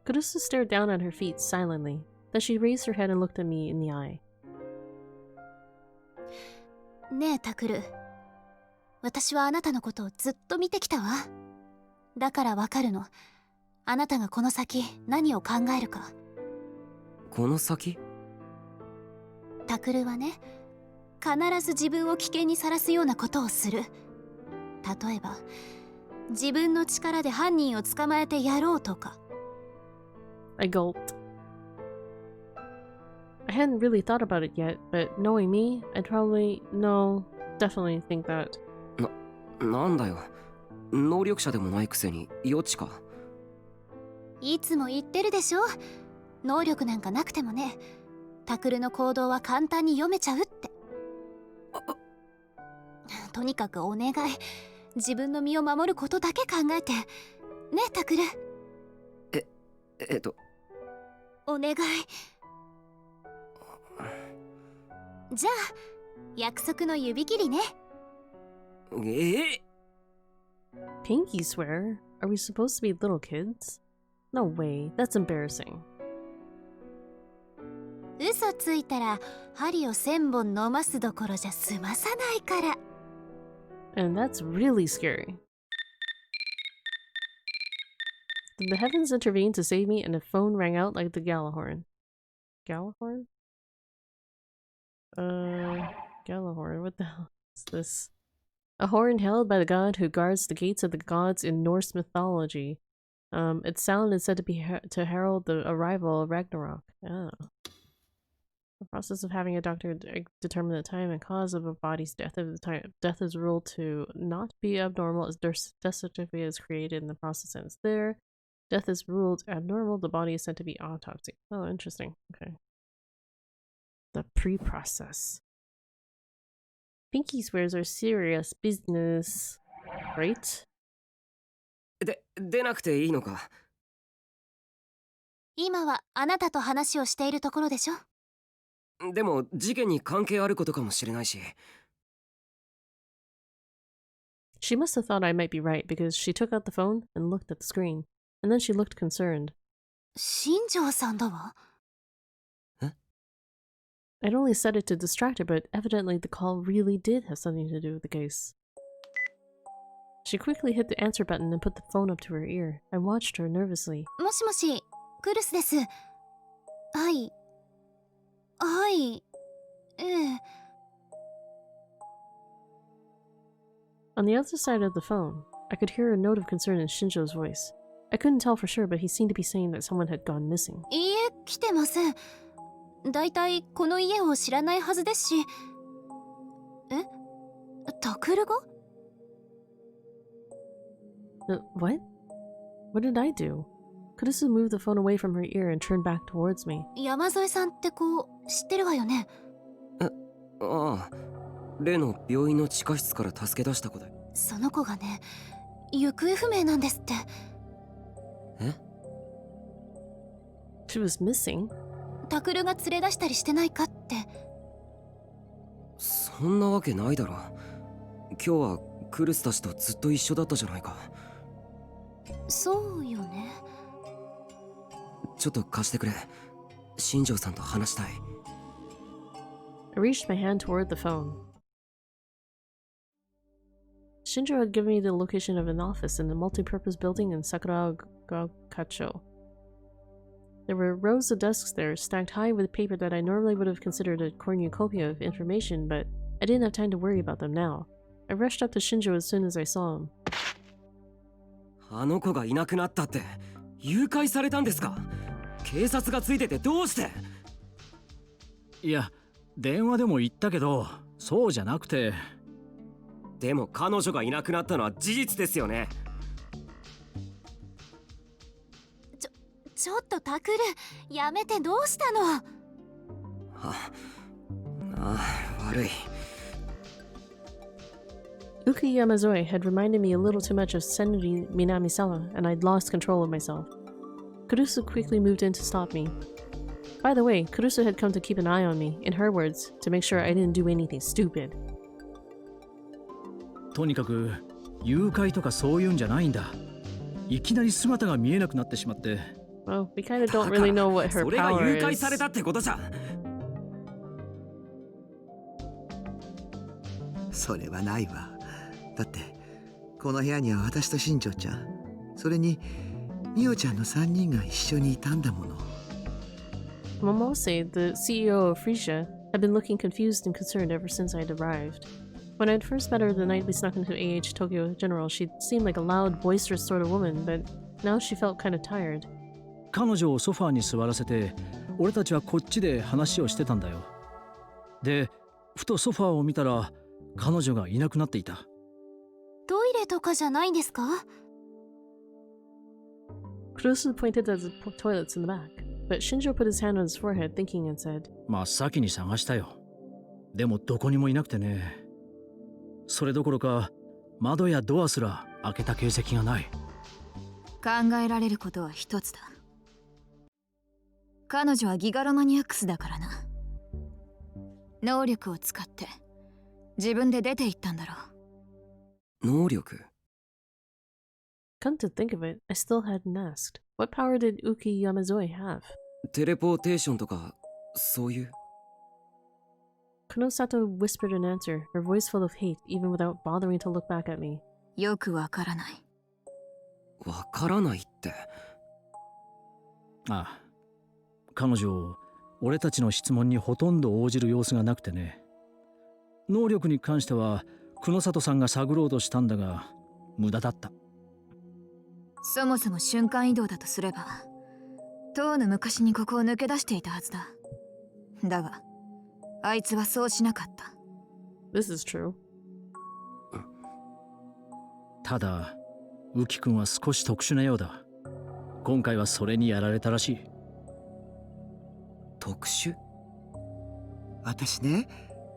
Kurusu stared down at her feet silently. Then she raised her head and looked at me in the eye. ねえタクル、私はあなたのことをずっと見てきたわ。だからわかるの。あなたがこの先何を考えるか。この先？タクルはね、必ず自分を危険にさらすようなことをする。例えば自分の力で犯人を捕まえてやろうとか。 I gulped. I hadn't really thought about it yet, but knowing me, I'd probably, no, definitely think that. なんだよ。能力者でもないくせに余地か。いつも言ってるでしょ。能力なんかなくてもね、タクルの行動は簡単に読めちゃうって。とにかくお願い、自分の身を守ることだけ考えてね、タクル。お願い。じゃあ約束の指切りね。Pinky swear? Are we supposed to be little kids? No way, that's embarrassing. 嘘ついたら針を1000本飲ますどころじゃ済まさないから。 And that's really scary. Did the heavens intervene to save me and a phone rang out like the Galahorn? Galahorn? Galahorn, what the hell is this? A horn held by the god who guards the gates of the gods in Norse mythology. Its sound is said to be to herald the arrival of Ragnarok. Oh. The process of having a doctor determine the time and cause of a body's death. If the time death is ruled to not be abnormal, as death certificate is created and the process ends there. Death is ruled abnormal, the body is sent to be autopsy. Oh, interesting. Okay. The pre-process. Pinky swears are serious business, right? 出なくていいのか？今はあなたと話をしているところでしょ。でも事件に関係あることかもしれないし。She must have thought I might be right because she took out the phone and looked at the screen, and then she looked concerned. 新庄さんだわ。I'd only said it to distract her, but evidently the call really did have something to do with the case. She quickly hit the answer button and put the phone up to her ear. I watched her nervously. もしもし、クルスです。はい。はい。On the other side of the phone, I could hear a note of concern in Shinjo's voice. I couldn't tell for sure, but he seemed to be saying that someone had gone missing. いいえ、来てません。だいたいこの家を知らないはずですし。タクルが？ What? What did I do? Kurusu moved the phone away from her ear and turned back towards me. 山添さんって子、知ってるわよね。ああ、例の病院の地下室から助け出した子だ。その子がね、行方不明なんですって。She was missing? タクルが連れ出したりしてないかって。そんなわけないだろ。今日はクルスたちとずっと一緒だったじゃないか。そうよね。ちょっと貸してくれ。新庄さんと話したい。I reached my hand toward the phone. Shinjo had given me the location of an office in a multi-purpose building in Sakuragaokacho. There were rows of desks there, stacked high with paper that I normally would have considered a cornucopia of information, but I didn't have time to worry about them now. I rushed up to Shinjo as soon as I saw him. あの子がいなくなったって、誘拐されたんですか？警察がついててどうして？いや、電話でも言ったけど、そうじゃなくて。でも彼女がいなくなったのは事実ですよね。ちょっとタクル、やめて。どうしたの？悪い。Uki Yamazoe had reminded me a little too much of Senri Minamisawa, and I'd lost control of myself. Kurusu quickly moved in to stop me. By the way, Kurusu had come to keep an eye on me, in her words, to make sure I didn't do anything stupid. とにかく誘拐とかそういうんじゃないんだ。いきなり姿が見えなくなってしまって。Well, we kind of don't really know what her それが power 誘拐 is. されたってことじゃ。それはないわ。だってこの部屋には私と新庄ちゃん、それにミオちゃんの3人が一緒にいたんだもの。 Momose, the CEO of Frisia, had been looking confused and concerned ever since I had arrived. When I had first met her the night we snuck into AH Tokyo General, she seemed like a loud, boisterous sort of woman, but now she felt kind of tired. 彼女をソファーに座らせて俺たちはこっちで話をしてたんだよ。でふとソファーを見たら彼女がいなくなっていた。トイレとかじゃないんですか？ Kurosu pointed at the toilets in the back, but Shinjo put his hand on his forehead, thinking, and said, 真っ先に探したよ。でもどこにもいなくてね。それどころか窓やドアすら開けた形跡がない。考えられることは一つだ。彼女はギガロマニアックスだからな。能力を使って自分で出て行ったんだろう。能力？ Come to think of it, I still hadn't asked. What power did Uki Yamazoi have? テレポーテーションとかそういう？ Konosato whispered an answer, her voice full of hate, even without bothering to look back at me. よくわからない。わからないって。ああ、彼女俺たちの質問にほとんど応じる様子がなくてね。能力に関しては久里さんが探ろうとしたんだが無駄だった。そもそも瞬間移動だとすればとうの昔にここを抜け出していたはずだ。だがあいつはそうしなかった。 This is true. ただウキ君は少し特殊なようだ。今回はそれにやられたらしい。特殊？私ね、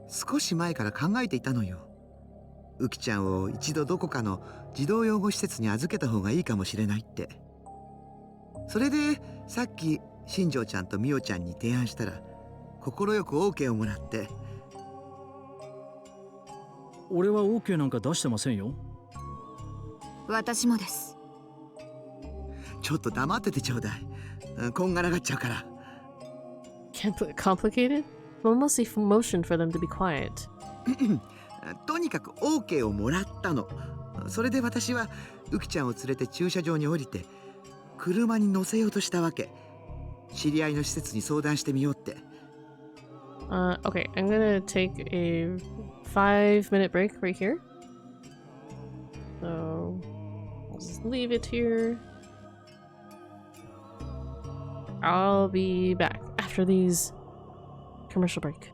少し前から考えていたのよ。ウキちゃんを一度どこかの児童養護施設に預けた方がいいかもしれないって。それでさっき新庄ちゃんとミオちゃんに提案したら快く OK をもらって。俺は OK なんか出してませんよ。私もです。ちょっと黙っててちょうだい。こんがらがっちゃうから。Complicated? Momose motioned for them to be quiet. とにかく OK をもらったの。それで私はウキちゃんを連れて駐車場に降りて車に乗せようとしたわけ。知り合いの施設に相談してみようって。Okay, I'm gonna take a 5-minute break right here. So, I'll just leave it here. I'll be back after these commercial break.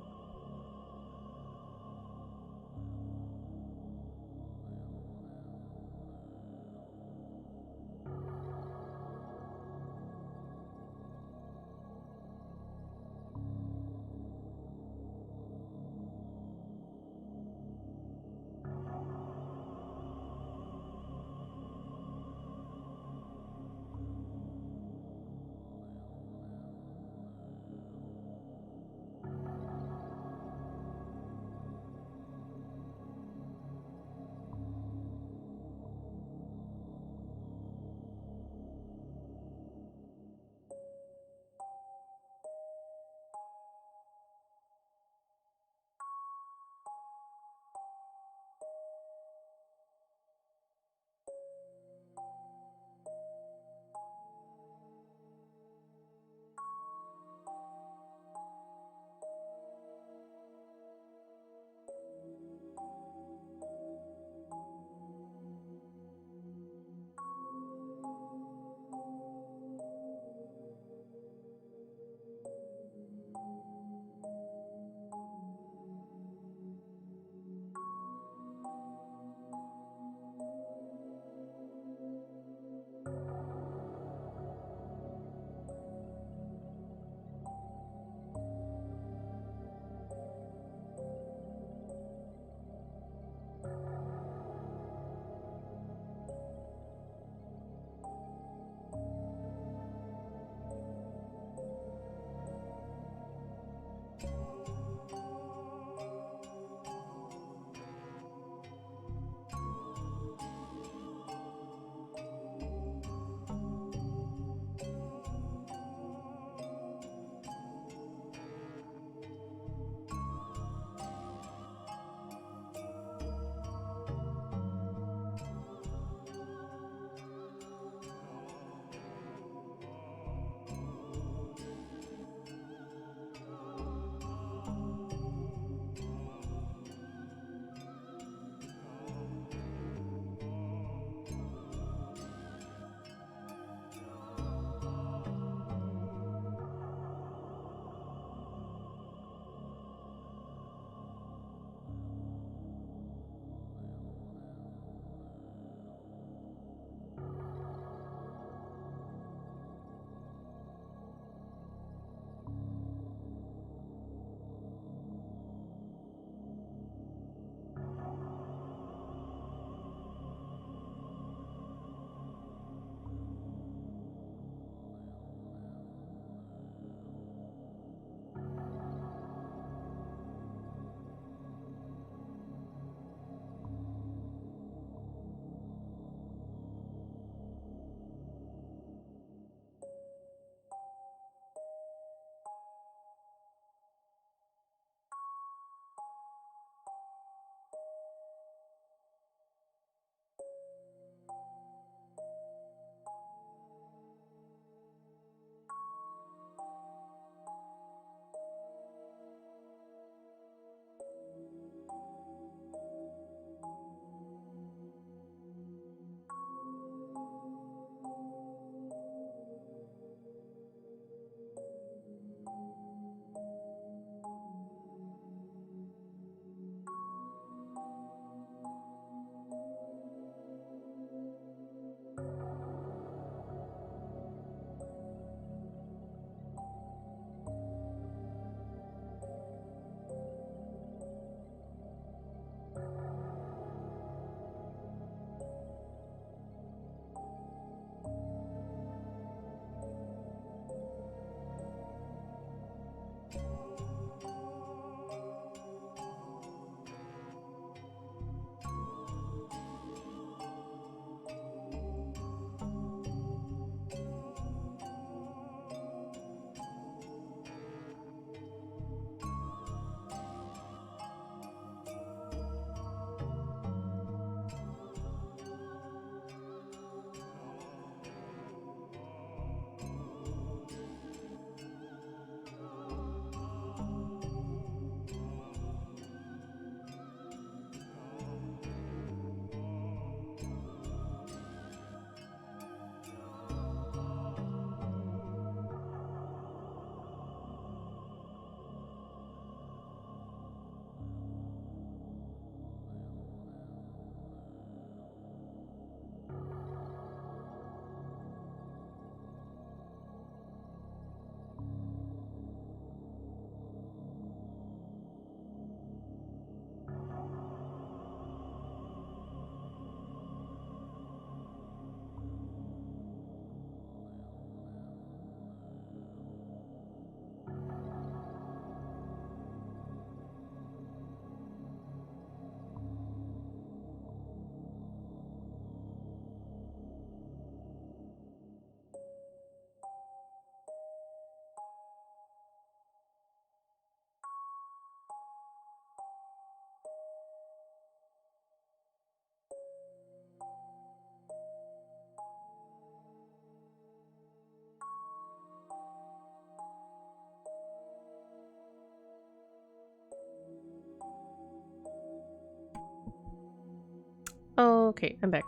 Oh, okay, I'm back.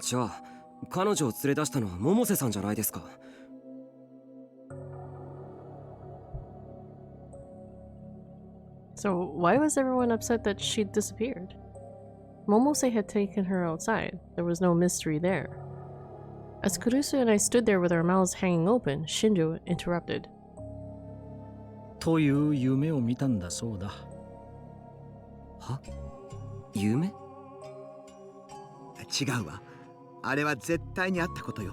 じゃあ彼女を連れ出したのは百瀬さんじゃないですか。So why was everyone upset that she'd disappeared? Momose had taken her outside. There was no mystery there. As Kurusu and I stood there with our mouths hanging open, Shinjo interrupted. という夢を見たんだそうだ。は？夢？違うわ。あれは絶対にあったことよ。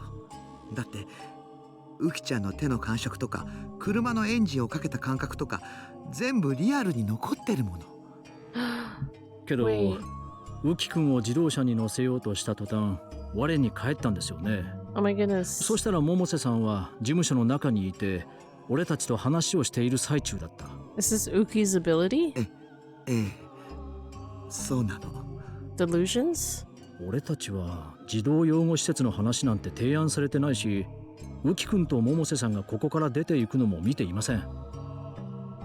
だってウキちゃんの手の感触とか車のエンジンをかけた感覚とか全部リアルに残ってるもの。けど Wait. ウキ君を自動車に乗せようとした途端我に返ったんですよね。 Oh my goodness. そしたら百瀬さんは事務所の中にいて俺たちと話をしている最中だった。 Is this Uki's ability? ええ、そうなの。Delusions? 俺たちは児童養護施設の話なんて提案されてないし、ウキ君と百瀬さんがここから出ていくのも見ていません。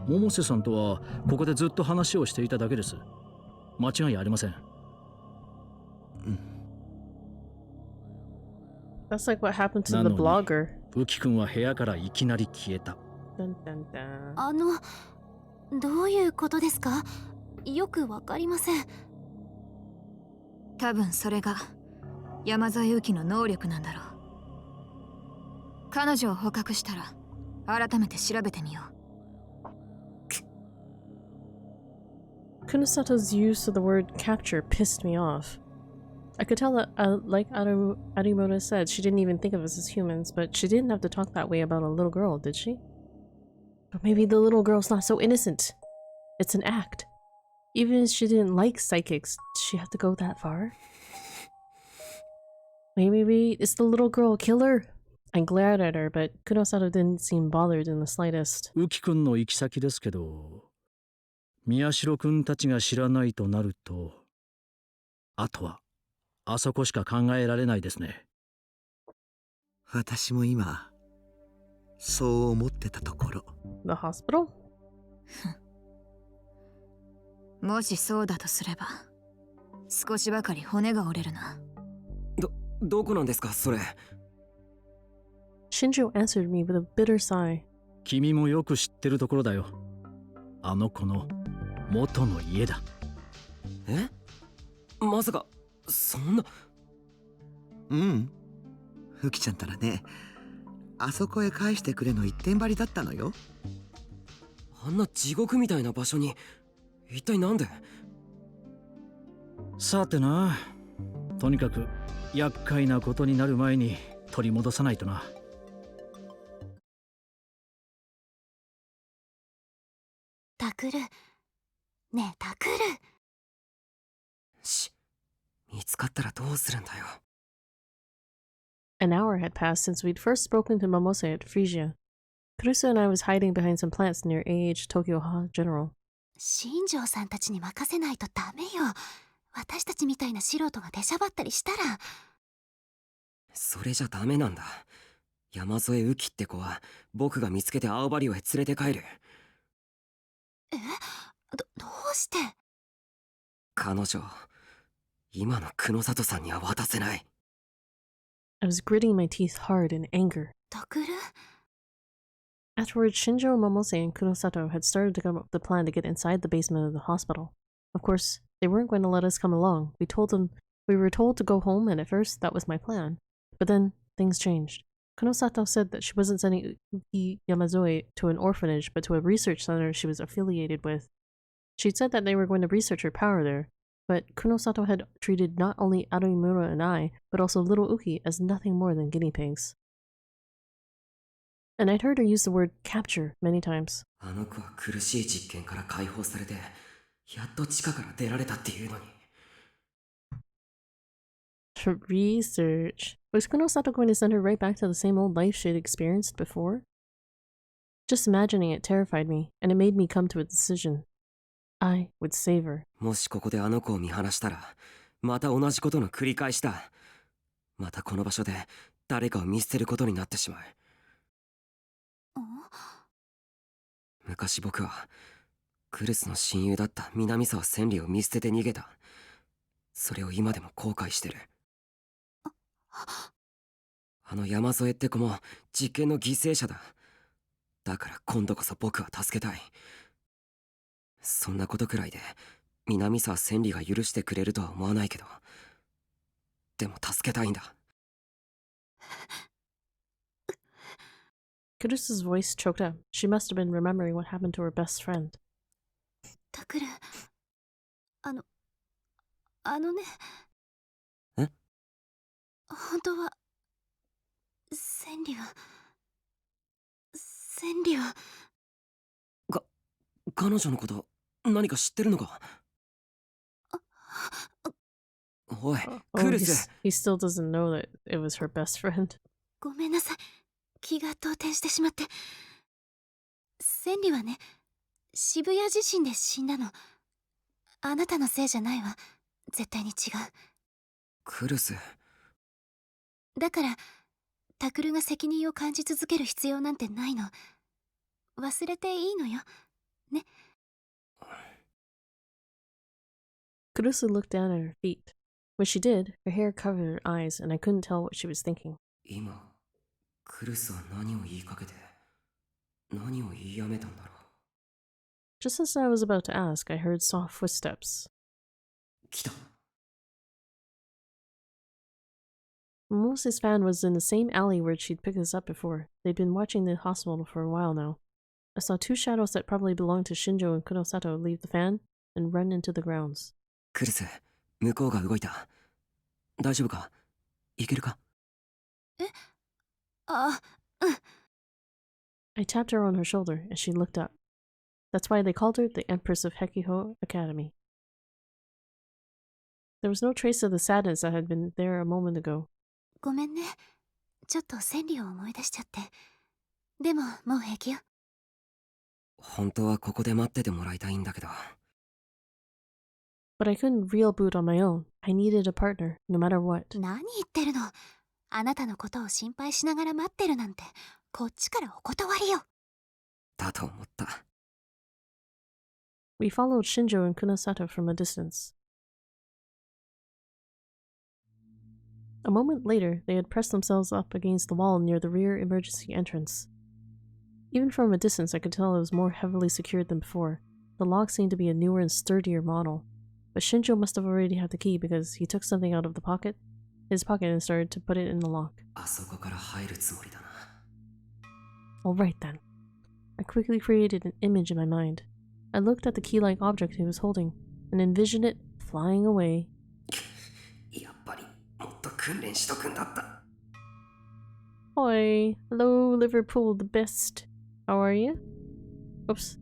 百瀬さんとはここでずっと話をしていただけです。間違いありません。That's like what happened to な the のに blogger. ウキ君は部屋からいきなり消えた。 Dun, dun, dun. どういうことですか？よくわかりません。多分それが山添由紀の能力なんだろう。彼女を捕獲したら改めて調べてみよう。Kunosato's use of the word capture pissed me off. I could tell that, like Arimoto said, she didn't even think of us as humans, but she didn't have to talk that way about a little girl, did she? Or maybe the little girl's not so innocent. It's an act. Even if she didn't like psychics, did she have to go that far? Maybe it's the little girl killer? I glared at her, but Kunosato didn't seem bothered in the slightest. ウキ君の行き先ですけど、宮代君たちが知らないとなると、あとはあそこしか考えられないですね。私も今そう思ってたところ。 The hospital? もしそうだとすれば少しばかり骨が折れるな。どこなんですかそれ。 Shinjo answered me with a bitter sigh. 君もよく知ってるところだよ。あの子の元の家だ。え？まさかそんな。うん。ウキちゃんたらね、あそこへ返してくれの一点張りだったのよ。あんな地獄みたいな場所に一体なんで？さてな、とにかく厄介なことになる前に取り戻さないとな。タクル。ねえ、タクル。見つかったらどうするんだよ。 An hour had passed since we'd first spoken to Momose at Frisia. Kurusu and I was hiding behind some plants near AH Tokyo General. 新庄さんたちに任せないとダメよ。私たちみたいな素人が出しゃばったりしたら。それじゃダメなんだ。山添ウキって子は僕が見つけて青葉寮へ連れて帰る。どうして？彼女、今の久野里さんには渡せない。 I was gritting my teeth hard in anger. タクル？ Afterwards, Shinjo, Momose, and Kunosato had started to come up with a plan to get inside the basement of the hospital. Of course, they weren't going to let us come along. We were told to go home, and at first that was my plan. But then things changed. Kunosato said that she wasn't sending Uki Yamazoe to an orphanage, but to a research center she was affiliated with. She'd said that they were going to research her power there, but Kunosato had treated not only Arimura and I, but also little Uki as nothing more than guinea pigs. And I'd heard her use the word capture many times. あの子は苦しい実験から解放されて、やっと地下から出られたっていうのに。Research. Was Kunosato going to send her right back to the same old life she'd experienced before? Just imagining it terrified me, and it made me come to a decision. I would save her. もしここであの子を見放したら、また同じことの繰り返しだ。またこの場所で誰かを見捨てることになってしまう。昔僕はクルスの親友だった南沢千里を見捨てて逃げた。それを今でも後悔してる。あの山添って子も実験の犠牲者だ。だから今度こそ僕は助けたい。そんなことくらいで南沢千里が許してくれるとは思わないけど、でも助けたいんだ。Kurusu's voice choked up. She must have been remembering what happened to her best friend. タクル、あのね。え？本当は千里は彼女のこと何か知ってるのか？おい、クルス。he still doesn't know that it was her best friend. ごめんなさい、気が動転してしまって。千里はね、渋谷地震で死んだの。あなたのせいじゃないわ、絶対に違う。クルス。だからタクルが責任を感じ続ける必要なんてないの。忘れていいのよね。Kurusu looked down at her feet. When she did, her hair covered her eyes, and I couldn't tell what she was thinking. 今クルスは何を言いかけて何を言いやめたんだろう。 Just as I was about to ask, I heard soft footsteps. 来た。Momose's van was in the same alley where she'd picked us up before. They'd been watching the hospital for a while now. I saw two shadows that probably belonged to Shinjo and Kunosato leave the van and run into the grounds. クルス、向こうが動いた。大丈夫か？いけるか？I tapped her on her shoulder and she looked up. That's why they called her the Empress of Hekiho Academy. There was no trace of the sadness that had been there a moment ago. ごめんね、ちょっと千里を思い出しちゃって。でももう平気よ。本当はここで待っててもらいたいんだけど。But I couldn't real boot on my own. I needed a partner, no matter what. 何言ってるの。あなたのことを心配しながら待ってるなんて、こっちからお断りよ。だと思った。We followed Shinjo and Kunosato from a distance. A moment later, they had pressed themselves up against the wall near the rear emergency entrance. Even from a distance, I could tell it was more heavily secured than before. The lock seemed to be a newer and sturdier model. But Shinjo must have already had the key because he took something out of his pocket and started to put it in the lock. あそこから入るつもりだな。 Alright then. I quickly created an image in my mind. I looked at the key-like object he was holding and envisioned it flying away. やっぱりもっと訓練しとくんだった。 Oi, hello Liverpool the best. How are you? Oops.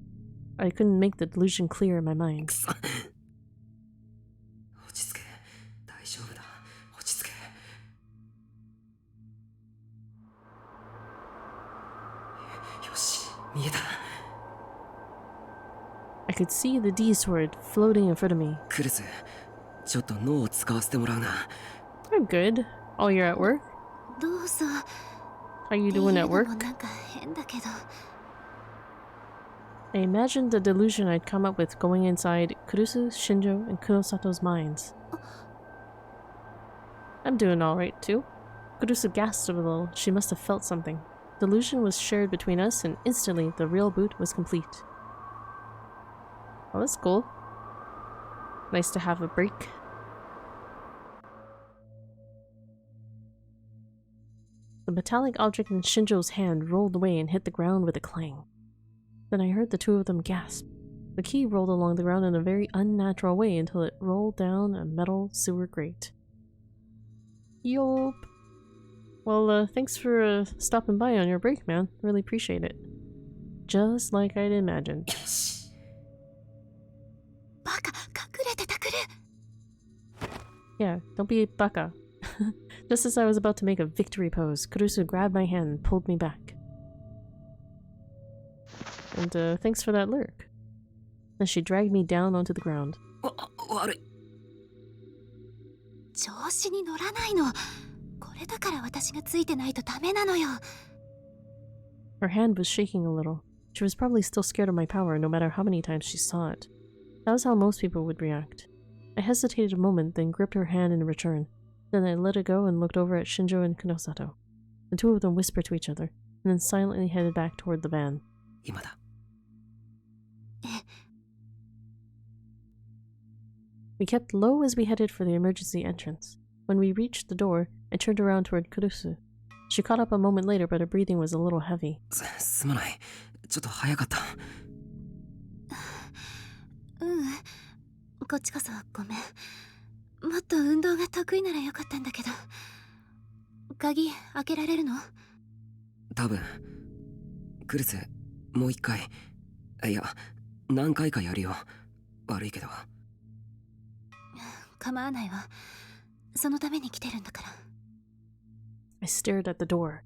I couldn't make the delusion clear in my mind. くそ。落ち着け。大丈夫だ。落ち着け。よし、見えた。 I could see the D sword floating in front of me. クルス、ちょっと脳を使わせてもらうな。 I'm good. Oh, you're at work? どうぞ。 How you doing at っていうのも work? なんか変だけど。I imagined the delusion I'd come up with going inside Kurusu, Shinjo, and Kunosato's minds. I'm doing alright too. Kurusu gasped a little. She must have felt something. Delusion was shared between us, and instantly the real boot was complete. Oh, that's cool. Nice to have a break. The metallic object in Shinjo's hand rolled away and hit the ground with a clang. Then I heard the two of them gasp. The key rolled along the ground in a very unnatural way until it rolled down a metal sewer grate. Yup. Well, thanks for stopping by on your break, man. Really appreciate it. Just like I'd imagined. よし。バカ、隠れてタクル。 Yeah, don't be a baka. Just as I was about to make a victory pose, Kurusu grabbed my hand and pulled me back. And thanks for that lurk. Then she dragged me down onto the ground. 悪い。調子に乗らないの。これだから私がついてないとダメなのよ。 Her hand was shaking a little. She was probably still scared of my power no matter how many times she saw it. That was how most people would react. I hesitated a moment, then gripped her hand in return. Then I let it go and looked over at Shinjo and Kunosato. The two of them whispered to each other, and then silently headed back toward the van. 今だ。 We kept low as we headed for the emergency entrance. When we reached the door, I turned around toward Kurusu. She caught up a moment later, but her breathing was a little heavy. すまない。ちょっと早かった。こっちこそごめん。もっと運動が得意ならよかったんだけど。鍵開けられるの？多分。クルス、もう一回。いや、何回かやるよ。悪いけど。構わないわ。そのために来てるんだから。I stared at the door.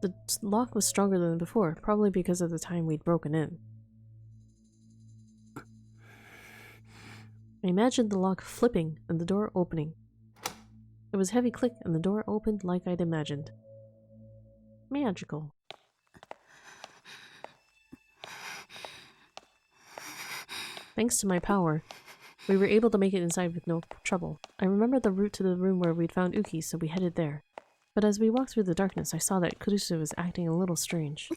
The lock was stronger than before, probably because of the time we'd broken in. I imagined the lock flipping and the door opening. It was a heavy click and the door opened like I'd imagined. Magical. Thanks to my power, we were able to make it inside with no trouble. I remembered the route to the room where we'd found Uki, so we headed there. But as we walked through the darkness, I saw that Kurusu was acting a little strange.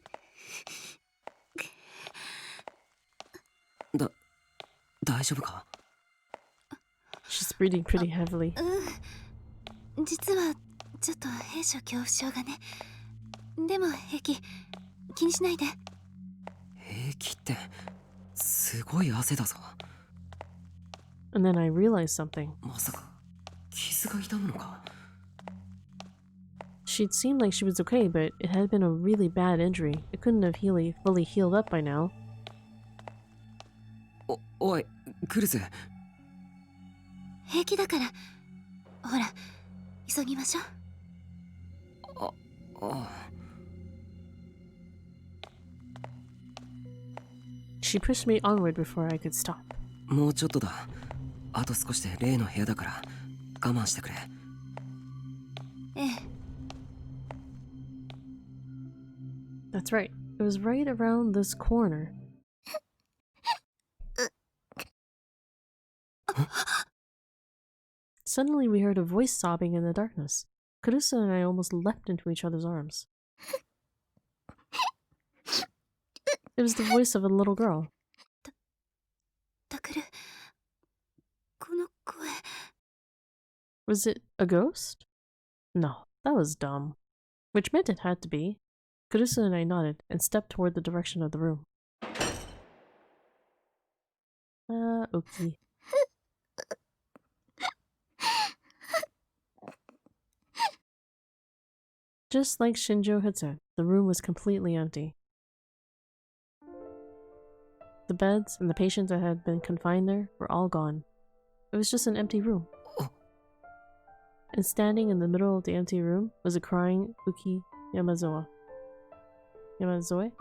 大丈夫か? She's breathing pretty heavily. 実はちょっと閉所恐怖症がね。でも平気。気にしないで。平気ってすごい汗だぞ。 And then I realized something. まさか傷が痛むのか? She'd seemed like she was okay, but it had been a really bad injury. It couldn't have fully healed up by now. おい、クルス。平気だから。ほら、急ぎましょう。She pushed me onward before I could stop. もうちょっとだ。あと少しで例の部屋だから我慢してくれ。ええ。That's right. It was right around this corner. Suddenly we heard a voice sobbing in the darkness. Kurusu and I almost leapt into each other's arms. It was the voice of a little girl. タクル、この声。Was it a ghost? No, that was dumb. Which meant it had to be. Kurusu and I nodded and stepped toward the direction of the room. Okay. Just like Shinjo had said, the room was completely empty. The beds and the patients that had been confined there were all gone. It was just an empty room. And standing in the middle of the empty room was a crying Uki Yamazoe. Yamazoe?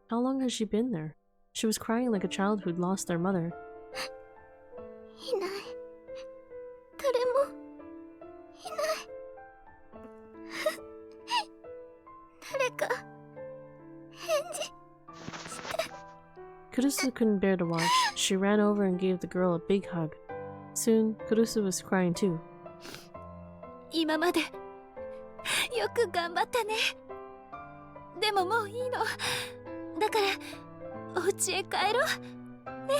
How long has she been there? She was crying like a child who'd lost their mother. いない。誰もいない。誰か返事して。 Kurusu couldn't bear to watch. She ran over and gave the girl a big hug. Soon, Kurusu was crying too. 今までよく頑張ったね。でももういいの。だからお家へ帰ろう。ね。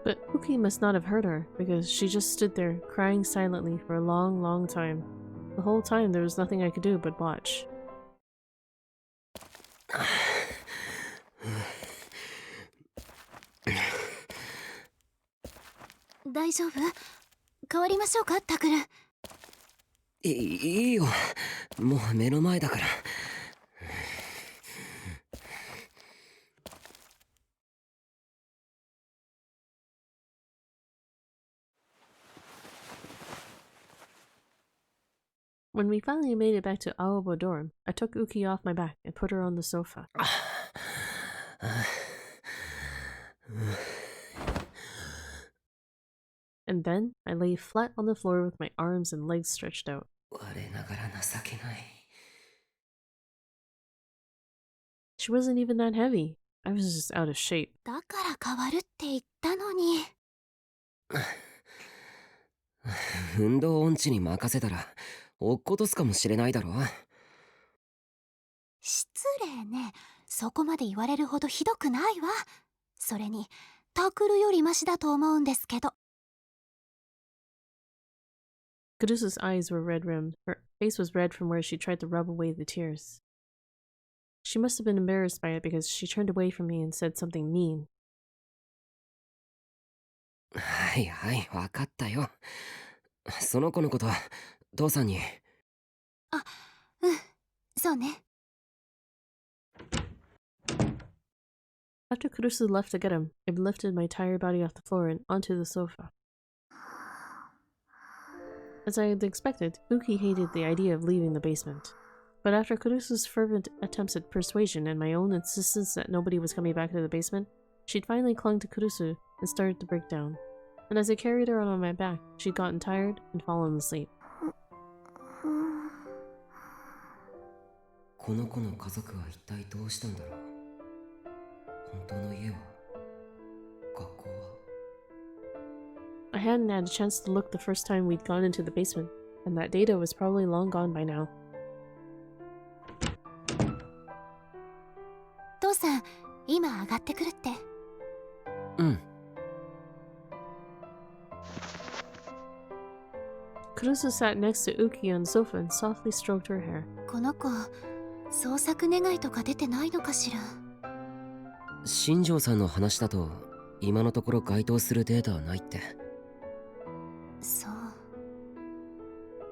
But Uki must not have heard her, because she just stood there, crying silently for a long, long time. The whole time there was nothing I could do but watch. 大丈夫？変わりましょうか、タクル。いいよ。もう目の前だから。When we finally made it back to Aoba dorm, I took Uki off my back and put her on the sofa. And then I lay flat on the floor with my arms and legs stretched out. She wasn't even that heavy. I was just out of shape. だから変わるって言ったのに。運動音痴に任せたら落っことすかもしれないだろ。失礼ね。そこまで言われるほどひどくないわ。それにタクルよりマシだと思うんですけど。Kurusu's eyes were red-rimmed. Her face was red from where she tried to rub away the tears. She must have been embarrassed by it because she turned away from me and said something mean. はいはい、わかったよ。その子のこと、父さんに。あ、うん、そうね。After Kurusu left to get him, I lifted my tired body off the floor and onto the sofa. As I had expected, Uki hated the idea of leaving the basement. But after Kurusu's fervent attempts at persuasion and my own insistence that nobody was coming back to the basement, she'd finally clung to Kurusu and started to break down. And as I carried her on my back, she'd gotten tired and fallen asleep. この子の家族は一体どうしたんだろう。本当の家は、学校は。I hadn't had a chance to look the first time we'd gone into the basement, and that data was probably long gone by now. 父さん、今上がってくるって。うん。Kurusu sat next to Uki on the sofa and softly stroked her hair. この子、捜索願いとか出てないのかしら。新庄さんの話だと、今のところ該当するデータはないって。そう。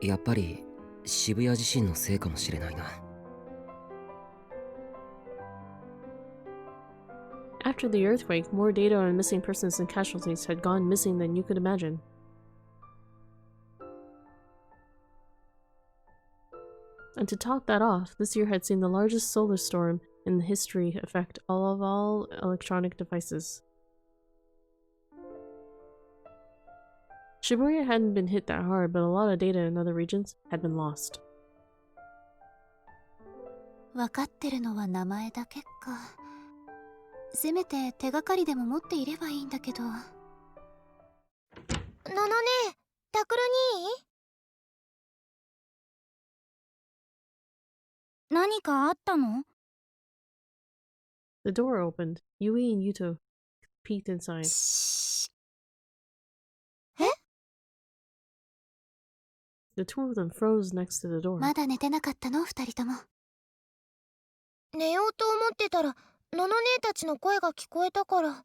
やっぱり渋谷地震のせいかもしれないな。After the earthquake, more data on missing persons and casualties had gone missing than you could imagine. And to top that off, this year had seen the largest solar storm in history affect all electronic devices. Shibuya hadn't been hit that hard, but a lot of data in other regions had been lost. 分かってるのは名前だけか。せめて手がかりでも持っていればいいんだけど。ののね、タクル兄？何かあったの？ The door opened. Yui and Yuto peeked inside. え？ The two of them froze next to the door. まだ寝てなかったの？二人とも。寝ようと思ってたらのの姉たちの声が聞こえたから。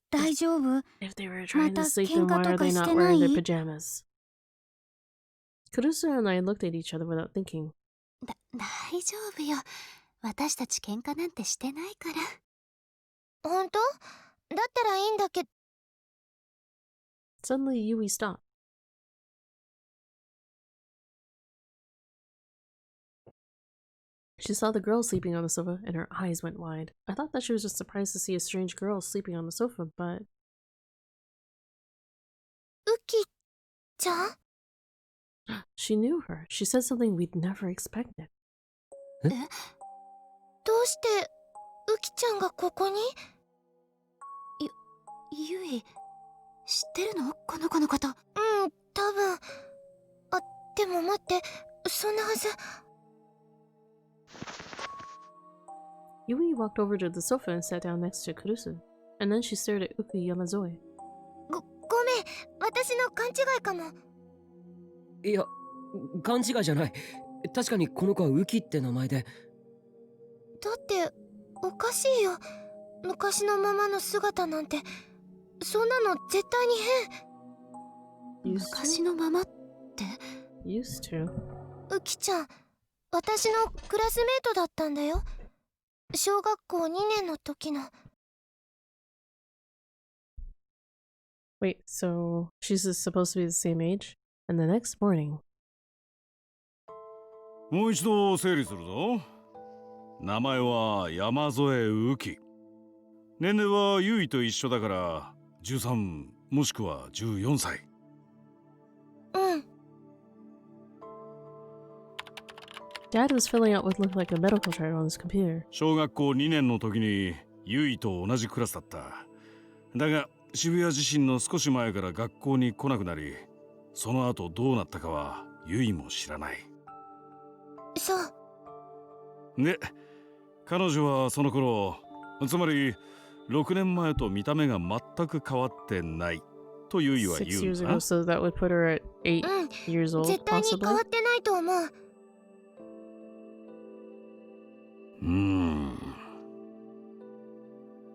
大丈夫？ If they were trying to sleep, then why are they not wearing their pajamas? Kurusu and I looked at each other without thinking. 大丈夫よ。私たち喧嘩なんてしてないから。本当？だったらいいんだけど。Suddenly, Yui stopped. She saw the girl sleeping on the sofa, and her eyes went wide. I thought that she was just surprised to see a strange girl sleeping on the sofa, but... ウキちゃん？ She knew her. She said something we'd never expected. どうしてウキちゃんがここに？ゆい、知ってるの？この子のこと。うん、多分。あ、でも待って、そんなはず。Yui walked over to the sofa and sat down next to Kurusu, and then she stared at Uki Yamazoe. ごめん、私の勘違いかも。いや、勘違いじゃない。確かにこの子はウキって名前で。だっておかしいよ。昔のままの姿なんて。そんなの絶対に変。昔のままって？ Used to. ウキちゃん、私のクラスメートだったんだよ。小学校2年の時の。Wait, so she's supposed to be the same age? And the next morning. もう一度整理するぞ。名前は山添雨季。年齢は優衣と一緒だから13もしくは14歳。うん。Dad was filling out what looked like a medical chart on his computer. 小学校2年の時に優衣と同じクラスだった。だが渋谷地震の少し前から学校に来なくなり、その後どうなったかは優衣も知らない。そう。で、彼女はその頃、つまり6年前と見た目が全く変わってないと優衣は6言う years んだ ago, so that would put her at 8 years うん。 old, 絶対に変わ possibly. ってないと思う。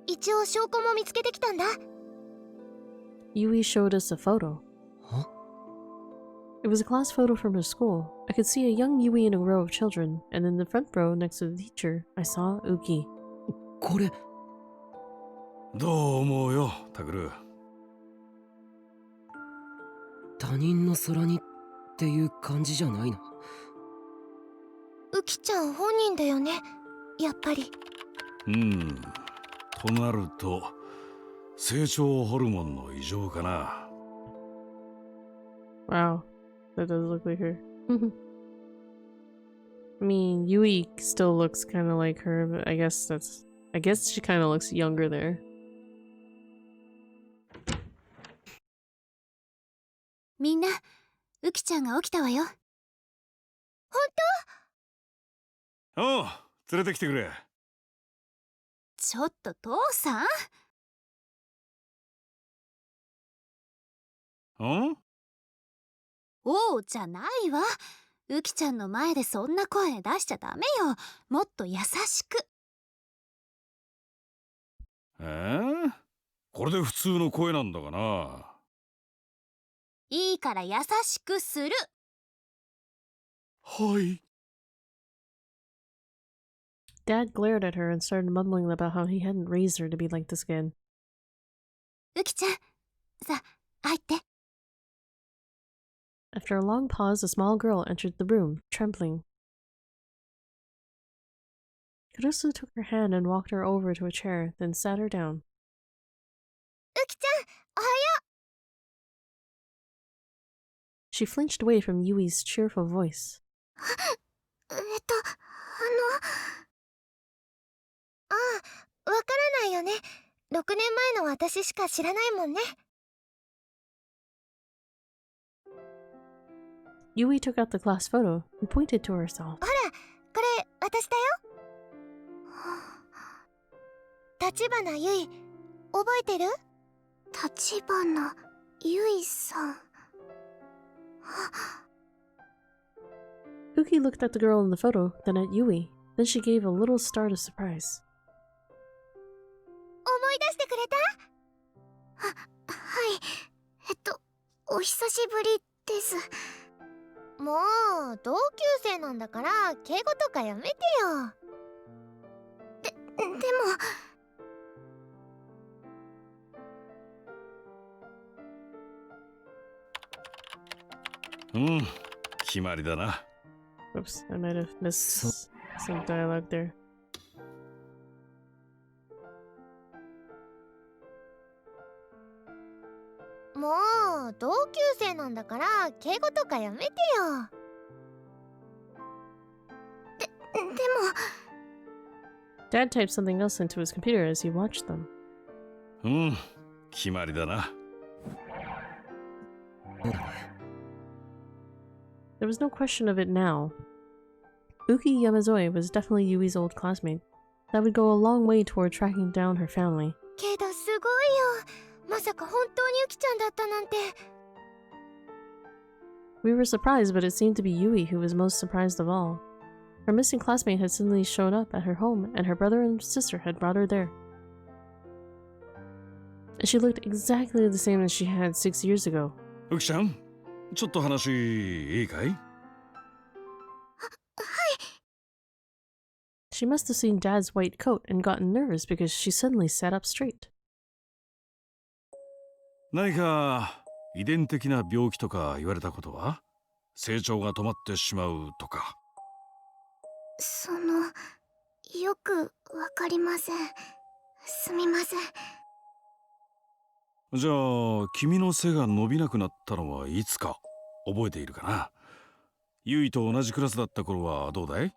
一応証拠も見つけてきたんだ。Yui showed us a photo. Huh? It was a class photo from her school. I could see a young Yui in a row of children, and in the front row next to the teacher, I saw Uki. これどう思うよ、タクル。他人の空にっていう感じじゃないの？ウキちゃん本人だよね、やっぱり。となると成長ホルモンの異常かな。Wow, that does look like her. I mean, Yui still looks kind of like her, but I guess she kind of looks younger there. みんな、ウキちゃんが起きたわよ。おう、連れてきてくれ。ちょっと父さん。おうじゃないわ。ウキちゃんの前でそんな声出しちゃダメよ。もっと優しく。これで普通の声なんだがな。いいから優しくする。はい。Dad glared at her and started mumbling about how he hadn't raised her to be like this again. ウキちゃん、さ、入って。After a long pause, a small girl entered the room, trembling. Kurusu took her hand and walked her over to a chair, then sat her down. ウキちゃん、おはよ She flinched away from Yui's cheerful voice. う。ああ、わからないよね。6年前の私しか知らないもんね。Yui took out the class photo and pointed to herself. ほら、これ私だよ。立花ゆい、覚えてる？立花ゆいさん。Uki looked at the girl in the photo, then at Yui. Then she gave a little start of surprise. 思い出してくれた？はい。お久しぶりです。もう同級生なんだから敬語とかやめてよ。でも。決まりだな。Oops, I might have missed some dialogue there. もう同級生なんだから敬語とかやめてよ。でも Dad typed something else into his computer as he watched them. 決まりだな。There was no question of it now. Uki Yamazoe was definitely Yui's old classmate. That would go a long way toward tracking down her family. けどすごいよ。まさか本当にユキちゃんだったなんて。We were surprised, but it seemed to be Yui who was most surprised of all. Her missing classmate had suddenly shown up at her home, and her brother and sister had brought her there. She looked exactly the same as she had 6 years ago. ウキちゃん、ちょっと話いいかい？ She must have seen Dad's white coat and gotten nervous because she suddenly sat up straight. 何か遺伝的な病気とか言われたことは？成長が止まってしまうとか。よくわかりません。すみません。じゃあ君の背が伸びなくなったのはいつか覚えているかな？ユイと同じクラスだった頃はどうだい？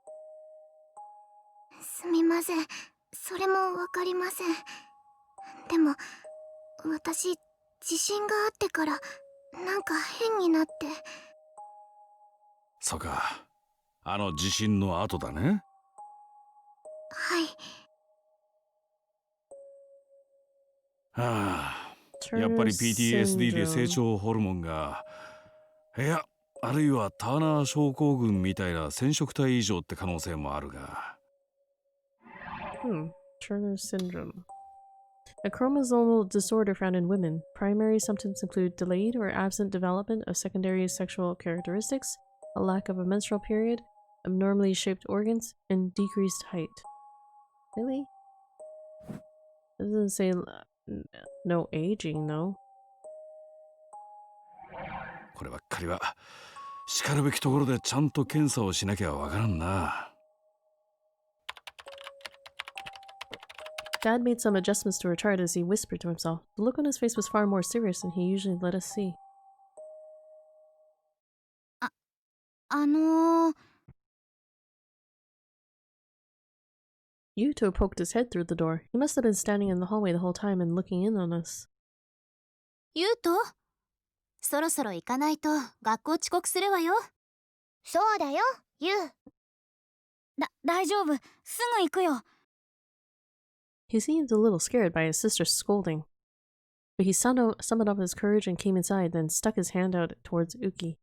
すみません。それもわかりません。でも私、自信があってからなんか変になって。そうか、あの地震の後だね。はい。はあ、やっぱり PTSD で成長ホルモンが、いや、あるいはターナー症候群みたいな染色体異常って可能性もあるが。Turner syndrome. A chromosomal disorder found in women. Primary symptoms include delayed or absent development of secondary sexual characteristics, a lack of a menstrual period, abnormally shaped organs, and decreased height. Really? It doesn't say no aging, though. こればっかりはしかるべきところでちゃんと検査をしなきゃわからんな。Dad made some adjustments to her chart as he whispered to himself. The look on his face was far more serious than he usually let us see. Yuto poked his head through the door. He must have been standing in the hallway the whole time and looking in on us. ユウト、そろそろ行かないと学校遅刻するわよ。そうだよ、ユウ。大丈夫、すぐ行くよ。He seemed a little scared by his sister's scolding, but he summoned up his courage and came inside, then stuck his hand out towards Uki.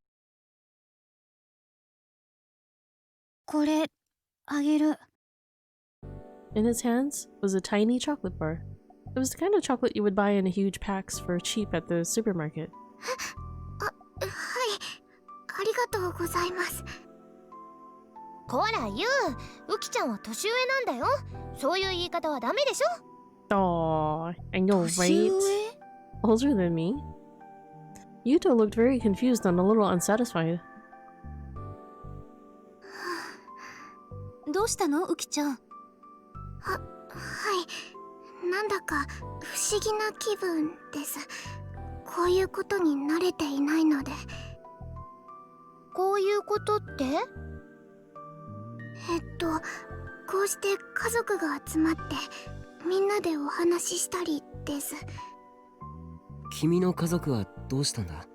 これ、あげる。In his hands was a tiny chocolate bar. It was the kind of chocolate you would buy in huge packs for cheap at the supermarket. はい、ありがとうございます。こら、ユウ、ウキちゃんは年上なんだよ。そういう言い方はダメでしょ。Aww, I know, right? Older than me? Yuto looked very confused and a little unsatisfied. どうしたの、ウキちゃん。はい、なんだか不思議な気分です。こういうことに慣れていないので。こういうことって？こうして家族が集まってみんなでお話ししたりです。君の家族はどうしたんだ？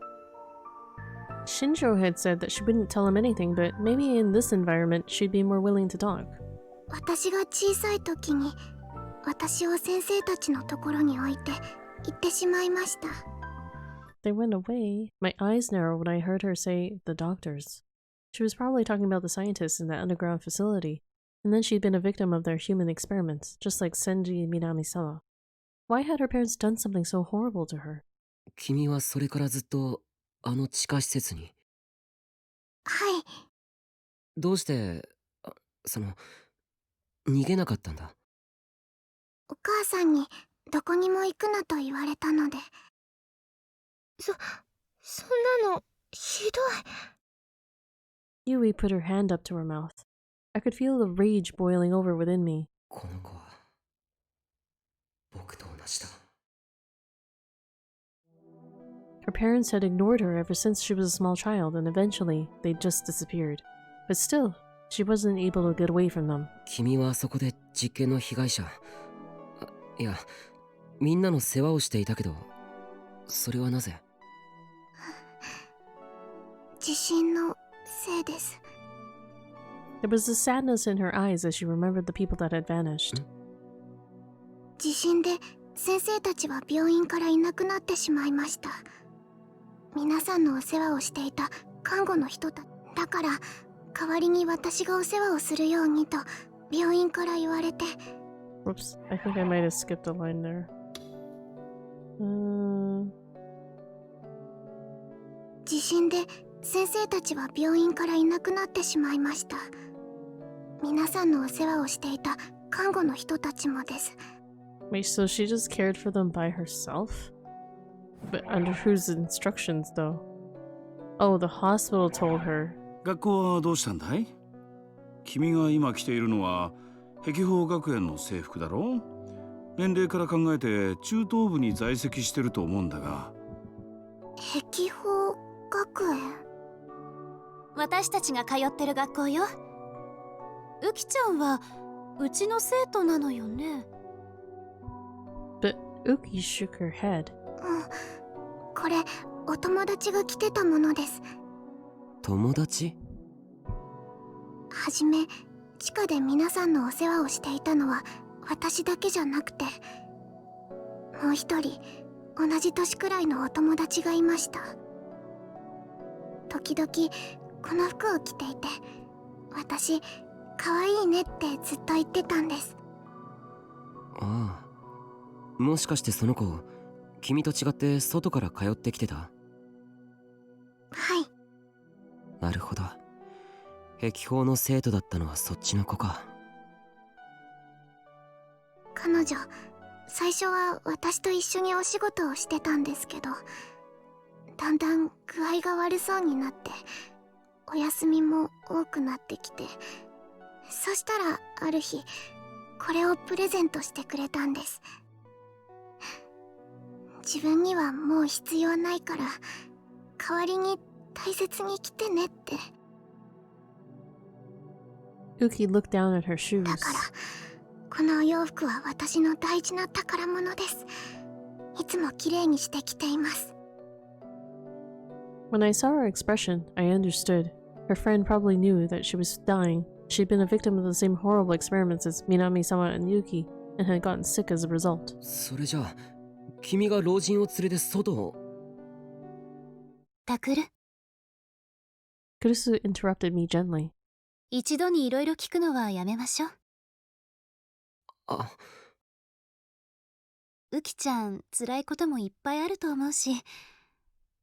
Shinjo had said that she wouldn't tell him anything, but maybe in this environment she'd be more willing to talk. 私が小さい時に私を先生たちのところに置いて行ってしまいました。They went away. My eyes narrowed when I heard her say the doctors. She was probably talking about the scientists in that underground facility, and then she'd been a victim of their human experiments, just like Senji Minami-sama. Why had her parents done something so horrible to her? 君はそれからずっとあの地下施設に？はい。どうして逃げなかったんだ？お母さんにどこにも行くなと言われたので。そんなのひどい。Yui put her hand up to her mouth. I could feel the rage boiling over within me. この子は僕と同じだ。Her parents had ignored her ever since she was a small child, and eventually they'd just disappeared. But still, she wasn't able to get away from them. 君はそこで実験の被害者。いや、みんなの世話をしていたけど、それはなぜ？地震のせいです。There was a sadness in her eyes as she remembered the people that had vanished. 地震で先生たちは病院からいなくなってしまいました。皆さんのお世話をしていた看護の人だから代わりに私がお世話をするようにと病院から言われて。 Whoops, I think I might have skipped a line there. 地震で先生たちは病院からいなくなってしまいました。皆さんのお世話をしていた看護の人たちもです。Wait, so she just cared for them by herself? But under whose instructions, though? Oh, the hospital told her. 学校はどうしたんだい？君が今着ているのは碧峰学園の制服だろ？年齢から考えて中等部に在籍してると思うんだが。碧峰学園？私たちが通ってる学校よ。ウキちゃんはうちの生徒なのよね。But Uki shook her head. これお友達が着てたものです。友達？はじめ地下で皆さんのお世話をしていたのは私だけじゃなくて、もう一人同じ年くらいのお友達がいました。時々この服を着ていて、私可愛いねってずっと言ってたんです。ああ、もしかしてその子君と違って外から通ってきてた？はい。なるほど、碧峰の生徒だったのはそっちの子か。彼女最初は私と一緒にお仕事をしてたんですけど、だんだん具合が悪そうになってお休みも多くなってきて、そしたらある日これをプレゼントしてくれたんです。自分にはもう必要ないから代わりに大切に着てねって。 Uki looked down at her shoes. だからこのお洋服は私の大事な宝物です。いつもきれいにして着ています。 When I saw her expression, I understood. Her friend probably knew that she was dying. She'd been a victim of the same horrible experiments as Minami-sama and Yuki, and had gotten sick as a result. それじゃあ君が老人を連れて外を？タクル、 Kurusu interrupted me gently. 一度にいろいろ聞くのはやめましょう。あ、ウキちゃん辛いこともいっぱいあると思うし、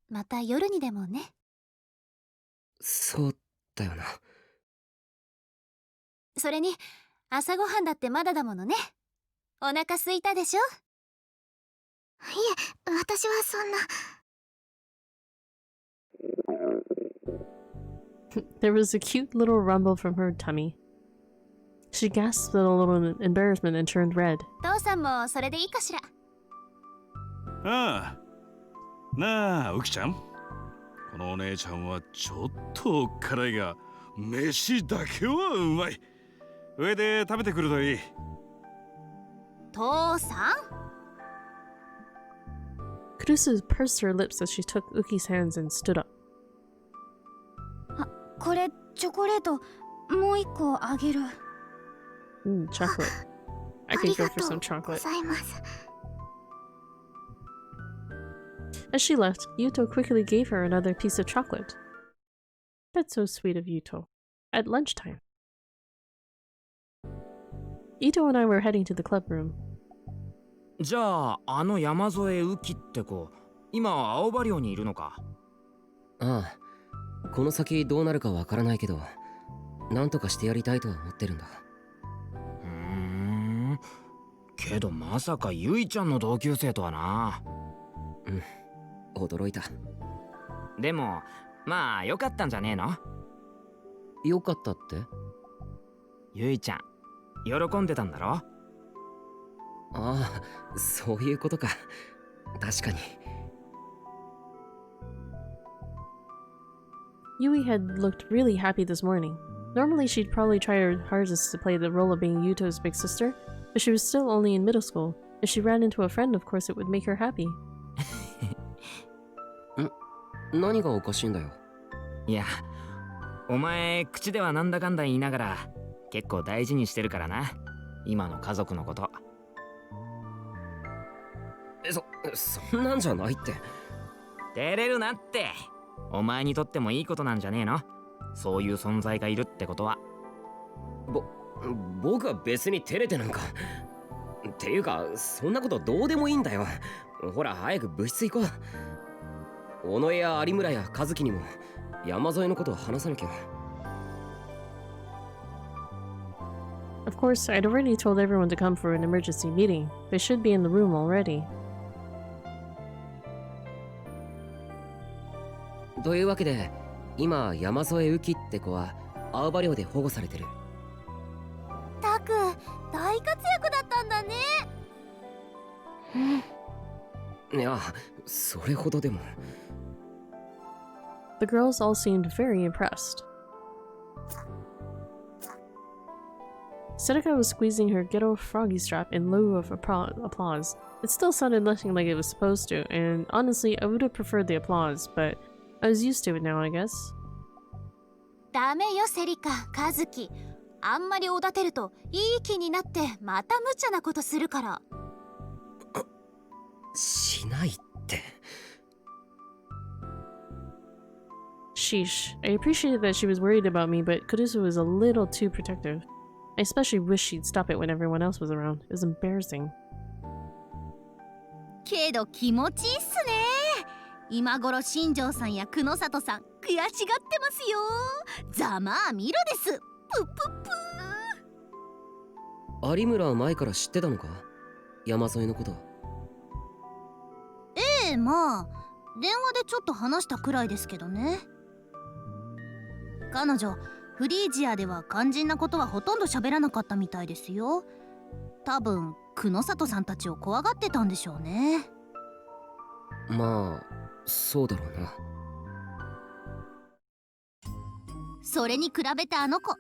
また夜にでもね。そうだよな。それに朝ごはんだってまだだものね。お腹すいたでしょ？いえ、私はそんな。There was a cute little rumble from her tummy. She gasped with a little embarrassment and turned red. 父さんもそれでいいかしら。ああ、なあ、ウキちゃん。このお姉ちゃんはちょっと辛いが、飯だけはうまい。上で食べてくるといい。父さん？ Kurusu pursed her lips as she took Uki's hands and stood up. これチョコレートもう一個あげる。Chocolate. I あ could り go が for と some うご chocolate. ざいます。 As she left, Yuto quickly gave her another piece of chocolate. That's so sweet of Yuto. At lunchtime. Ito and I were heading to the club room. じゃああの山添ウキって子、今は青葉寮にいるのか？ああ、この先どうなるかわからないけど、なんとかしてやりたいとは思ってるんだ。けどまさかゆいちゃんの同級生とはな。うん、驚いた。でもまあよかったんじゃねえの？よかったって？ゆいちゃん喜んでたんだろ？ああ、そういうことか。確かに。Yui had looked really happy this morning. Normally she'd probably try her hardest to play the role of being Yuto's big sister, but she was still only in middle school. If she ran into a friend, of course it would make her happy. 何がおかしいんだよ。いや、お前口ではなんだかんだ言いながら結構大事にしてるからな、今の家族のこと。そんなんじゃないって。照れるなって。お前にとってもいいことなんじゃねえの？そういう存在がいるってことは。僕は別に照れてなんか。っていうか、そんなことどうでもいいんだよ。ほら早く部室行こう。尾上や有村や和樹にも山添のことを話さなきゃ。Of course, I'd already told everyone to come for an emergency meeting. They should be in the room already. というわけで今山添雨季って子は青葉寮で保護されてる。タク大活躍だったんだね。いやそれほどでも。 The girls all seemed very impressed. Seneca was squeezing her ghetto froggy strap in lieu of applause. It still sounded nothing like it was supposed to, and honestly, I would have preferred the applause, but I was used to it now, I guess. ダメよセリカ、カズキ。あんまりおだてるといい気になってまた無茶なことするから。しないって。 Sheesh. I appreciated that she was worried about me, but Kurusu was a little too protective. I especially wish she'd stop it when everyone else was around. It was embarrassing. けど気持ちいいっすね。今頃新庄さんや久野里さん悔しがってますよ。ざまあ見るです。ぷぷぷ。有村は前から知ってたのか、山添のこと。ええ、まあ電話でちょっと話したくらいですけどね。彼女フリージアでは肝心なことはほとんど喋らなかったみたいですよ。多分久野里さんたちを怖がってたんでしょうね。まあそうだろうな。それに比べてあの子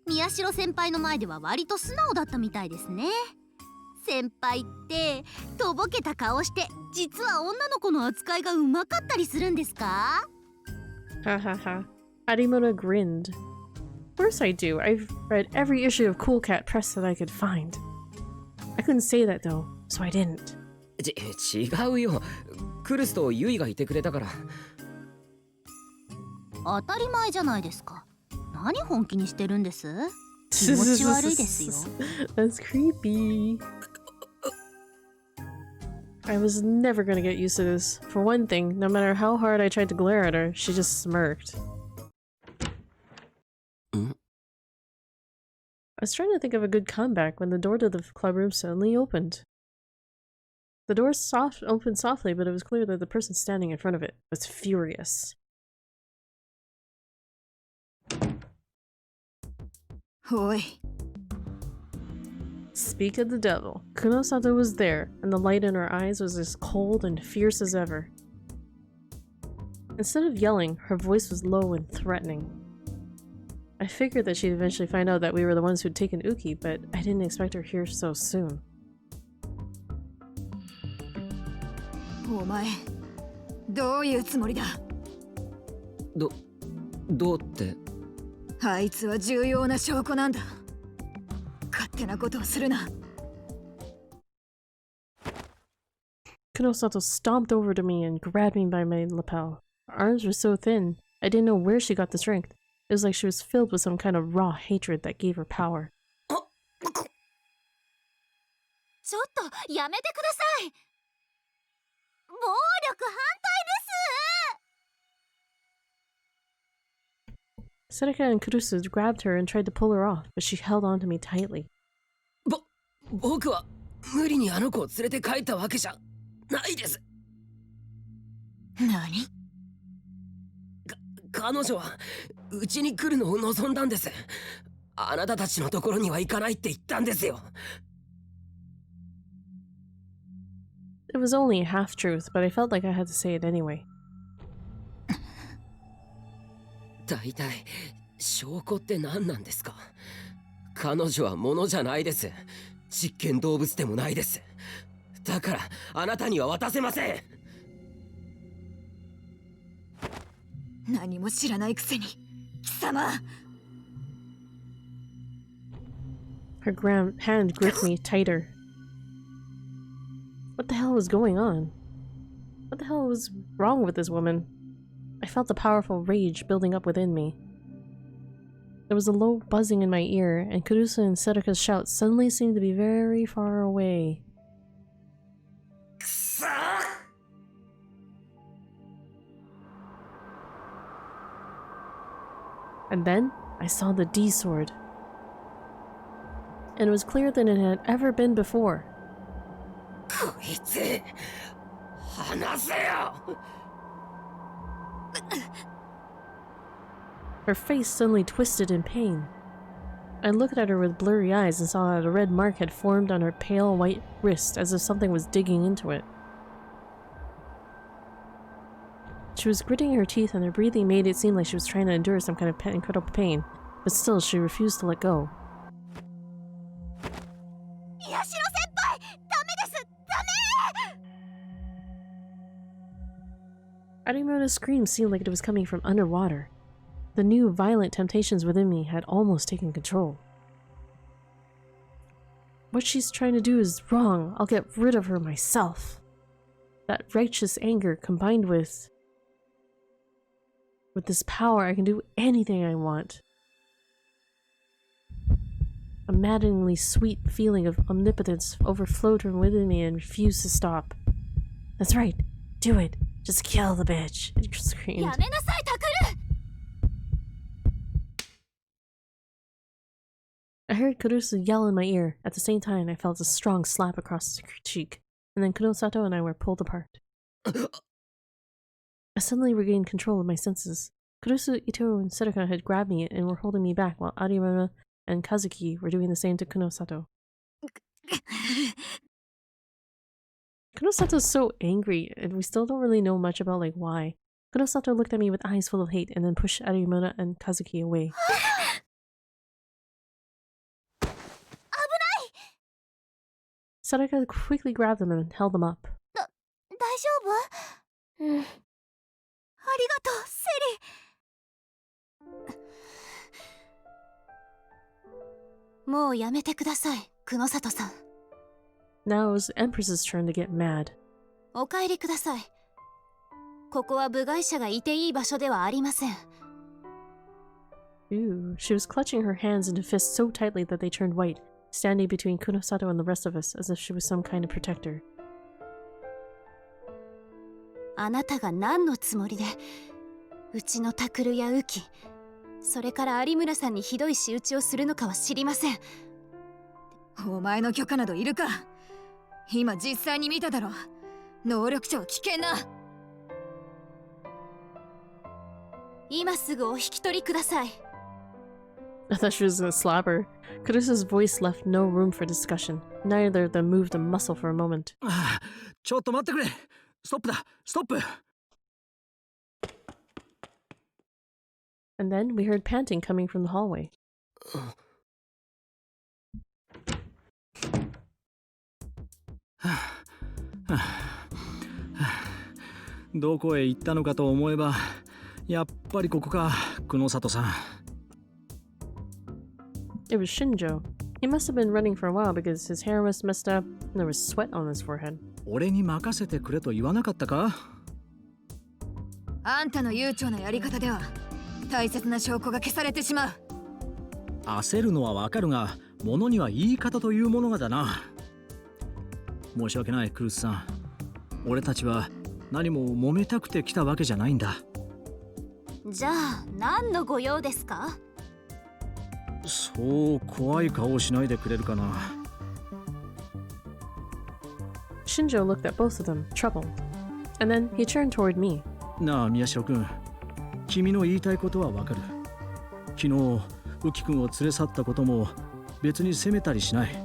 宮代先輩の前では割と素直だったみたいですね。先輩ってとぼけた顔して実は女の子の扱いがうまかったりするんですか？ Ha ha ha. Arimura grinned. Of course I do. I've read every issue of Cool Cat Press that I could find. I couldn't say that though, so I didn't. 違うよ。クルスとユイがいてくれたから。当たり前じゃないですか。何本気にしてるんです？気持ち悪いですよ。That's creepy. I was never gonna get used to this. For one thing, no matter how hard I tried to glare at her, she just smirked. I was trying to think of a good comeback when the door to the clubroom suddenly opened. The door opened softly, but it was clear that the person standing in front of it was furious. おい。 Speak of the devil. Kunosato was there, and the light in her eyes was as cold and fierce as ever. Instead of yelling, her voice was low and threatening. I figured that she'd eventually find out that we were the ones who'd taken Uki, but I didn't expect her here so soon. お前、どういうつもりだ？どうって。あいつは重要な証拠なんだ。勝手なことをするな。Kunosato stomped over to me and grabbed me by my lapel. Her arms were so thin, I didn't know where she got the strength. It was like she was filled with some kind of raw hatred that gave her power. ちょっとやめてください。暴力反対です。 Seneca and Kurusu grabbed her and tried to pull her off, but she held on to me tightly. 僕は無理にあの子を連れて帰ったわけじゃないです。何？彼女はうちに来るのを望んだんです。あなたたちのところには行かないって言ったんですよ。It was only a half-truth, but I felt like I had to say it anyway. 大体証拠って何なんですか？彼女は物じゃないです。実験動物でもないです。だからあなたには渡せません。何も知らないくせに貴様。 Her hand gripped me tighter. What the hell was going on? What the hell was wrong with this woman? I felt the powerful rage building up within me. There was a low buzzing in my ear, and Kurusu and Seneca's shouts suddenly seemed to be very far away. And then I saw the D sword. And it was clearer than it had ever been before. こいつ、離せよ。Her face suddenly twisted in pain. I looked at her with blurry eyes and saw that a red mark had formed on her pale white wrist as if something was digging into it. She was gritting her teeth and her breathing made it seem like she was trying to endure some kind of incredible pain, but still she refused to let go. Arimoto's scream seemed like it was coming from underwater. The new violent temptations within me had almost taken control. What she's trying to do is wrong. I'll get rid of her myself. That righteous anger combined with this power, I can do anything I want. A maddeningly sweet feeling of omnipotence overflowed from within me and refused to stop. That's right. Do it. Just kill the bitch. It screamed. I heard Kurusu yell in my ear. At the same time, I felt a strong slap across the cheek, and then Kunosato and I were pulled apart. I suddenly regained control of my senses. Kurusu, Ito, and Seruka had grabbed me and were holding me back while Arimura and Kazuki were doing the same to Kunosato. Kunosato's so angry, and we still don't really know much about why. Kunosato looked at me with eyes full of hate and then pushed Arimura and Kazuki away. Seruka quickly grabbed them and held them up. 大丈夫？うん。ありがとう、セリ。もうやめてください、クノサトさん。Now it was the Empress's turn to get mad. お帰りください。ここは部外者がいていい場所ではありません。Ooh, she was clutching her hands into fists so tightly that they turned white, standing between Kunosato and the rest of us as if she was some kind of protector. あなたが何のつもりで、うちのタクルやウキ、それから有村さんにひどい仕打ちをするのかは知りません。お前の許可などいるか。今実際に見ただろ。能力者は危険な。今すぐお引き取りください。I thought she was gonna slap her. Kurusu's voice left no room for discussion. Neither of them moved a muscle for a moment. ちょっと待ってくれ。ストップだ。ストップ。And then we heard panting coming from the hallway. どこへ行ったのかと思えば、やっぱりここか、久野里さん。It was Shinjo. He must have been running for a while because his hair was messed up and there was sweat on his forehead. 俺に任せてくれと言わなかったか？あんたの悠長なやり方では大切な証拠が消されてしまう。焦るのはわかるが、物には言い方というものがだな。申し訳ない、クルスさん。俺たちは何も揉めたくて来たわけじゃないんだ。じゃあ何のご用ですか？そう怖い顔をしないでくれるかな。Shinjo looked at both of them, troubled. And then he turned toward me. なあ、宮代君。君の言いたいことはわかる。昨日、浮君を連れ去ったことも別に責めたりしない。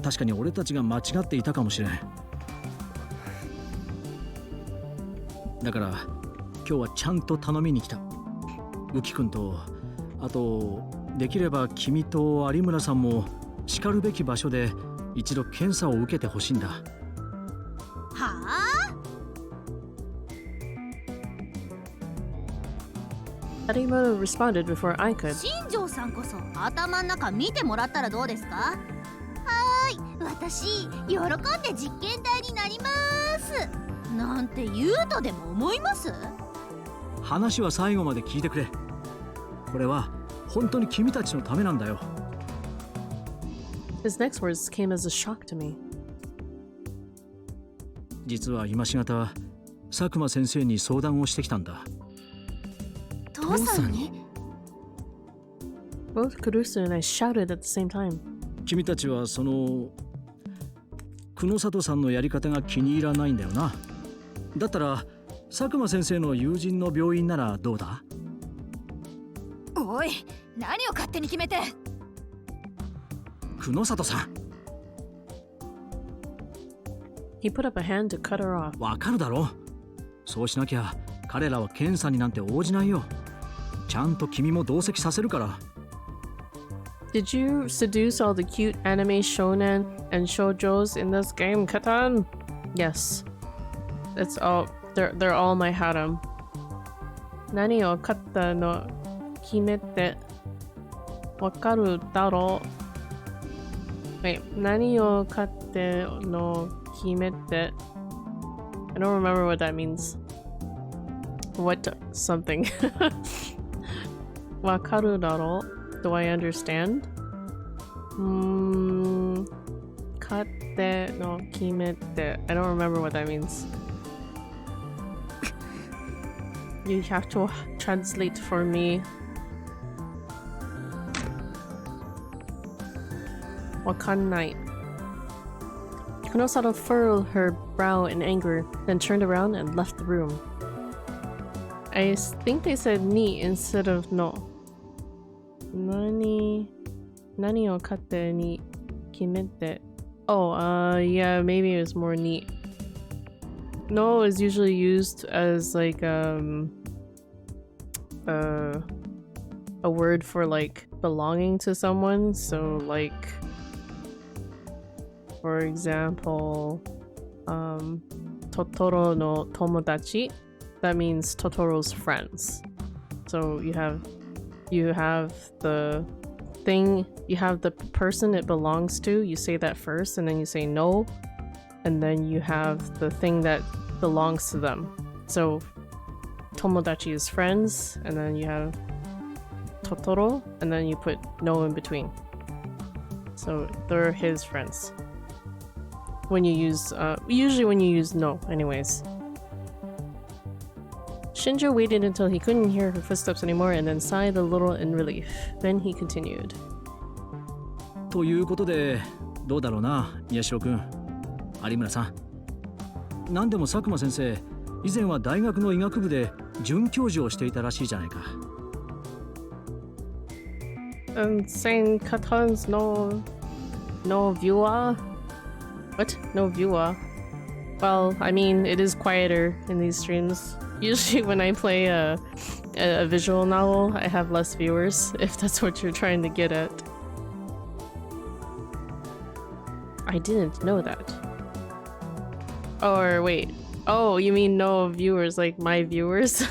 確かに俺たちが間違っていたかもしれん。だから今日はちゃんと頼みに来た。浮君と、あとできれば君と有村さんもしかるべき場所で一度検査を受けてほしいんだ。はあArimoto responded before I could. 新庄さんこそ頭の中見てもらったらどうですか？はーい、私喜んで実験台になりますなんて言うとでも思います？話は最後まで聞いてくれ。これは本当に君たちのためなんだよ。His next words came as a shock to me. 実は今しがた佐久間先生に相談をしてきたんだ。父さんに？ Both Kurusu and I shouted at the same time. 君たちはその久野里さんのやり方が気に入らないんだよな。だったら佐久間先生の友人の病院ならどうだ？おい、何を勝手に決めて。久野里さん、 He put up a hand to cut her off. わかるだろ。そうしなきゃ彼らは検査になんて応じないよ。ちゃんと君も同席させるから。 Did you seduce all the cute anime shonen and shoujos in this game, Katan? Yes. It's all they're all my harem. 何を買ったの決めてわかるだろう。Wait, 何を買っての決めて I don't remember what that means. What something. わかるだろう Do I understand? 買っての決めて I don't remember what that means. You have to translate for me. わかんない Kunosato furrowed her brow in anger, then turned around and left the room. I think they said ni instead of no. Nani o kate ni kimete. Oh, yeah, maybe it was more ni. No is usually used as like a word for like belonging to someone. So like, for example, Totoro no tomodachi. That means Totoro's friends. So you have the thing, you have the person it belongs to, you say that first, and then you say no, and then you have the thing that belongs to them. So Tomodachi is friends, and then you have Totoro, and then you put no in between. So they're his friends. When you use, usually when you use no, anyways. Shinjo waited until he couldn't hear her footsteps anymore and then sighed a little in relief. Then he continued. ということで、どうだろうな、宮代君、有村さん。何でも佐久間先生、以前は大学の医学部で准教授をしていたらしいじゃないか。Saying Katan's no viewer? What? No viewer? Well, I mean, it is quieter in these streams. Usually when I play a visual novel, I have less viewers, if that's what you're trying to get at. I didn't know that. Or wait. Oh, you mean no viewers, like my viewers?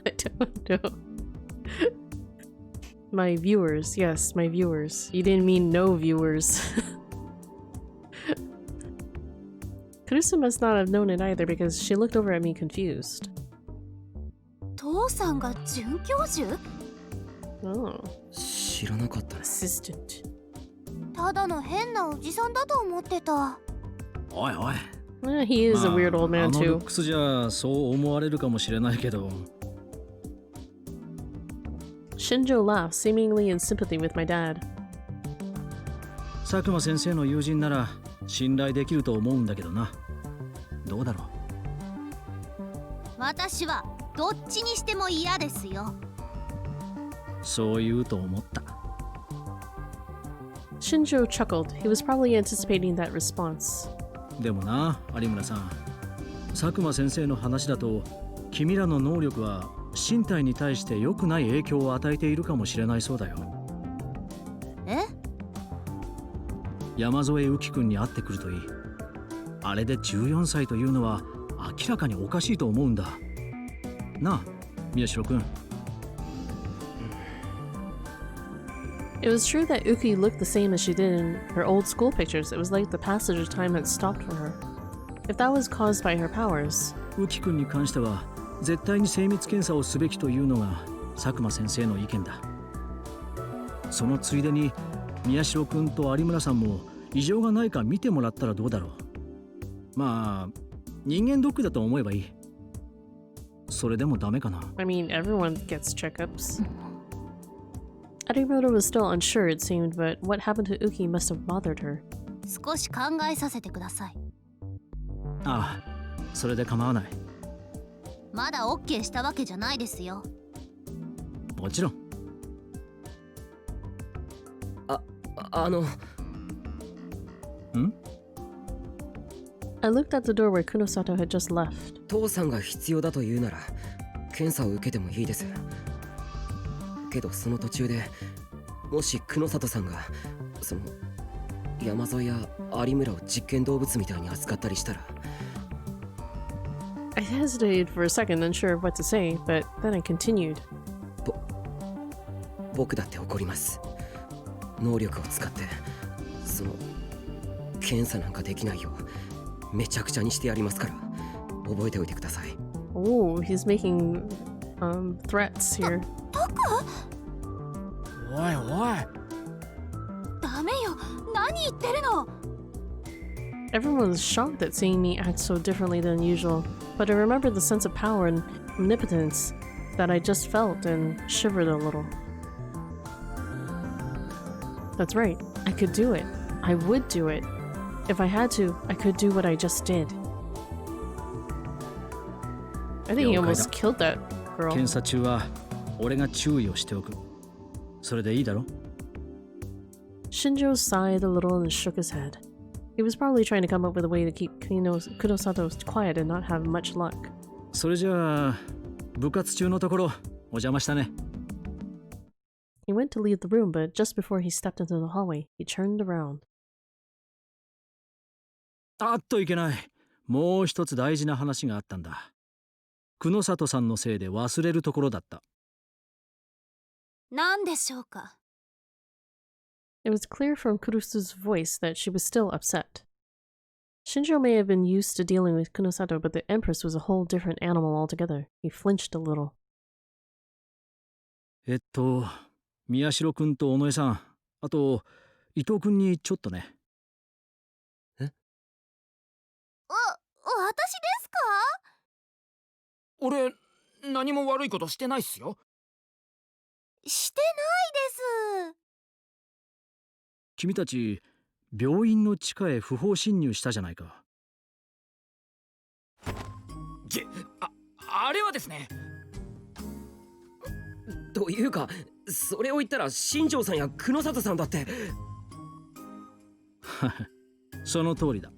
I don't know. My viewers, yes, my viewers. You didn't mean no viewers. Kurusu must not have known it either because she looked over at me confused. 父さんが准教授？ Oh. 知らなかったね。 Assistant. ただの変なおじさんだと思ってた。おいおい。He is a weird old man あの too. ルックスじゃそう思われるかもしれないけど。Shinjo laughed, seemingly in sympathy with my dad. 佐久間先生の友人なら信頼できると思うんだけどな。どうだろう。私はどっちにしても嫌ですよ。そう言うと思った。Shinjo chuckled. He was probably anticipating that response. でもな、有村さん。佐久間先生の話だと、君らの能力は身体に対して良くない影響を与えているかもしれないそうだよ。え？山添浮君に会ってくるといい。あれで14歳というのは明らかにおかしいと思うんだ。なあ、宮代君。It was true that Uki looked the same as she did in her old school pictures. It was like the passage of time had stopped for her. If that was caused by her powers... 浮君に関しては絶対に精密検査をすべきというのが佐久間先生の意見だ。そのついでに宮代君と有村さんも異常がないか見てもらったらどうだろう。まあ人間ドックだと思えばいい。それでもダメかな。I mean, everyone gets checkups. Arimoto was still unsure, it seemed, but what happened to Uki must have bothered her. 少し考えさせてください。ああ、それで構わない。まだ OK したわけじゃないですよ。もちろん。I looked at the door where Kunosato had just left. 父さんが必要だと言うなら検査を受けてもいいです。けどその途中でもし久野里さんがその山沿いや有村を実験動物みたいに扱ったりしたら。 I hesitated for a second, unsure of what to say, but then I continued. 僕だって怒ります。能力を使ってその検査なんかできないようめちゃくちゃにしてやりますから覚えておいてください。 Oh, he's making threats here. おいおい。ダメよ、何言ってるの。 Everyone was shocked at seeing me act so differently than usual, but I remembered the sense of power and omnipotence that I just felt and shivered a little. That's right, I could do it. I would do it. If I had to, I could do what I just did. I think he almost killed that girl. 検査中は俺が注意をしておく。それでいいだろ? Shinjo sighed a little and shook his head. He was probably trying to come up with a way to keep Kunosato quiet and not have much luck. それじゃあ部活中のところお邪魔したね。 He went to leave the room, but just before he stepped into the hallway, he turned around. あっといけない。もう一つ大事な話があったんだ。久野里さんのせいで忘れるところだった。何でしょうか。 It was clear from Kurusu's voice that she was still upset. Shinjo may have been used to dealing with Kunosato, but the Empress was a whole different animal altogether. He flinched a little. 宮代くんと尾上さん、あと伊藤くんにちょっとね。私ですか？俺何も悪いことしてないっすよ。してないです。君たち病院の地下へ不法侵入したじゃないか。あれはですね。というかそれを言ったら新庄さんや久野里さんだって。その通りだ。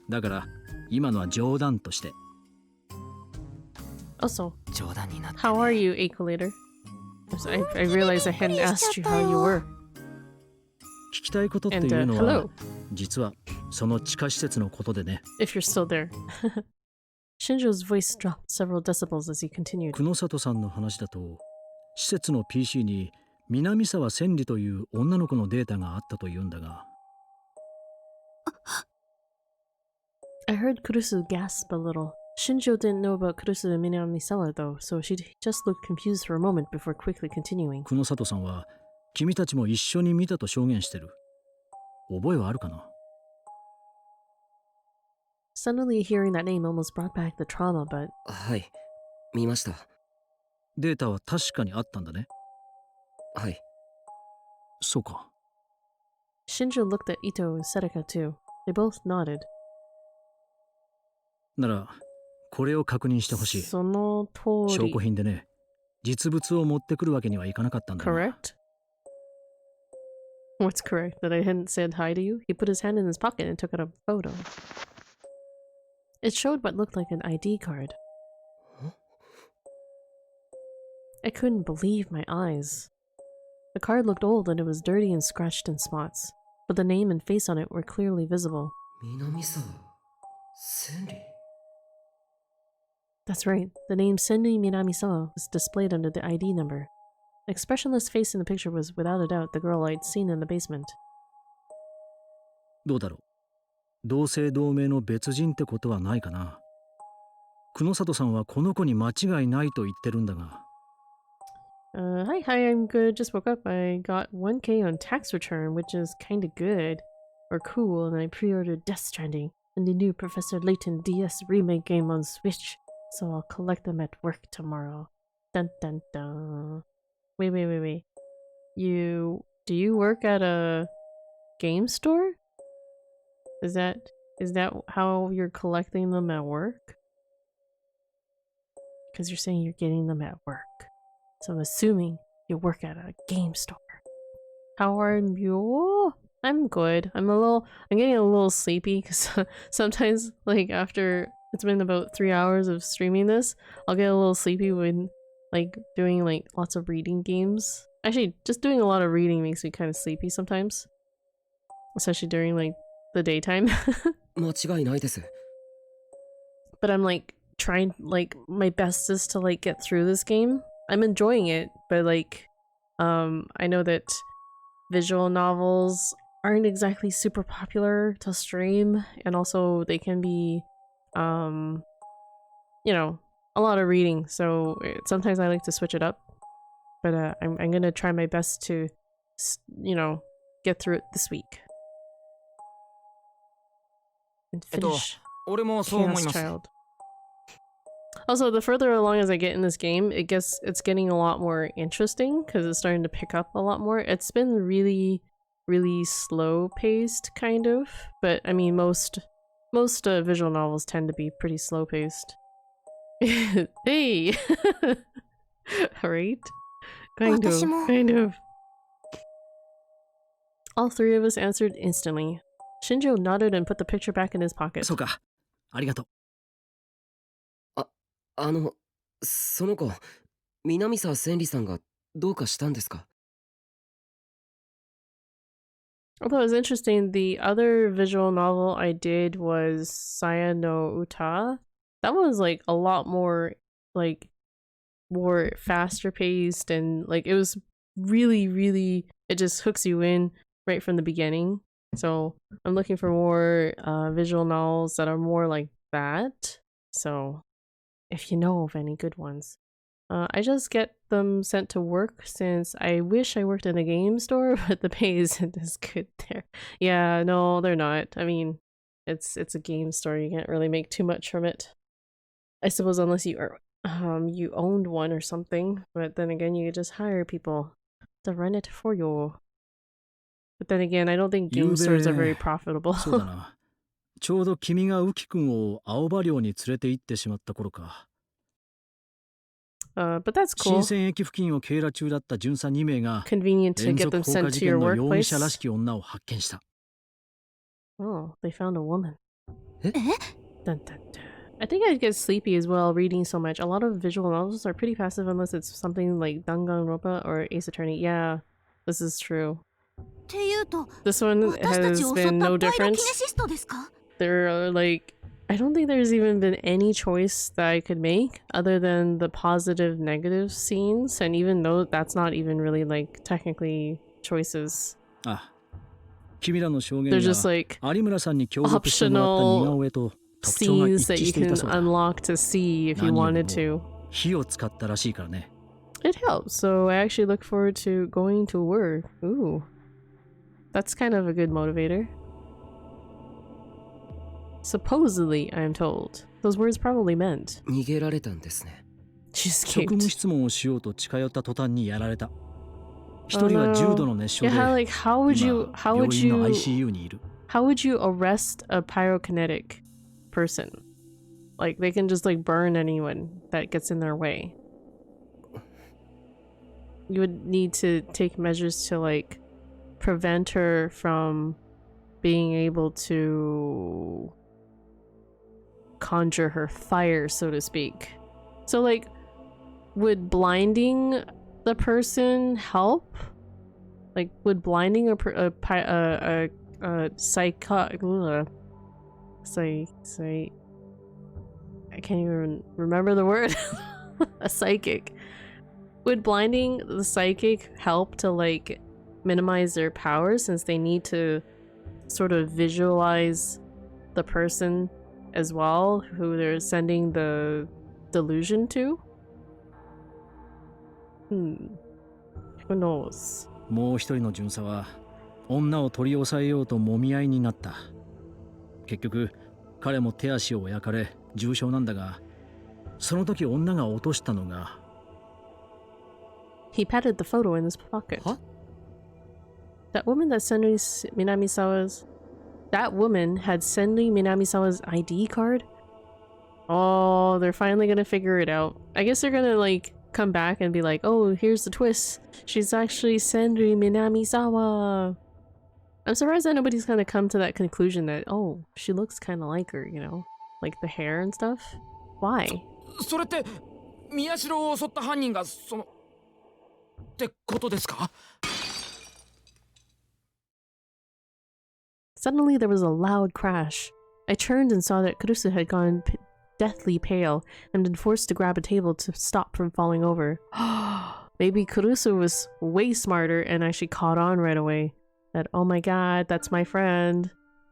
だから今のは冗談として。Also, 冗談になって。how are you, Acolator? I realized I hadn't asked you how you were. 聞きたいことっていうのは、実はその地下施設のことでね。If you're still there. Shinjo's voice dropped several decibels as he continued. 久野里さんの話だと、施設の PC に南沢千里という女の子のデータがあったというんだが。I heard Kurusu gasp a little. Shinjo didn't know about Kurusu and Minamisawa though, so she just looked confused for a moment before quickly continuing. 久野里さんは君たちも一緒に見たと証言してる。覚えはあるかな? Suddenly hearing that name almost brought back the trauma, but... はい、見ました。データは確かにあったんだね。はい。そうか。Shinjo looked at Ito and Sedeka too. They both nodded. なら、これを確認してほしい。その通り。証拠品でね、実物を持ってくるわけにはいかなかったんだ。Correct? What's correct? That I hadn't said hi to you? He put his hand in his pocket and took out a photo. It showed what looked like an ID card. I couldn't believe my eyes. The card looked old and it was dirty and scratched in spots, but the name and face on it were clearly visible. 南沢千里? That's right, the name Senri Minamisawa was displayed under the ID number. The expressionless face in the picture was without a doubt the girl I'd seen in the basement. どうだろう。同姓同名の別人ってことはないかな。久野里さんはこの子に間違いないと言ってるんだが。Hi, I'm good. Just woke up. I got 1K on tax return, which is kinda good. Or cool, and I pre-ordered Death Stranding and the new Professor Layton DS remake game on Switch, so I'll collect them at work tomorrow. Dun dun dun. Wait. Do you work at a game store? Is that how you're collecting them at work? Because you're saying you're getting them at work. So I'm assuming you work at a game store. How are you? I'm good. I'm getting a little sleepy because sometimes, like, after it's been about 3 hours of streaming this, I'll get a little sleepy when, like, doing, like, lots of reading games. Actually, just doing a lot of reading makes me kind of sleepy sometimes. Especially during, like, the daytime. 間違いないです。 But I'm, like, trying, like, my bestest to, like, get through this game. I'm enjoying it, but, like, I know that visual novels aren't exactly super popular to stream, and also they can be, you know, a lot of reading, so sometimes I like to switch it up. But I'm gonna try my best to, you know, get through it this week. And finish 俺もそう思い Chaos ます。 Child. Also, the further along as I get in this game, it's getting a lot more interesting because it's starting to pick up a lot more. It's been really, really slow paced, kind of. But I mean, most visual novels tend to be pretty slow paced. Hey, right? Kind of. All three of us answered instantly. Shinjo nodded and put the picture back in his pocket. そうか。ありがとう。その子、南沢千里さんがどうかしたんですか？ Although it was interesting, the other visual novel I did was Saya no Uta. That one was like a lot more faster paced, and like it was really, really, it just hooks you in right from the beginning. So I'm looking for more visual novels that are more like that. So if you know of any good ones. I just get them sent to work since I wish I worked in a game store, but the pay isn't as good there. Yeah, no, they're not. I mean, it's a game store. You can't really make too much from it. I suppose unless you are you owned one or something, but then again, you could just hire people to run it for you. But then again, I don't think game stores are very profitable. そうだな。ちょうど君がウキ君を青葉寮に連れて行ってしまった頃か。 But that's 新 cool. 鮮駅付近を警ら中だった巡査2名が Convenient to 連 get 続 them 放火 sent 事 to your 件の容疑者ら workplace. しき女を発見した。 Oh, they found a woman. え？ Dun, dun, dun. I think I'd get sleepy as well reading so much. A lot of visual novels are pretty passive unless it's something like Danganronpa or Ace Attorney. Yeah, this is true. っていうと、 This one 私たち has を襲っ been た no パイロキネ different. シストですか？ There are like, I don't think there's even been any choice that I could make other than the positive negative scenes, and even though that's not even really like technically choices. あ、君らの証言 They're や just like 有村さんに協力してもらった似顔絵と特徴が scenes 一 that 致 you してい can たそうだ。 unlock to see if you 何よ wanted り to. も火を使ったらしいからね。 It helps, so I actually look forward to going to work. Ooh. That's kind of a good motivator. Supposedly, I am told. Those words probably meant. 逃げられたんですね。 She 職務 escaped. 質問をしようと近寄った途端にやられた。一人は重度の熱傷 Yeah, で like how would 今 you 病院の ICU にいる。 how would you arrest a pyrokinetic person? Like they can just like burn anyone that gets in their way. You would need to take measures to like prevent her from being able to conjure her fire, so to speak. So like, would blinding the person help? Like, would blinding a I can't even remember the word. A psychic. Would blinding the psychic help to like minimize their powers since they need to sort of visualize the person as well who they're sending the delusion to? Who knows? もう一人の巡査は女を取り押さえようと揉み合いになった。結局彼も手足を焼かれ重傷なんだが、その時女が落としたのが He patted the photo in his pocket. Huh? That woman that Senri Minamisawa's... That woman had Senri Minamisawa's ID card? Oh, they're finally gonna figure it out. I guess they're gonna, like, come back and be like, oh, here's the twist. She's actually Sendri Minamisawa. I'm surprised that nobody's kind of come to that conclusion that, oh, she looks kind of like her, you know? Like the hair and stuff. Why? それって宮代を襲った犯人がそのってことですか? Suddenly there was a loud crash. I turned and saw that Kurusu had gone deathly pale and been forced to grab a table to stop from falling over. Maybe Kurusu was way smarter and actually caught on right away. That, oh my god, that's my friend.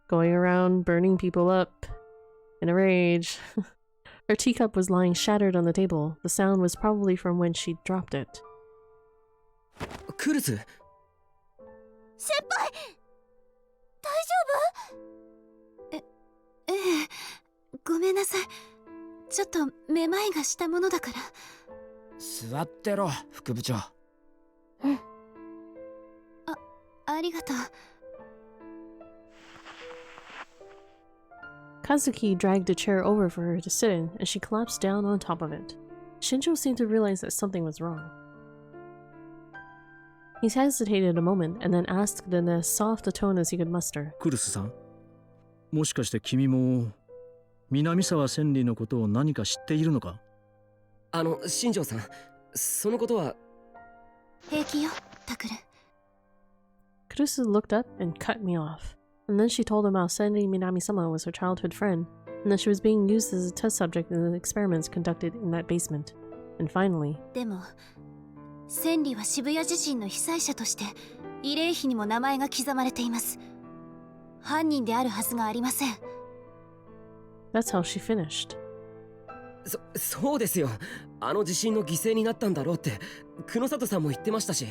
Going around burning people up. In a rage. Her teacup was lying shattered on the table. The sound was probably from when she dropped it. クルス。先輩、大丈夫？ええ、ごめんなさい。ちょっとめまいがしたものだから。座ってろ、副部長。ありがとう。Kazuki dragged a chair over for her to sit in, and she collapsed down on top of it. Shinjo seemed to realize that something was wrong. He hesitated a moment, and then asked in as soft a tone as he could muster. クルスさん、もしかして君も南沢千里のことを何か知っているのか？新庄さん、そのことは。平気よ、タクル。Kurusu looked up and cut me off. And then she told him how Senri Minami-sama was her childhood friend, and that she was being used as a test subject in the experiments conducted in that basement. And finally... でも、千里は渋谷地震の被災者として、慰霊碑にも名前が刻まれています。犯人であるはずがありません。That's how she finished. そうですよ。地震の犠牲になったんだろうって、久野里さんも言ってましたし。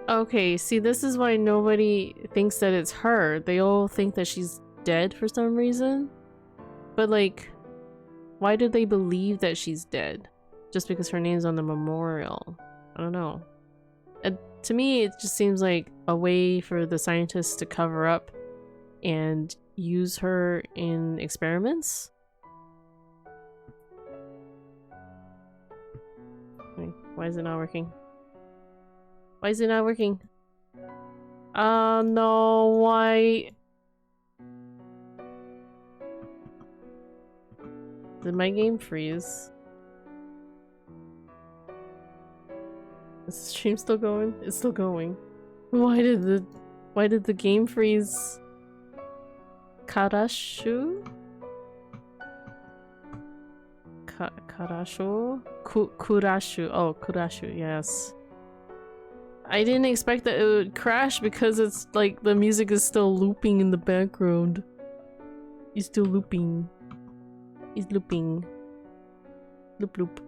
Okay, see, this is why nobody thinks that it's her. They all think that she's dead for some reason. But like, why do they believe that she's dead? Just because her name's on the memorial? I don't know. To me, it just seems like a way for the scientists to cover up and use her in experiments. Wait, why is it not working? Why is it not working? No, why? Did my game freeze? Is the stream still going? It's still going. Why did the game freeze? Karashu? Karashu? Kurashu. Oh, Kurashu, yes. I didn't expect that it would crash because it's like the music is still looping in the background. It's still looping. It's looping. Loop loop.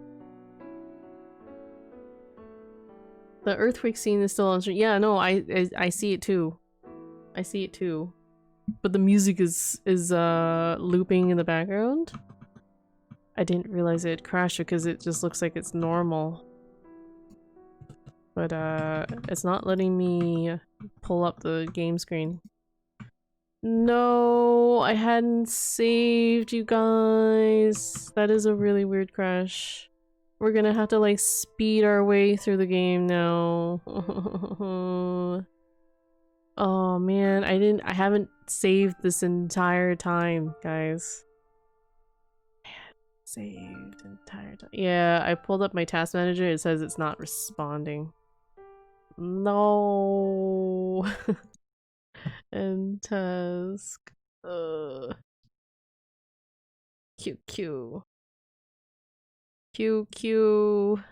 The earthquake scene is still on stream. Yeah, no, I see it too. I see it too. But the music is looping in the background. I didn't realize it crashed because it just looks like it's normal. But it's not letting me pull up the game screen. No, I hadn't saved, you guys. That is a really weird crash. We're gonna have to like speed our way through the game now. Oh man, I haven't saved this entire time, guys. I haven't saved entire time. Yeah, I pulled up my task manager. It says it's not responding. No. And task. QQ. QQ.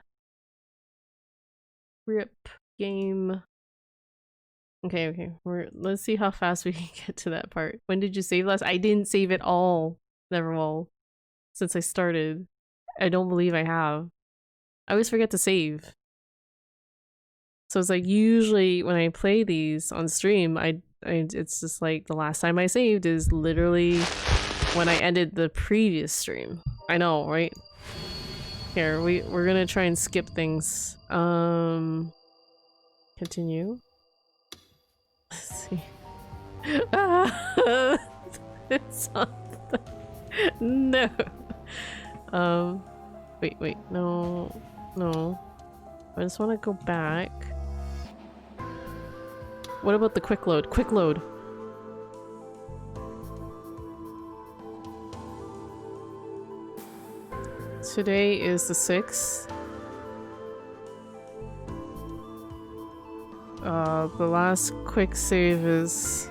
Rip game. Okay. Let's see how fast we can get to that part. When did you save last? I didn't save it all. Never will. Since I started. I don't believe I have. I always forget to save. So it's like usually when I play these on stream, it's just like the last time I saved is literally when I ended the previous stream. I know, right? Here, we're gonna try and skip things. Continue. Let's see. It's on the... No. Wait, no. I just want to go back. What about the quick load? Quick load! Today is the 6th. The last quick save is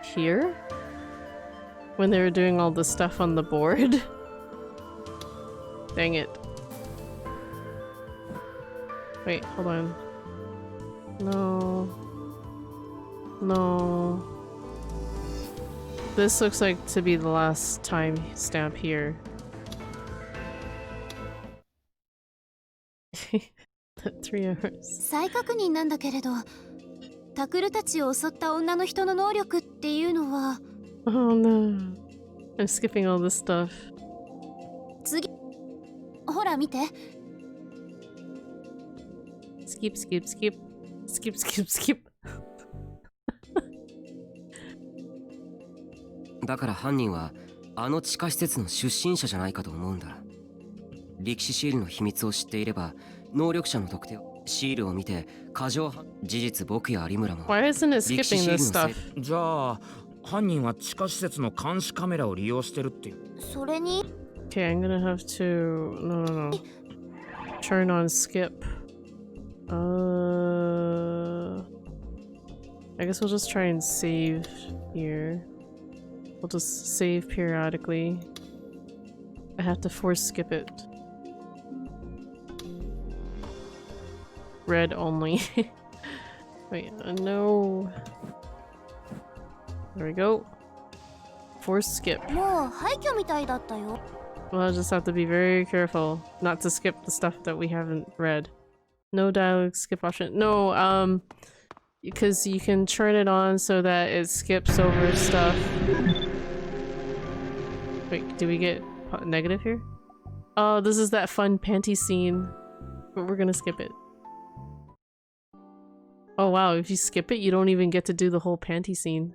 here? When they were doing all the stuff on the board. Dang it. Wait, hold on. No. This looks like to be the last time stamp here. 3 hours. 再確認なんだけれど、タクルたちを襲った女の人の能力っていうのは。Oh no. I'm skipping all this stuff. 次。ほら見て。Skip. だから犯人はあの地下施設の出身者じゃないかと思うんだ。歴史シールの秘密を知っていれば能力者の特定をシールを見て過剰事実僕や有村も Why isn't it skipping this stuff? じゃあ犯人は地下施設の監視カメラを利用してるっていう。それに Okay, I'm gonna have to... No. Turn on skip. I guess we'll just try and save here. We'll just save periodically. I have to force skip it. Red only. Wait, no. There we go. Force skip. もう廃墟みたいだったよ。 Well, I'll just have to be very careful not to skip the stuff that we haven't read. No dialogue skip option. No, because you can turn it on so that it skips over stuff. Wait, do we get negative here? Oh, this is that fun panty scene. But we're gonna skip it. Oh wow, if you skip it, you don't even get to do the whole panty scene.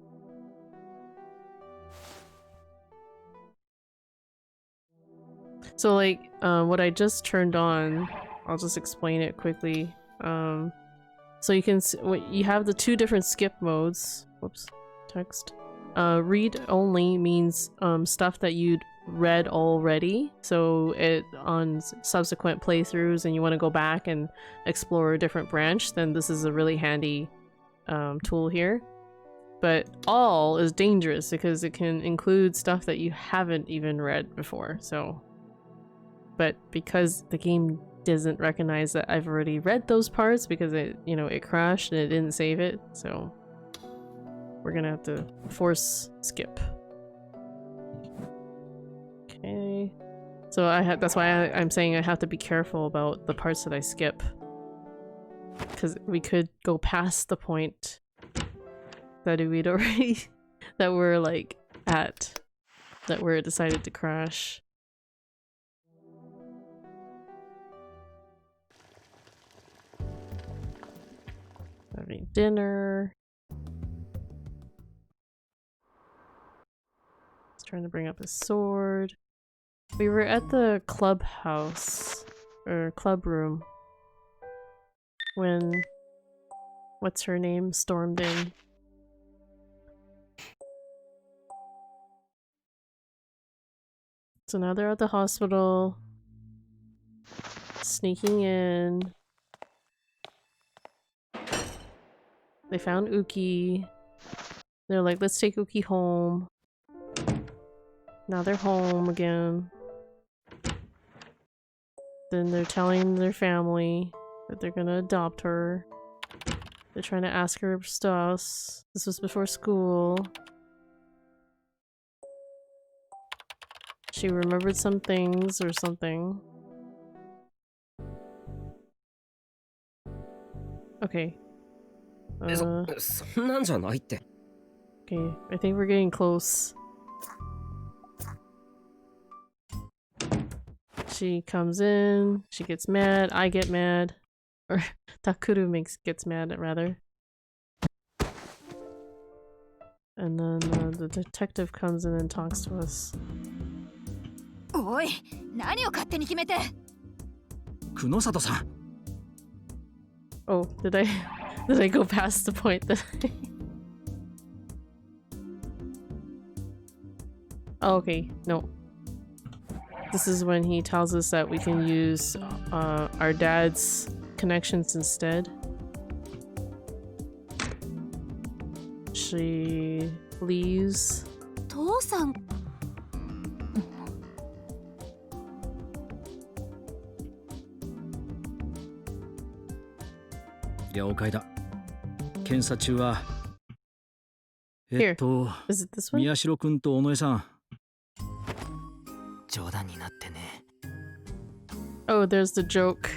So like, what I just turned on, I'll just explain it quickly. So you can you have the 2 different skip modes. Whoops, text. Read only means stuff that you'd read already. So it on subsequent playthroughs and you want to go back and explore a different branch, then this is a really handy tool here. But all is dangerous because it can include stuff that you haven't even read before. So, but because the game doesn't recognize that I've already read those parts because it, it crashed and it didn't save it, so we're gonna have to force skip. Okay, so that's why I'm saying I have to be careful about the parts that I skip, because we could go past the point that we'd already that we're like at, that where it decided to crash. Having dinner. He's trying to bring up his sword. We were at the clubhouse, or club room, when what's her name stormed in. So now they're at the hospital, sneaking in. They found Uki. They're like, let's take Uki home. Now they're home again. Then they're telling their family that they're gonna adopt her. They're trying to ask her stuff. This was before school. She remembered some things or something. Okay.そんなんじゃないって。 Okay, I think we're getting close. She comes in, she gets mad, I get mad. Or Takuru gets mad rather. And then the detective comes in and talks to us. おい、何を勝手に決めて。久野里さん。Oh, did I go past the point that Oh, okay, no. This is when he tells us that we can use our dad's connections instead. She leaves. 父さん。了解だ。検査中は。Is it this one? 宮代くんと尾上さん。冗談になってね。Oh, there's the joke.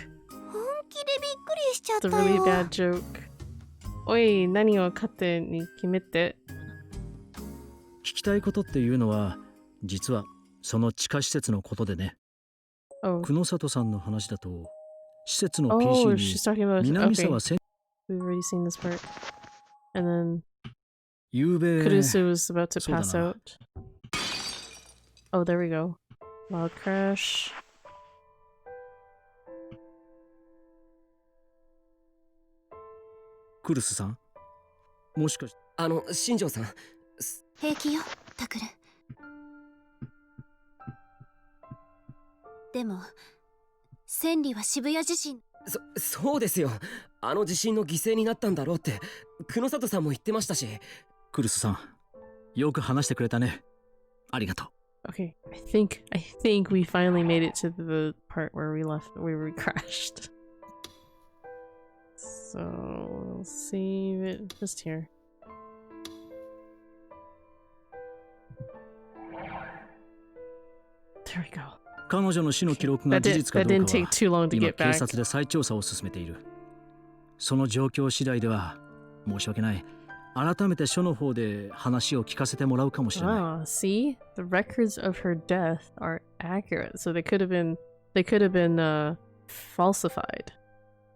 本気でびっくりしちゃった The よ。 really bad joke. おい、何を勝手に決めて。聞きたいことっていうのは、実はその地下施設のことでね。Oh. 久野里さんの話だと、施設の Oh, PC she's talking about に南 okay. 沢千 We've already seen this part. And then ゆうべ Kurusu was about to そうだ pass な。 out. Oh, there we go. Loud crash. クルスさん、もしかして。新庄さん。平気よ、タクル。でも、千里は渋谷地震。そうですよ。地震の犠牲になったんだろうって久野里さんも言ってましたし。クルスさん、よく話してくれたね。ありがとう。Okay, I think we finally made it to the part where we crashed. So we'll save it just here. There we go. 彼女の死の記録が事実かどうか That は didn't take too long to 今 get 警 back. 察で再調査を進めている。その状況次第では申し訳ない。改めて署の方で話を聞かせてもらうかもしれない。Ah, see? The records of her death are accurate. So they could have been falsified.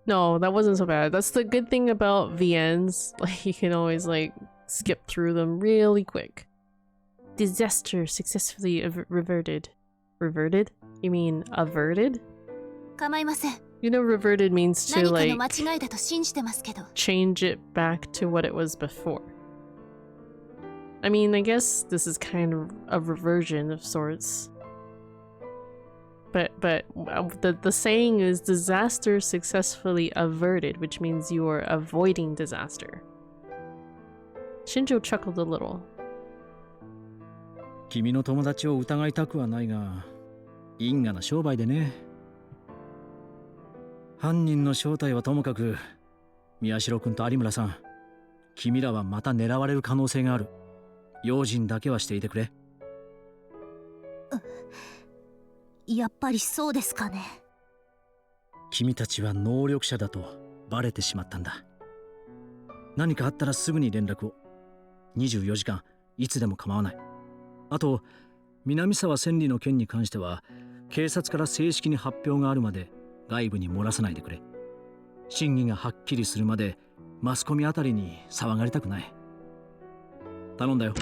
No, that wasn't so bad. That's the good thing about VNs. Like you can always like skip through them really quick. Disaster successfully reverted. Reverted? You mean averted? 構いません。 You know reverted means to 何かの like 間違いだと信じてますけど。 change it back to what it was before. I mean, I guess this is kind of a reversion of sorts. But the saying is disaster successfully averted, which means you are avoiding disaster. Shinjo chuckled a little. 君の友達を疑いたくはないが、因果な商売でね。犯人の正体はともかく、宮代君と有村さん、君らはまた狙われる可能性がある。用心だけはしていてくれ。やっぱりそうですかね。君たちは能力者だとバレてしまったんだ。何かあったらすぐに連絡を。24時間いつでも構わない。あと、南沢千里の件に関しては、警察から正式に発表があるまで外部に漏らさないでくれ。真偽がはっきりするまでマスコミあたりに騒がれたくない。頼んだよ。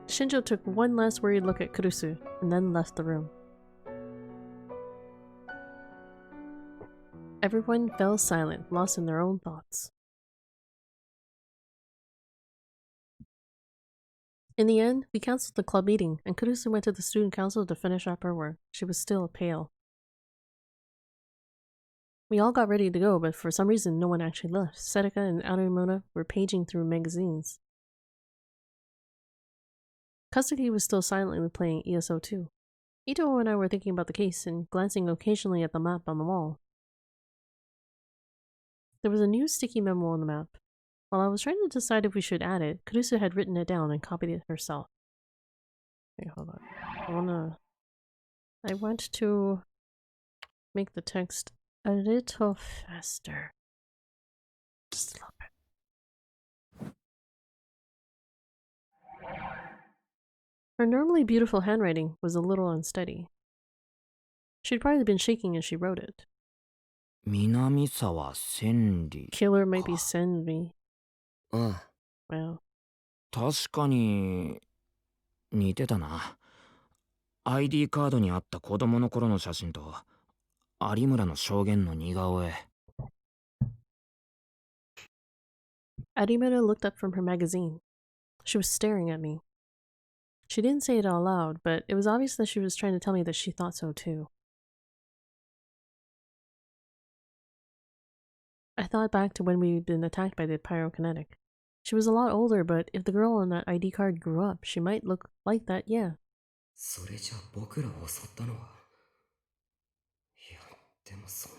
Shinjo took one last worried look at Kurusu and then left the room. Everyone fell silent, lost in their own thoughts. In the end, we cancelled the club meeting, and Kurusu went to the student council to finish up her work. She was still pale. We all got ready to go, but for some reason no one actually left. Setika and Arimona were paging through magazines. Kazuki was still silently playing ESO2. Ito and I were thinking about the case and glancing occasionally at the map on the wall. There was a new sticky memo on the map. While I was trying to decide if we should add it, Kurusu had written it down and copied it herself. Wait, hold on. I want to make the text a little faster. Just a little bit. Her normally beautiful handwriting was a little unsteady. She'd probably been shaking as she wrote it. 南沢千里 Killer might be Senvi. ああ。 Wow. 確かに似てたな。ID カードにあった子供の頃の写真と有村の証言の似顔絵。Arimura looked up from her magazine. She was staring at me. She didn't say it out loud, but it was obvious that she was trying to tell me that she thought so too. I thought back to when we'd been attacked by the pyrokinetic. She was a lot older, but if the girl on that ID card grew up, she might look like that, yeah. それじゃ僕らを襲ったのは。いや、でもそん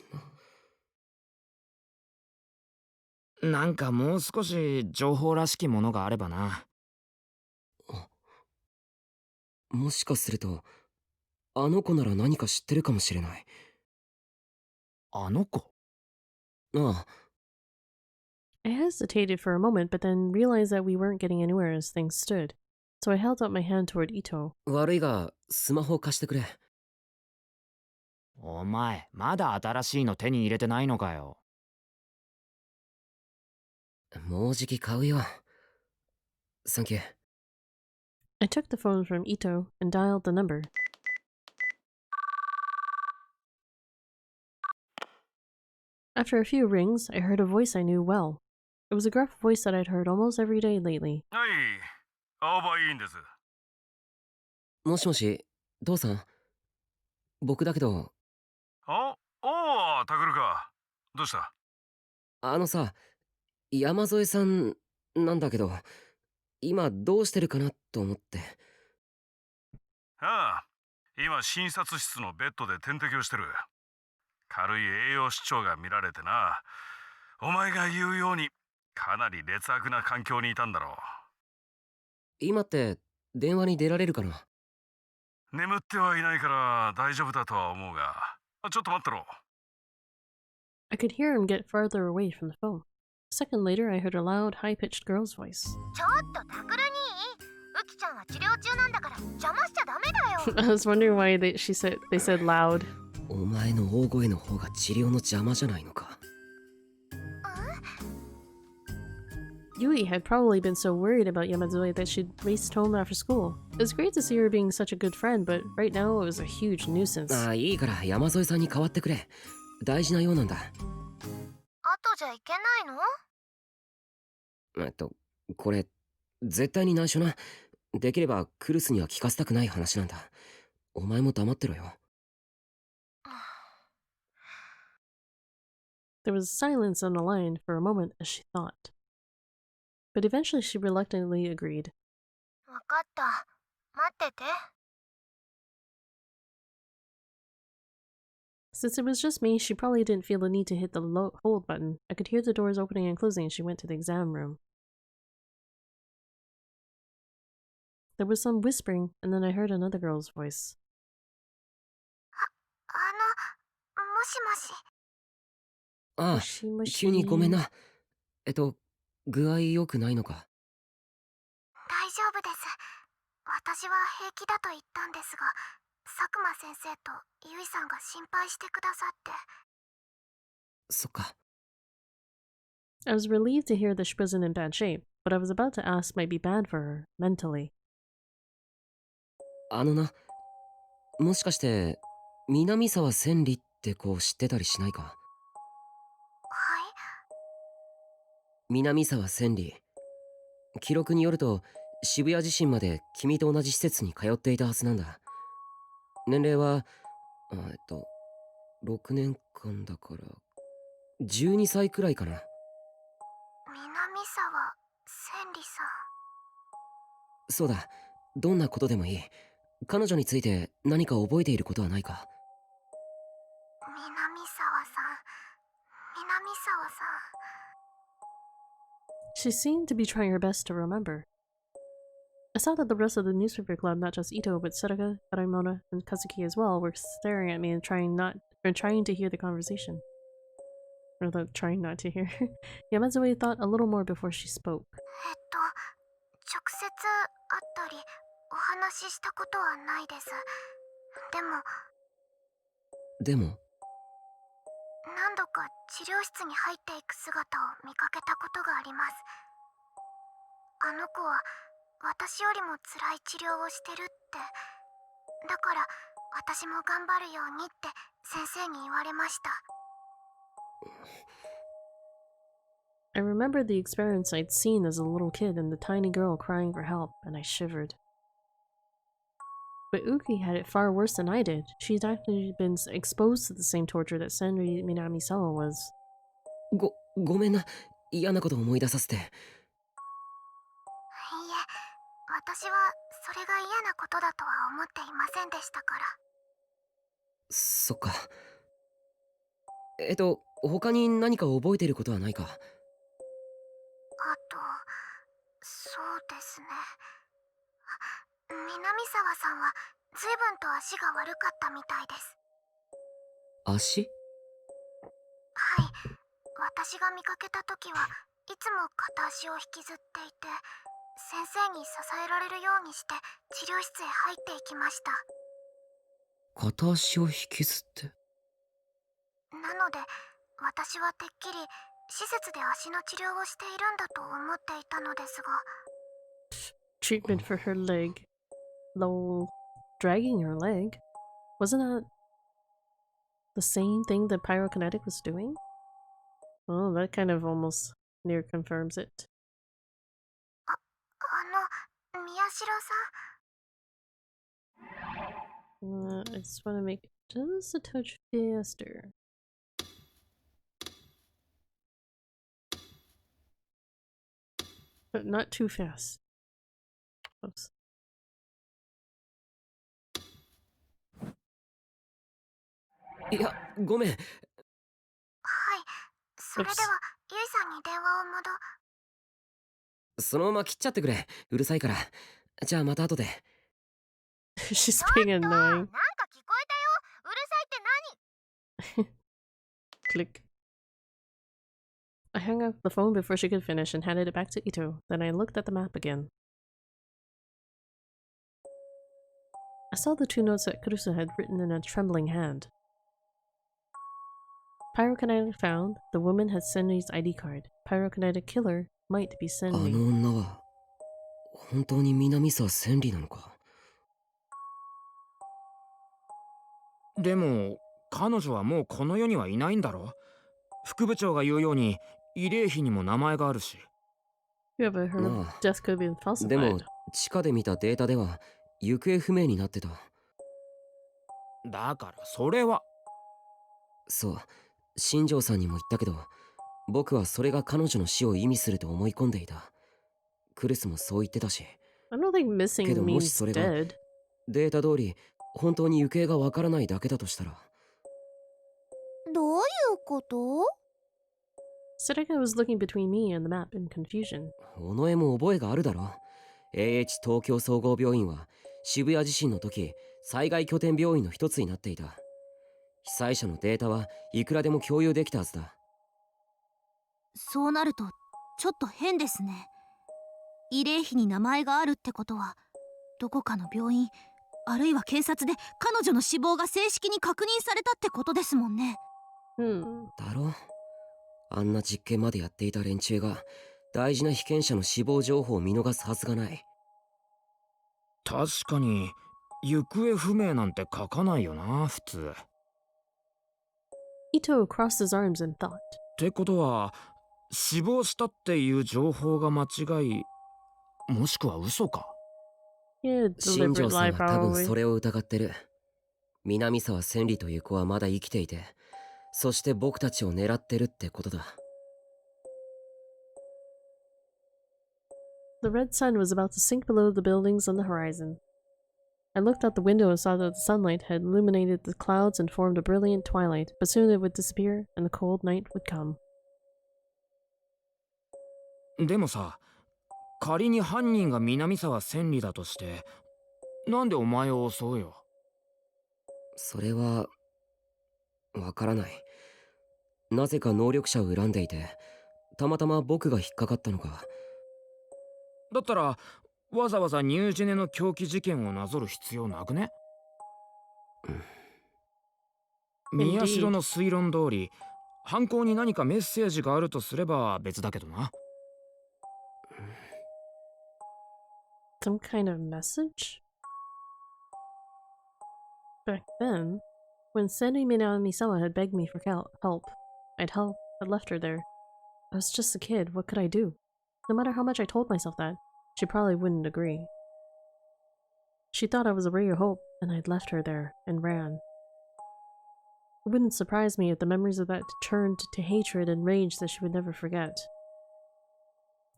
な。なんかもう少し情報らしきものがあればな。もしかすると、あの子なら何か知ってるかもしれない。あの子？ああ。I hesitated for a moment, but then realized that we weren't getting anywhere as things stood. So I held out my hand toward Ito. 悪いが、スマホ貸してくれ。お前、まだ新しいの手に入れてないのかよ。もうじき買うよ。サンキュー。I took the phone from Ito and dialed the number. After a few rings, I heard a voice I knew well. It was a gruff voice that I'd heard almost every day lately. はい、青葉いいんです。もしもし、父さん。僕だけど。おお、タグルか。どうした？あのさ、山添さんなんだけど、今どうしてるかなと思って。ああ、今診察室のベッドで点滴をしてる。軽い栄養失調が見られてな。お前が言うようにかなり劣悪な環境にいたんだろう。今って電話に出られるかな？眠ってはいないから大丈夫だとは思うが、ちょっと待ってろ。I could hear him get farther away from the phone. A second later, I heard a loud, high-pitched girl's voice. ちょっとタクル兄、ウキちゃんは治療中なんだから邪魔しちゃダメだよ。I was wondering why they said loud. お前の大声の方が治療の邪魔じゃないのか。Yui had probably been so worried about Yamazue that she'd raced home after school. It was great to see her being such a good friend, but right now it was a huge nuisance. ああ、いいから山添さんに代わってくれ。大事なようなんだ。後じゃいけないの？これ、絶対に内緒な。できればクルスには聞かせたくない話なんだ。お前も黙ってろよ。There was silence on the line for a moment as she thought. But eventually she reluctantly agreed. わかった。待ってて。Since it was just me, she probably didn't feel the need to hit the hold button. I could hear the doors opening and closing as she went to the exam room. There was some whispering, and then I heard another girl's voice. もしもし。ああ、急にごめんな。具合良くないのか？大丈夫です。私は平気だと言ったんですが、佐久間先生とゆいさんが心配してくださって。そっか。I was relieved to hear that she wasn't in bad shape, but I was about to ask might be bad for her, mentally. あのな、もしかして南沢千里って子知ってたりしないか？はい。南沢千里。記録によると渋谷地震まで君と同じ施設に通っていたはずなんだ。年齢は6年間だから12歳くらいかな。南沢千里さん。そうだ、どんなことでもいい。彼女について何か覚えていることはないか？南沢さん、南沢さん。She seemed to be trying her best to remember. I saw that the rest of the newspaper club, not just Ito, but Seraka, Araimona, and Kazuki as well, were staring at me and trying to hear the conversation. Or trying not to hear. Yamazue thought a little more before she spoke. 直接会ったりお話ししたことはないです。でも何度か治療室に入っていく姿を見かけたことがあります。あの子は私よりも辛い治療をしてるってだから私も頑張るようにって先生に言われました。 I remembered the experience I'd seen as a little kid and the tiny girl crying for help, and I shivered. But Uki had it far worse than I did. She'd actually been exposed to the same torture that Senri Minamisawa was. ごめんな。嫌なこと思い出させて。いいえ、私はそれが嫌なことだとは思っていませんでしたから。そっか。他に何か覚えてることはないか？あと、そうですね。南沢さんは随分と足が悪かったみたいです。足？はい、私が見かけた時はいつも片足を引きずっていて、先生に支えられるようにして治療室へ入っていきました。片足を引きずって？なので私はてっきり施設で足の治療をしているんだと思っていたのですが。 Treatment for her leg. Lol. Dragging her leg? Wasn't that the same thing that Pyrokinetic was doing? Oh, that kind of almost near confirms it. 宮代さん。 I just want to make it just a touch faster. But not too fast. Oops. いや、ごめん。はい、それではゆいさんに電話をそのまま切っちゃってくれ。うるさいから。じゃあまた後で。She's being annoying. なんか聞こえたよ。うるさいって何？ Click. I hung up the phone before she could finish and handed it back to Ito. Then I looked at the map again. I saw the 2 notes that Kurusu had written in a trembling hand. Pyrokinetic found. The woman had Senri's ID card. Pyrokinetic killer might be あの Senri. 女は本当に南沢千里なのか？でも彼女はもうこの世にはいないんだろ？副部長が言うように慰霊碑にも名前があるし。Yeah, but her death could have been でも falsified. 地下で見たデータでは行方不明になってた。だからそれは。そう、新庄さんにも言ったけど、僕はそれが彼女の死を意味すると思い込んでいた。クリスもそう言ってたし。 I don't think け missing どもし means それが dead. データ通り本当に行方がわからないだけだとしたら。どういうこと？ Sedeka was looking between me and the map in confusion. 尾上も覚えがあるだろ。 AH 東京総合病院は渋谷地震の時災害拠点病院の一つになっていた。被災者のデータはいくらでも共有できたはずだ。そうなるとちょっと変ですね。慰霊碑に名前があるってことはどこかの病院あるいは警察で彼女の死亡が正式に確認されたってことですもんね。だろ？あんな実験までやっていた連中が大事な被験者の死亡情報を見逃すはずがない。確かに行方不明なんて書かないよな普通。 Ito crossed his arms in thought. ってことは死亡したっていう情報が間違いもしくは嘘か？ Yeah, 新庄 deliberate さん lie は多分 probably. それを疑ってる。南沢千里という子はまだ生きていて、そして僕たちを狙ってるってことだ。 The red sun was about to sink below the buildings on the horizon. I looked out the window and saw that the sunlight had illuminated the clouds and formed a brilliant twilight, but soon it would disappear and the cold night would come. でもさ、仮に犯人が南沢千里だとしてなんでお前を襲うよ？それはわからない。なぜか能力者を恨んでいて、たまたま僕が引っかかったのか。だったらわざわざニュージェネの狂気事件をなぞる必要なくね？宮代の推論通り犯行に何かメッセージがあるとすれば別だけどな。Some kind of message? Back then, when Senri Minami-sama had begged me for help, I'd left her there. I was just a kid, what could I do? No matter how much I told myself that, she probably wouldn't agree. She thought I was a ray of hope, and I'd left her there and ran. It wouldn't surprise me if the memories of that turned to hatred and rage that she would never forget.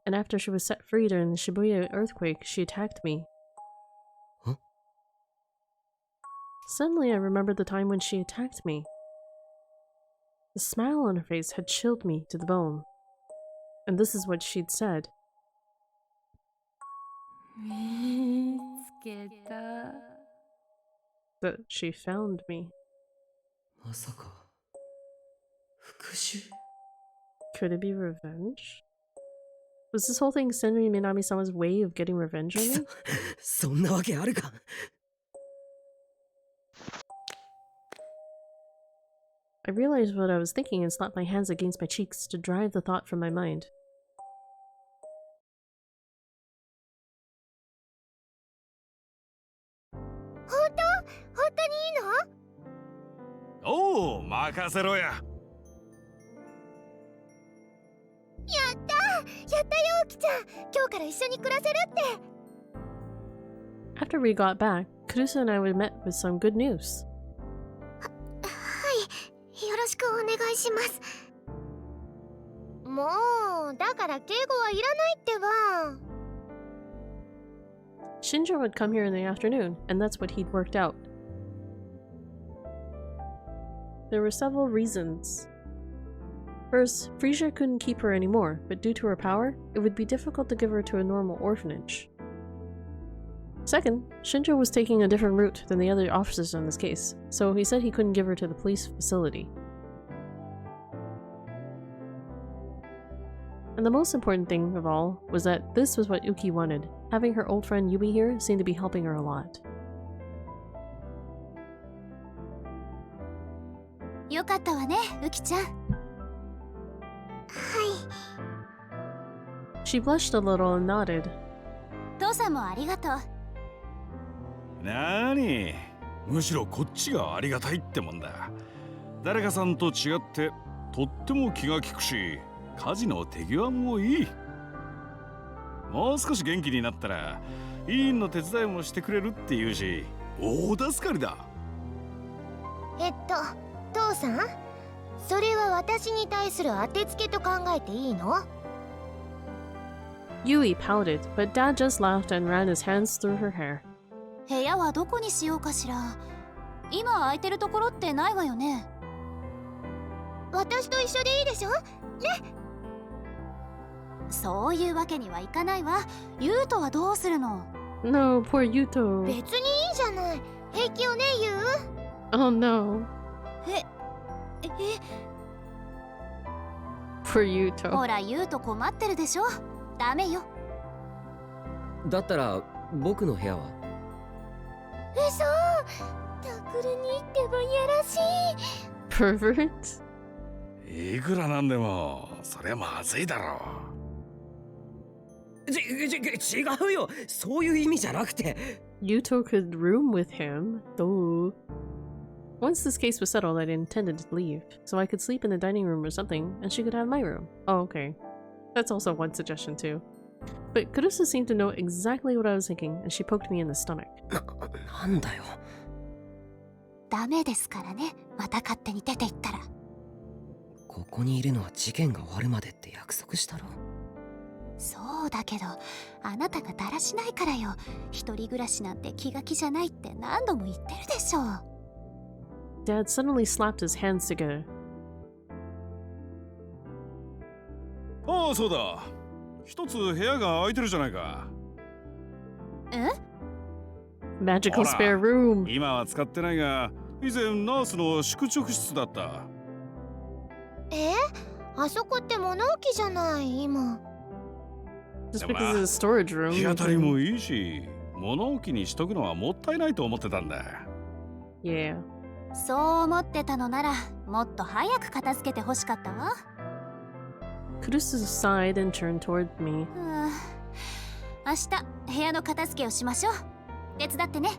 And after she was set free during the Shibuya earthquake, she attacked me. Huh? Suddenly I remembered the time when she attacked me. The smile on her face had chilled me to the bone. And this is what she'd said. That she found me. まさか復讐 Could it be revenge? Was this whole thing Senri Minami-sama's way of getting revenge on me? そんなわけあるか I realized what I was thinking and slapped my hands against my cheeks to drive the thought from my mind. 本当にいいの？おお、任せろや。やったよ、ウキちゃん。今日から一緒に暮らせるって。 After we got back, Kurusu and I were met with some good news. はい、よろしくお願いします。もう、だから敬語はいらないってば。 Shinjo would come here in the afternoon, and that's what he'd worked out. There were several reasons. First, Frisia couldn't keep her anymore, but due to her power, it would be difficult to give her to a normal orphanage. Second, Shinjo was taking a different route than the other officers in this case, so he said he couldn't give her to the police facility. And the most important thing of all was that this was what Uki wanted. Having her old friend Yui here seemed to be helping her a lot. よかったわね、ウキちゃん。She blushed a little and nodded. 父さんもありがとう。なーに、むしろこっちがありがたいってもんだ。誰かさんと違ってとっても気が利くし、家事の手際もいい。もう少し元気になったら委員の手伝いもしてくれるって言うし、大助かりだ。父さん、それは私に対する当てつけと考えていいの？ Yui pouted, but Dad just laughed and ran his hands through her hair. 部屋はどこにしようかしら。今空いてるところってないわよね。私と一緒でいいでしょ？ね。そういうわけにはいかないわ。ユウトはどうするの？ No, poor Yuto. 別にいいじゃない。平気よね、ユウ。 Oh no. For Yuto. ほら、ユウト困ってるでしょ。ダメよ。だったら僕の部屋は？嘘。タクルにってばやらしい。 Pervert? いくらなんでもそれはまずいだろう。違うよ、そういう意味じゃなくて。 Yuto could room with him, though. Once this case was settled, I intended to leave, so I could sleep in the dining room or something, and she could have my room. Oh, okay. That's also one suggestion too. But Kurusu seemed to know exactly what I was thinking, and she poked me in the stomach. なんだよ。ダメですからね。また勝手に出て行ったら。ここにいるのは事件が終わるまでって約束したろ。そうだけど、あなたがだらしないからよ。一人暮らしなんて気が気じゃないって何度も言ってるでしょ。Dad suddenly slapped his hands together. ああ、そうだ。一つ部屋が空いてるじゃないか。え？ Magical spare room. 今は使ってないが、以前ナースの宿直室だった。あそこって物置じゃない、今。Just because it's a storage room. 日当たりもいいし、物置にしとくのはもったいないと思ってたんだ。Yeah. そう思ってたのなら、もっと早く片付けて欲しかったわ。Kurusu sighed and turned toward me. 明日、部屋の片付けをしましょう。手伝ってね。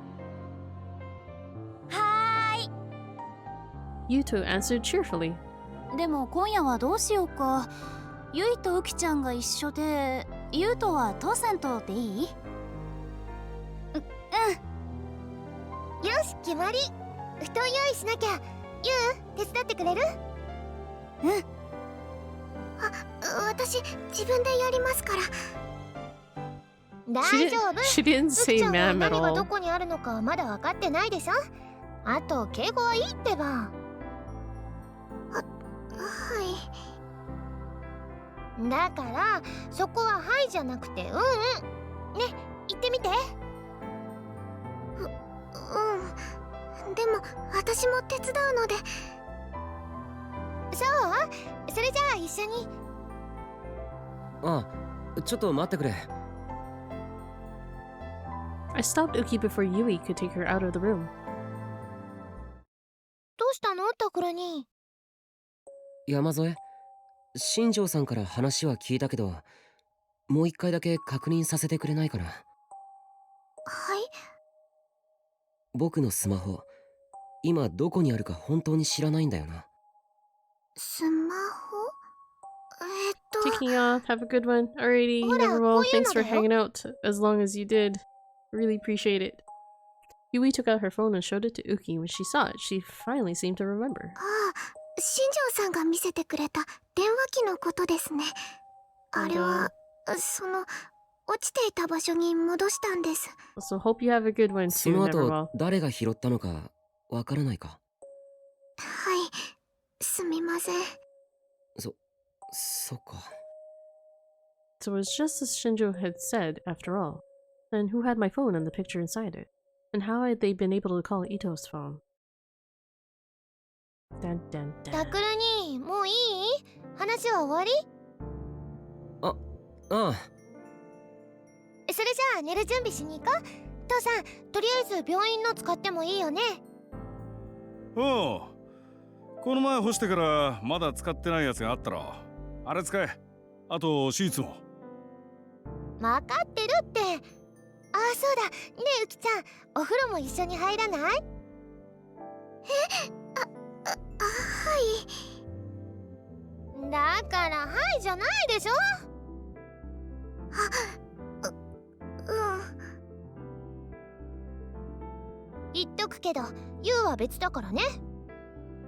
は Yuto answered cheerfully. でも今夜はどうしようか。ゆいとうきちゃんが一緒で、ゆうとは父さんとでいい？よし、決まり。布団用意しなきゃ。ゆう、手伝ってくれる？私、自分でやりますから。大 She 丈夫。 she didn't うき say ちゃんは ma'am at 何がど all. こにあるのかまだ分かってないでしょ。あと敬語はいいってば。はいだからそこははいじゃなくてうんね、言ってみて。でも私も手伝うので。そうそれじゃあ一緒に。ああ、ちょっと待ってくれ。 I stopped Uki before Yui could take her out of the room. どうしたのタクルに。山添、新庄さんから話は聞いたけど、もう一回だけ確認させてくれないかな。はい。僕のスマホ、今どこにあるか本当に知らないんだよな。スマホTaking off. Have a good one. Alrighty, Hola, Neverwell. Thanks for こういうのだよ。 hanging out as long as you did. Really appreciate it. Yui took out her phone and showed it to Uki. When she saw it, she finally seemed to remember. ああ、新庄さんが見せてくれた電話機のことですね。あれは、落ちていた場所に戻したんです。 So hope you have a good one そ too, の Neverwell. 後、誰が拾ったのかわからないか。はい、すみません。そっか。 So it was just as Shinjo had said, after all. Then who had my phone and the picture inside it? And how had they been able to call Ito's phone? Dun, dun, タ dun. クルに、もういい？話は終わり？ああ。それじゃあ寝る準備しに行こう。父さん、とりあえず病院の使ってもいいよね。おう、この前干してからまだ使ってないやつがあったろ。あれ使え。あとシーツも。わかってるって。ああ、そうだ。ねえ、うきちゃん、お風呂も一緒に入らない？はい。だからはいじゃないでしょ。言っとくけど、ユウは別だからね。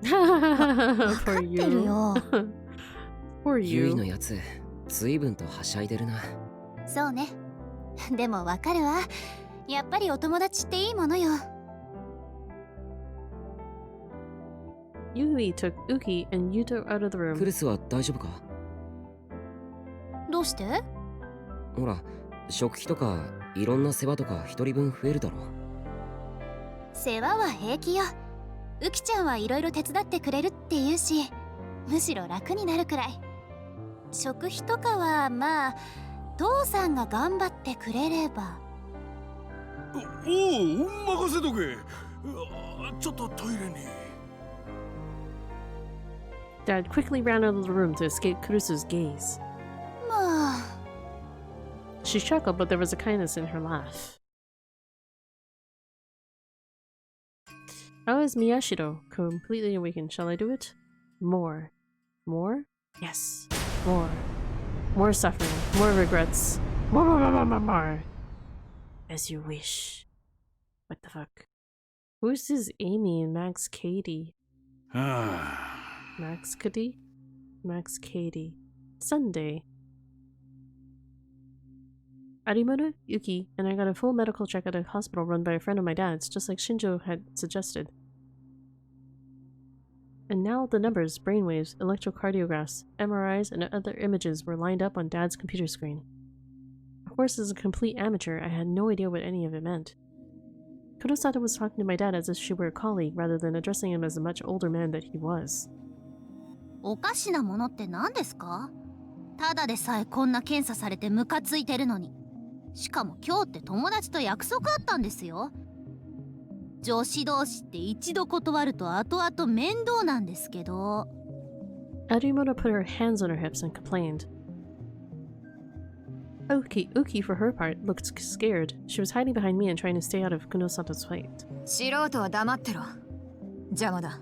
For てる you. よ。For ゆいの you. やつ、随分とはしゃいでるな。そうね。でもわかるわ。やっぱりお友達っていいものよ。 Yui took Uki and Yuto out of the ク room. ルスは大丈夫か？どうして？ほら、食費とかいろんな世話とか一人分増えるだろ。世話は平気よ。うきちゃんはいろいろ手伝ってくれるって言うし、むしろ楽になるくらい。食費とかはまあ父さんが頑張ってくれれば。おお、任せとけ。ちょっとトイレに。 Dad quickly ran out of the room to escape Kurusu's gaze. まあ。 She chuckled, but there was a kindness in her laugh. How is Miyashiro? Completely awakened. Shall I do it? More. More? Yes. More. More suffering. More regrets. More. As you wish. What the fuck? Who's this Amy and Max Cady? Max Cady? Max Cady. Sunday. Arimura, Yuki, and I got a full medical check at a hospital run by a friend of my dad's, just like Shinjo had suggested. And now the numbers, brainwaves, electrocardiographs, MRIs, and other images were lined up on Dad's computer screen. Of course, as a complete amateur, I had no idea what any of it meant. Kurosata was talking to my dad as if she were a colleague rather than addressing him as the much older man that he was. おかしなものって何ですか？ただでさえこんな検査されてムカついてるのに。しかも今日って友達と約束あったんですよ。女子同士って一度断ると後々面倒なんですけど。 Arimura put her hands on her hips and complained. Uki, for her part, looked scared. She was hiding behind me and trying to stay out of Kunosata's fight. 素人は黙ってろ。邪魔だ。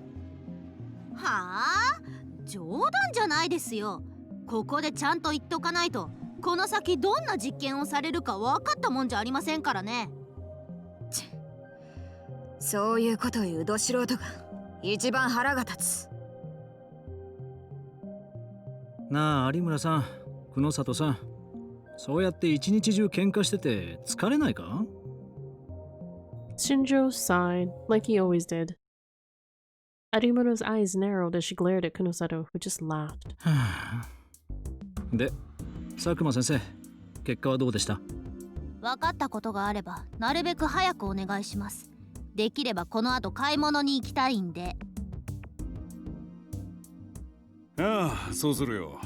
はあ、冗談じゃないですよ。ここでちゃんと言っとかないと、この先どんな実験をされるか分かったもんじゃありませんからね。そういうことを言うど素人が一番腹が立つ。なあ有村さん、久野里さん、そうやって一日中喧嘩してて疲れないか？ Shinjo sighed, like he always did. Arimura's eyes narrowed as she glared at Kunosato, who just laughed. で、佐久間先生、結果はどうでした？分かったことがあればなるべく早くお願いします。できればこの後買い物に行きたいんで。ああ、そうするよ。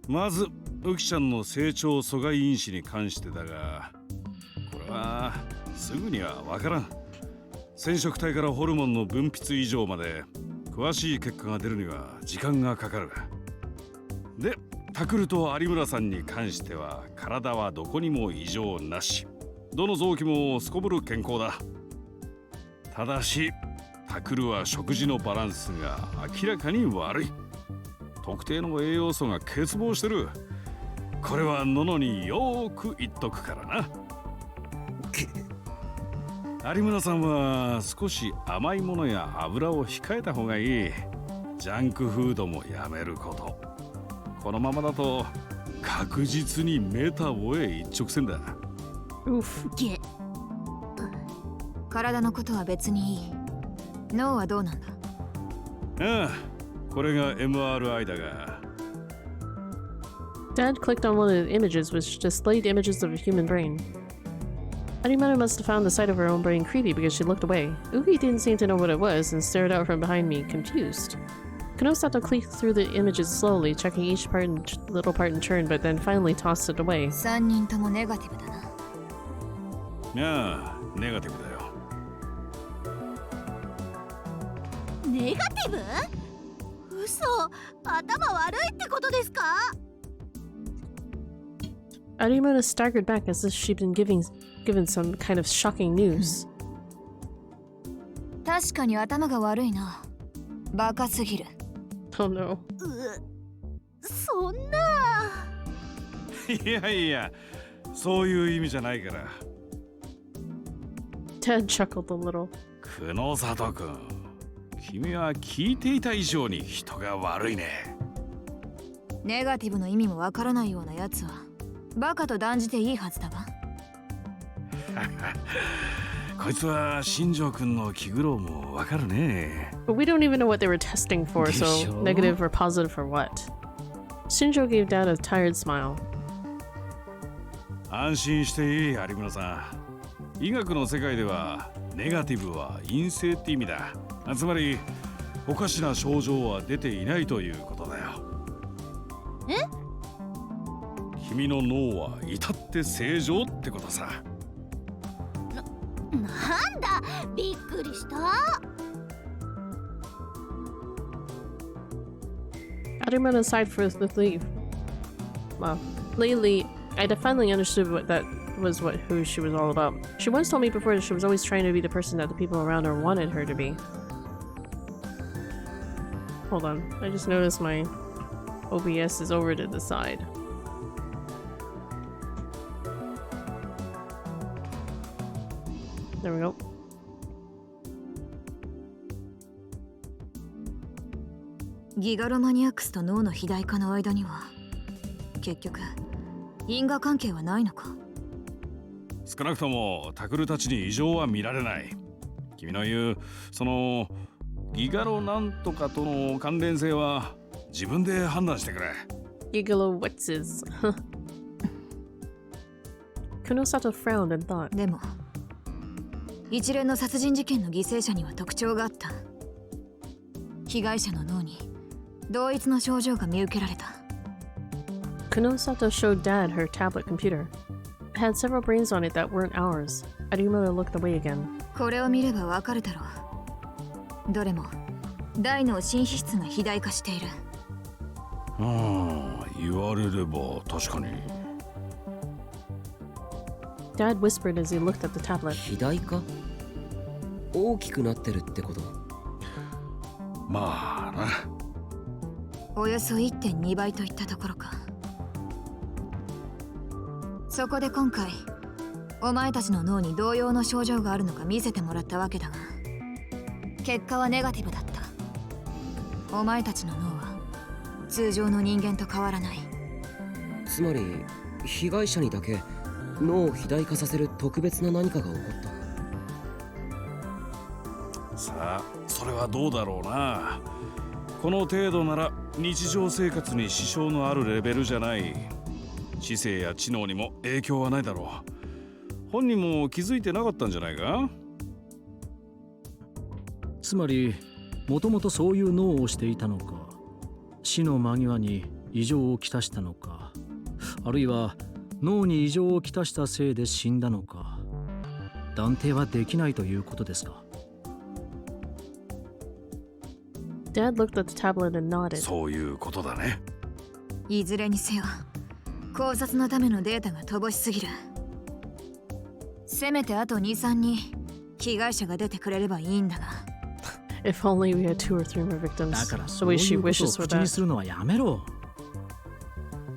まずウキちゃんの成長阻害因子に関してだが、これはすぐにはわからん。染色体からホルモンの分泌異常まで詳しい結果が出るには時間がかかる。で、タクルと有村さんに関しては体はどこにも異常なし、どの臓器もすこぶる健康だ。ただしタクルは食事のバランスが明らかに悪い。特定の栄養素が欠乏してる。これはののによーく言っとくからな。有村さんは少し甘いものや油を控えた方がいい。ジャンクフードもやめること。このままだと確実にメタボへ一直線だ。ゲ体のことは別にいい。脳はどうなんだ？ああ、これが MRI だが。Dad clicked on one of the images, which displayed images of a human brain. Arimura must have found the sight of her own brain creepy because she looked away. Uki didn't seem to know what it was and stared out from behind me, confused. Kunosato clicked through the images slowly, checking each little part in turn, but then finally tossed it away. 3人ともネガティブだな。ああ、ネガティブだよ。ネガティブ？嘘、頭悪いってことですか？ Arimura staggered back as if she'd been given some kind of shocking news. 確かに頭が悪いな。バカすぎる。Oh no. そんな。いやいや、そういう意味じゃないから。Dad chuckled a little. 久野里君、君は聞いていた以上に人が悪いね。ネガティブの意味もわからないようなやつはバカと断じていいはずだわ。こいつは新庄君の気苦労もわかるね。But we don't even know what they were testing for, so negative or positive for what? Shinjo gave Dad a tired smile. 安心していい、有村さん。医学の世界ではネガティブは陰性って意味だ。つまりおかしな症状は出ていないということだよ。え？君の脳は至って正常ってことさ。なんだ、びっくりした。Arimura sighed for relief. Well, lately, I'd finally understood who she was all about. She once told me before that she was always trying to be the person that the people around her wanted her to be. Hold on, I just noticed my OBS is over to the side. There we go. ギガロマニアックスと脳の肥大化の間には結局因果関係はないのか？少なくともタクルたちに異常は見られない。君の言うそのギガロなんとかとの関連性は自分で判断してくれ。Gigalowitzes. Kunosato frowned and thought. でも一連の殺人事件の犠牲者には特徴があった。被害者の脳に同一の症状が見受けられた。Kunosato showed Dad her tablet computer. It had several brains on it that weren't ours. Arimura looked away again. これを見ればわかるだろう。どれも大脳新皮質が肥大化している。ああ、言われれば確かに。Dad whispered as he looked at the tablet. 肥大化？大きくなってるってこと？まあな。およそ 1.2 倍といったところか。そこで今回お前たちの脳に同様の症状があるのか見せてもらったわけだが、結果はネガティブだった。お前たちの脳は通常の人間と変わらない。つまり被害者にだけ脳を肥大化させる特別な何かが起こった。さあそれはどうだろうな。この程度なら日常生活に支障のあるレベルじゃない。知性や知能にも影響はないだろう。本人も気づいてなかったんじゃないか。つまりもともとそういう脳をしていたのか、死の間際に異常をきたしたのか、あるいは脳に異常をきたしたせいで死んだのか、断定はできないということですか。Dad looked at the tablet and nodded. そういうことだね。いずれにせよ考察のためのデータが乏しすぎる。せめてあと 2,3 に被害者が出てくれればいいんだが。If only we had 2 or 3 more だ victims. から The そ way うい she うことを wishes for 口に that. するのはやめろ。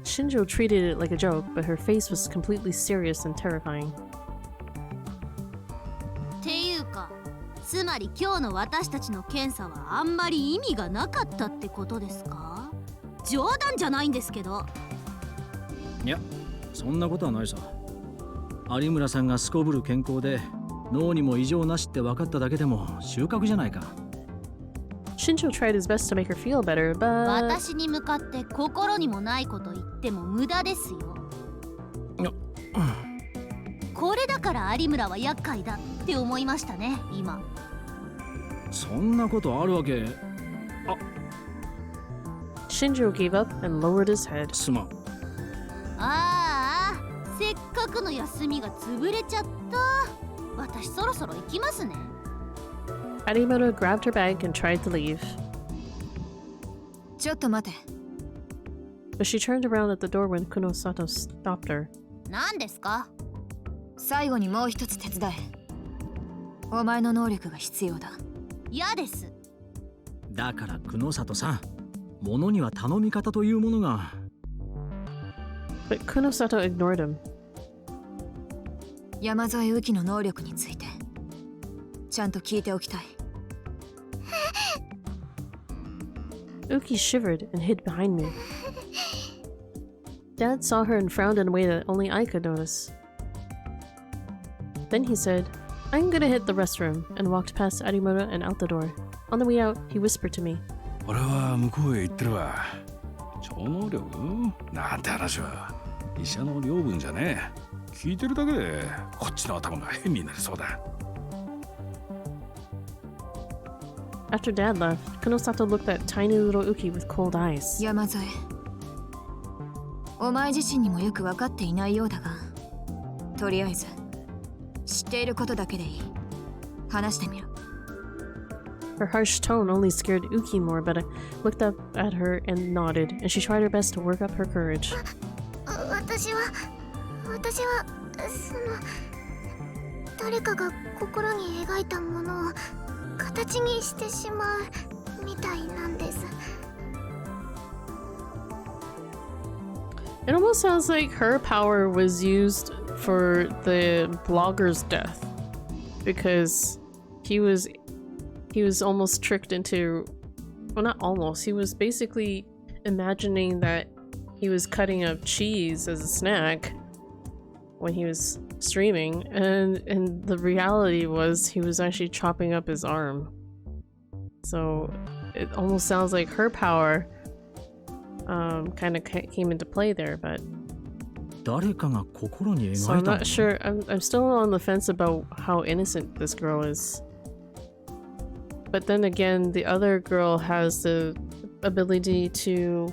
Shinjo treated it like a joke, but her face was completely serious and terrifying. っていうか、つまり今日の私たちの検査はあんまり意味がなかったってことですか？冗談じゃないんですけど。いや、そんなことはないさ。有村さんがすこぶる健康で脳にも異常なしって分かっただけでも収穫じゃないか。Shinjo tried his best to make her feel better, but 私に向かって心にもないこと言っても無駄ですよ。これだから有村は厄介だって思いましたね、今。そんなことあるわけ。Shinjo gave up and lowered his head. すまん。ああ、せっかくの休みが潰れちゃった。私そろそろ行きますね。Arimoto grabbed her bag and tried to leave, ちょっと待て。 but she turned around at the door when Kunosato stopped her. 何ですか？最後にもう一つ手伝え。お前の能力が必要だ。嫌です。だから久野里さん、物には頼み方というものが。But Kunosato ignored him. 山添雨季の能力についてちゃんと聞いておきたい。Uki shivered and hid behind me. Dad saw her and frowned in a way that only I could notice. Then he said, "I'm gonna hit the restroom," and walked past Arimoto and out the door. On the way out, he whispered to me, 俺は向こうへ行ってるわ。超能力なんて話は医者の領分じゃねえ。聞いてるだけでこっちの頭が変になりそうだ。After Dad left, Kunosato looked at tiny little Uki with cold eyes. 山添、お前自身にもよく分かっていないようだが、とりあえず知っていることだけでいい。話してみろ。Her harsh tone only scared Uki more, but I looked up at her and nodded, and she tried her best to work up her courage. 私は誰かが心に描いたものを形にしてしまうみたいなんです。 It almost sounds like her power was used for the blogger's death, because he was almost tricked into, well, not almost, he was basically imagining that he was cutting up cheese as a snack when he was streaming, and the reality was he was actually chopping up his arm. So it almost sounds like her power kind of came into play there, but 誰かが心に so 描 I'm いたも not の。 sure. I'm still on the fence about how innocent this girl is. But then again, the other girl has the ability to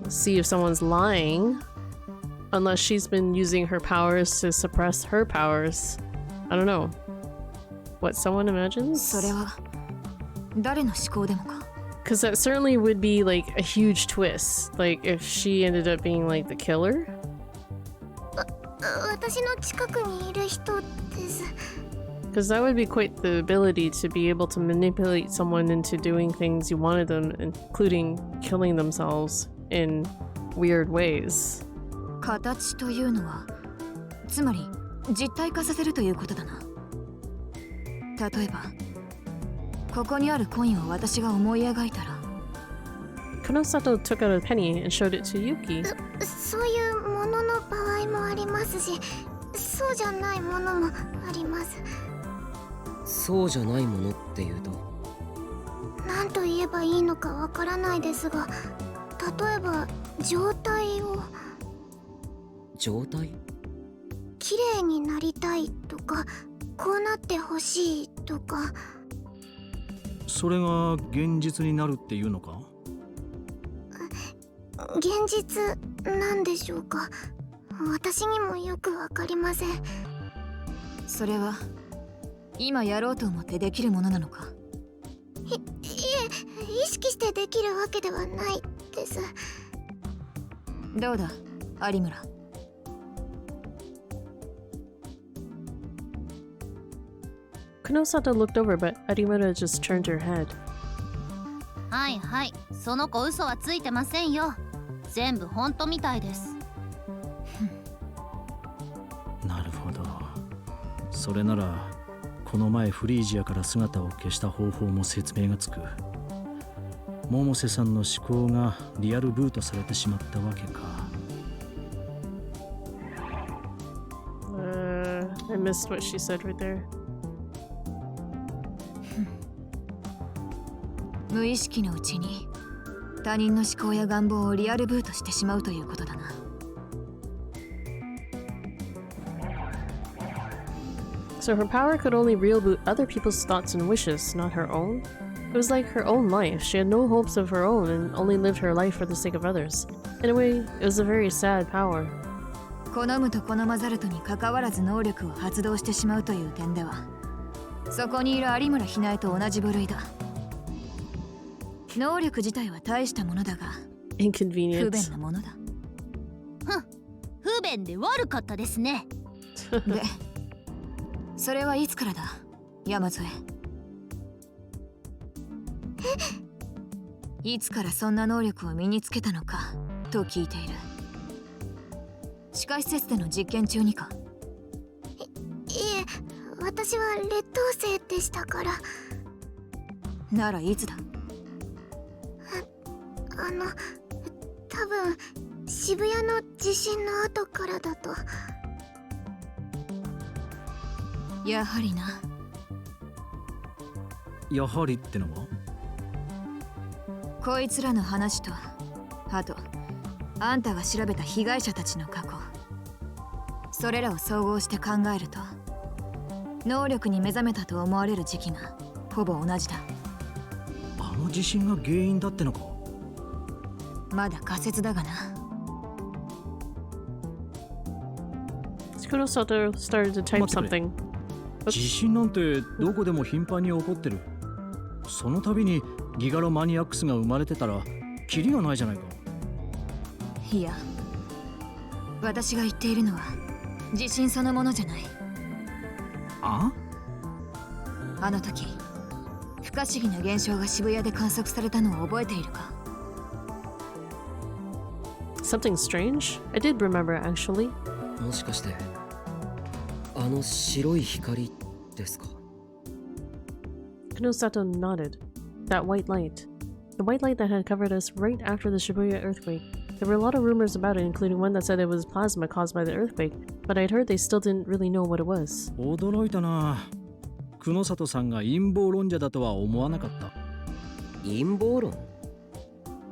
see if someone's lying, unless she's been using her powers to suppress her powers. I don't know. What someone imagines? それは誰の思考でもか。 Because that certainly would be like a huge twist. Like if she ended up being like the killer. 私の近くにいる人です。Because that would be quite the ability to be able to manipulate someone into doing things you wanted them, including killing themselves in weird ways. 形というのはつまり実体化させるということだな。例えばここにあるコインを私が思い描いたら Konosato took out a penny and showed it to Yuki. そういうものの場合もありますし、そうじゃないものもあります。そうじゃないものっていうと何と言えばいいのかわからないですが、例えば状態を状態綺麗になりたいとか、こうなってほしいとか。それが現実になるっていうのか？現実なんでしょうか。私にもよくわかりません。それは今やろうと思ってできるものなのか？いえ、意識してできるわけではないです。どうだ有村。Konosato looked over, but Arimura just turned her head. はいはい、その子嘘はついてませんよ。全部本当みたいです。なるほど。それならこの前フリージアから姿を消した方法も説明がつく。百瀬さんの思考がリアルブートされてしまったわけか。I missed what she said right there. 無意識のうちに他人の思考や願望をリアルブートしてしまうということだな。So her power could only reboot other people's thoughts and wishes, not her own? It was like her own life. She had no hopes of her own and only lived her life for the sake of others. In a way, it was a very sad power. 好むと好まざるとに関わらず能力を発動してしまうという点では、そこにいる有村ひなえと同じ部類だ。能力自体は大したものだが、不 Inconvenient. 便なものだ。不便で悪かったですね。で、それはいつからだ、山添。いつからそんな能力を身につけたのかと聞いている。地下施設での実験中にか？いえ、私は劣等生でしたから。ならいつだ？多分渋谷の地震の後からだと。やはりな。やはりってのは？こいつらの話と、あとあんたが調べた被害者たちの過去、それらを総合して考えると、能力に目覚めたと思われる時期がほぼ同じだ。あの地震が原因だってのか？まだ仮説だがな。Kurosato started to type 待ってくれ。 something. 地震なんてどこでも頻繁に起こってる。その度にギガロマニアックスが生まれてたらキリがないじゃないか。いや、私が言っているのは地震そのものじゃない。あ？あの時不可思議な現象が渋谷で観測されたのを覚えているか？ Something strange? I did remember, actually. もしかしてあの白い光ですか？ Kunosato nodded. That white light. The white light that had covered us right after the Shibuya earthquake. There were a lot of rumors about it, including one that said it was plasma caused by the earthquake, but I'd heard they still didn't really know what it was. 驚いたな。久野里さんが陰謀論者だとは思わなかった。陰謀論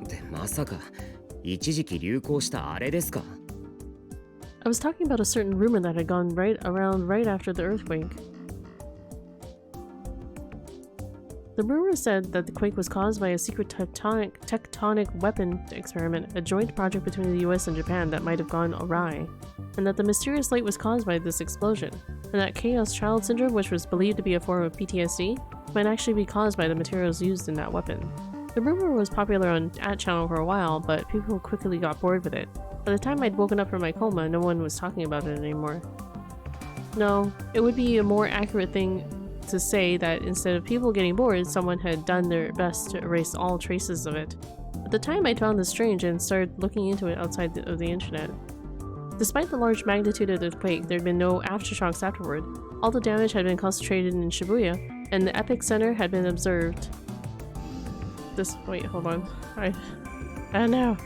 でまさか一時期流行したあれですか？ I was talking about a certain rumor that had gone around right after the earthquake. The rumor said that the quake was caused by a secret tectonic weapon experiment, a joint project between the US and Japan that might have gone awry, and that the mysterious light was caused by this explosion, and that Chaos Child Syndrome, which was believed to be a form of PTSD, might actually be caused by the materials used in that weapon. The rumor was popular on @channel for a while, but people quickly got bored with it. By the time I'd woken up from my coma, no one was talking about it anymore. No, it would be a more accurate thing to say that instead of people getting bored, someone had done their best to erase all traces of it. At the time, I found this strange and started looking into it outside of the internet. Despite the large magnitude of the quake, there had been no aftershocks afterward. All the damage had been concentrated in Shibuya, and the epicenter had been observed. Wait, hold on. I don't know.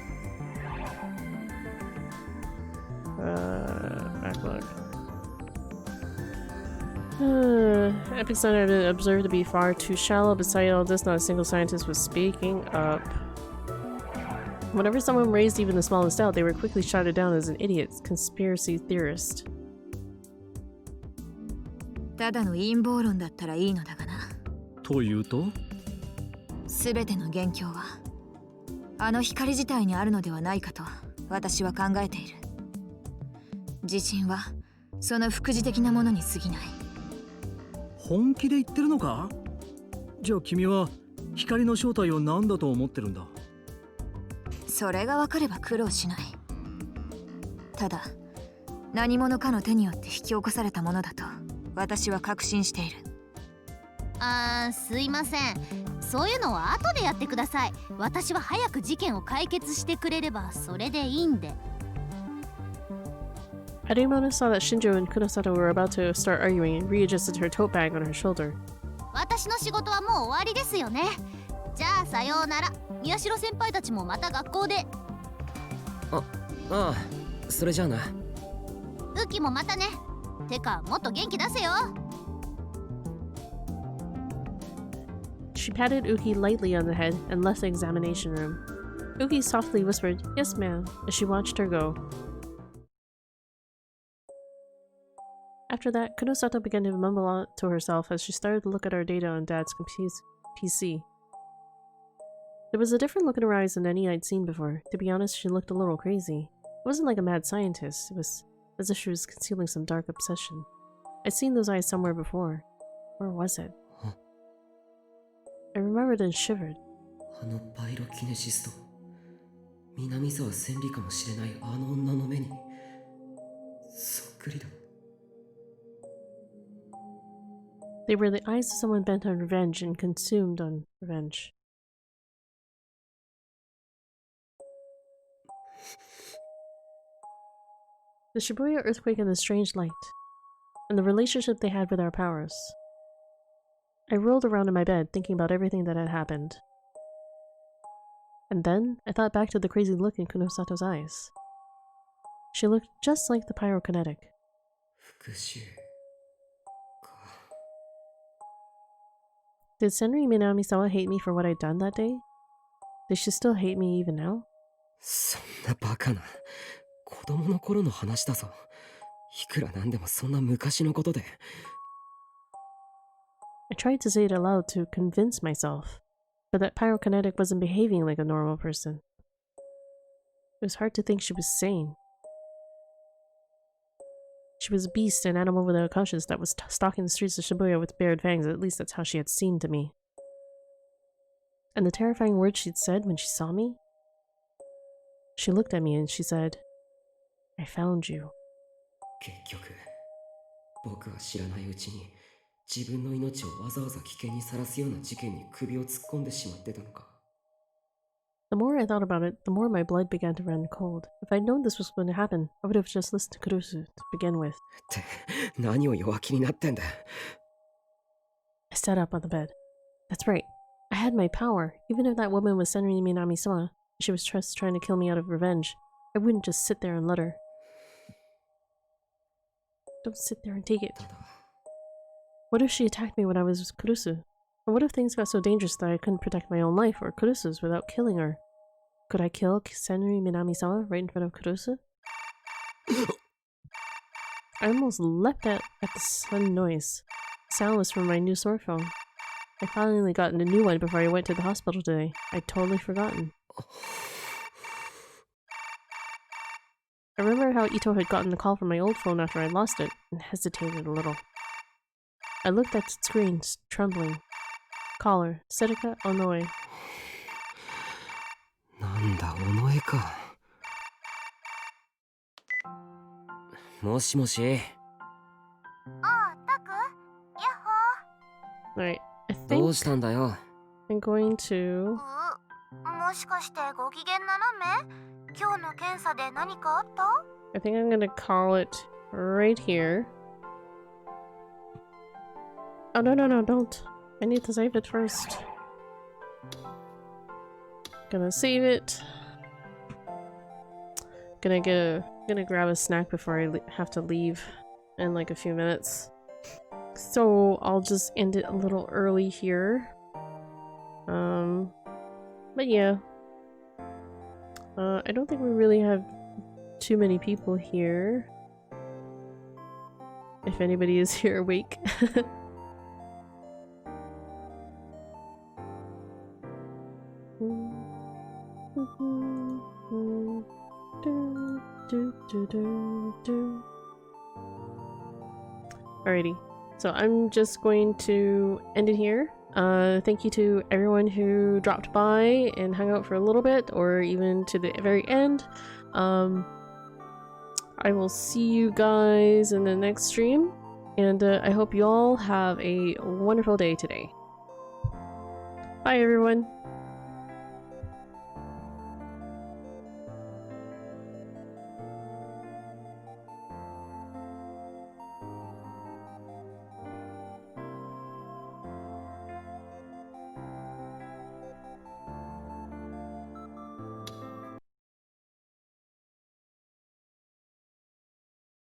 Backlog. Epicenter had been observed to be far too shallow. Beside all this, not a single scientist was speaking up. Whenever someone raised even the smallest doubt, they were quickly shouted down as an idiot conspiracy theorist. ただの陰謀論だったらいいのだがな。というと？すべての元凶はあの光自体にあるのではないかと私は考えている。地震はその副次的なものに過ぎない。本気で言ってるのか？じゃあ君は光の正体を何だと思ってるんだ？それが分かれば苦労しない。ただ何者かの手によって引き起こされたものだと私は確信している。すいません。そういうのは後でやってください。私は早く事件を解決してくれればそれでいいんで。Harimano saw that Shinjo and Kunosato were about to start arguing and readjusted her tote bag on her shoulder. 私の仕事はもう終わりですよね。じゃあさようなら。宮代先輩たちもまた学校で。ああ、それじゃあな。ウキもまたね。てかもっと元気出せよ。She patted Uki lightly on the head and left the examination room. Uki softly whispered, "Yes, ma'am," as she watched her go. After that, Kunosato began to mumble to herself as she started to look at our data on Dad's PC. There was a different look in her eyes than any I'd seen before. To be honest, she looked a little crazy. It wasn't like a mad scientist, it was as if she was concealing some dark obsession. I'd seen those eyes somewhere before. Where was it? I remembered and shivered. あのパイロキネシスト、南沢千里かもしれないあの女の目にそっくりだ。They were the eyes of someone bent on revenge and consumed on revenge. The Shibuya earthquake and the strange light, and the relationship they had with our powers. I rolled around in my bed, thinking about everything that had happened. And then, I thought back to the crazy look in Kunosato's eyes. She looked just like the pyrokinetic. 復讐か。 Did Senri Minamisawa hate me for what I'd done that day? Does she still hate me even now? そんなバカな。子供の頃の話だぞ。いくらなんでもそんな昔のことで。I tried to say it aloud to convince myself, but that pyrokinetic wasn't behaving like a normal person. It was hard to think she was sane. She was a beast, an animal without a conscience that was stalking the streets of Shibuya with bared fangs. At least that's how she had seemed to me. And the terrifying words she'd said when she saw me? She looked at me and she said, "I found you." 結局、僕は知らないうちに自分の命をわざわざ危険にさらすような事件に首を突っ込んでしまってたのか。The more I thought about it, the more my blood began to run cold. If I'd known this was going to happen, I would have just listened to Kurusu to begin with. って何を弱気になってんだ。I sat up on the bed. That's right. I had my power. Even if that woman was Senri Minami-sama, she was just trying to kill me out of revenge, I wouldn't just sit there and let her. Don't sit there and take it. What if she attacked me when I was with Kurusu? Or what if things got so dangerous that I couldn't protect my own life or Kurusu's without killing her? Could I kill Senri Minami-sama right in front of Kurusu? I almost leapt at the sudden noise. The sound was from my new sword phone. I finally got a new one before I went to the hospital today. I'd totally forgotten. I remember how Ito had gotten a call from my old phone after I lost it, and hesitated a little. I looked at the screen, trembling. Caller, Sedeka Onoe. なんだ、尾上か。もしもし。Alright, I ど think うしたんだよ。 I'm going to... もしかしてご機嫌斜め？今日の検査で何かあった？ I think I'm gonna call it right here. Oh, no, no, no, don't. I need to save it first. Gonna save it. Gonna grab a snack before I have to leave in like a few minutes. So I'll just end it a little early here. But yeah. I don't think we really have too many people here. If anybody is here awake. Alrighty, so I'm just going to end it here. Thank you to everyone who dropped by and hung out for a little bit, or even to the very end. I will see you guys in the next stream, and I hope you all have a wonderful day today. Bye everyone!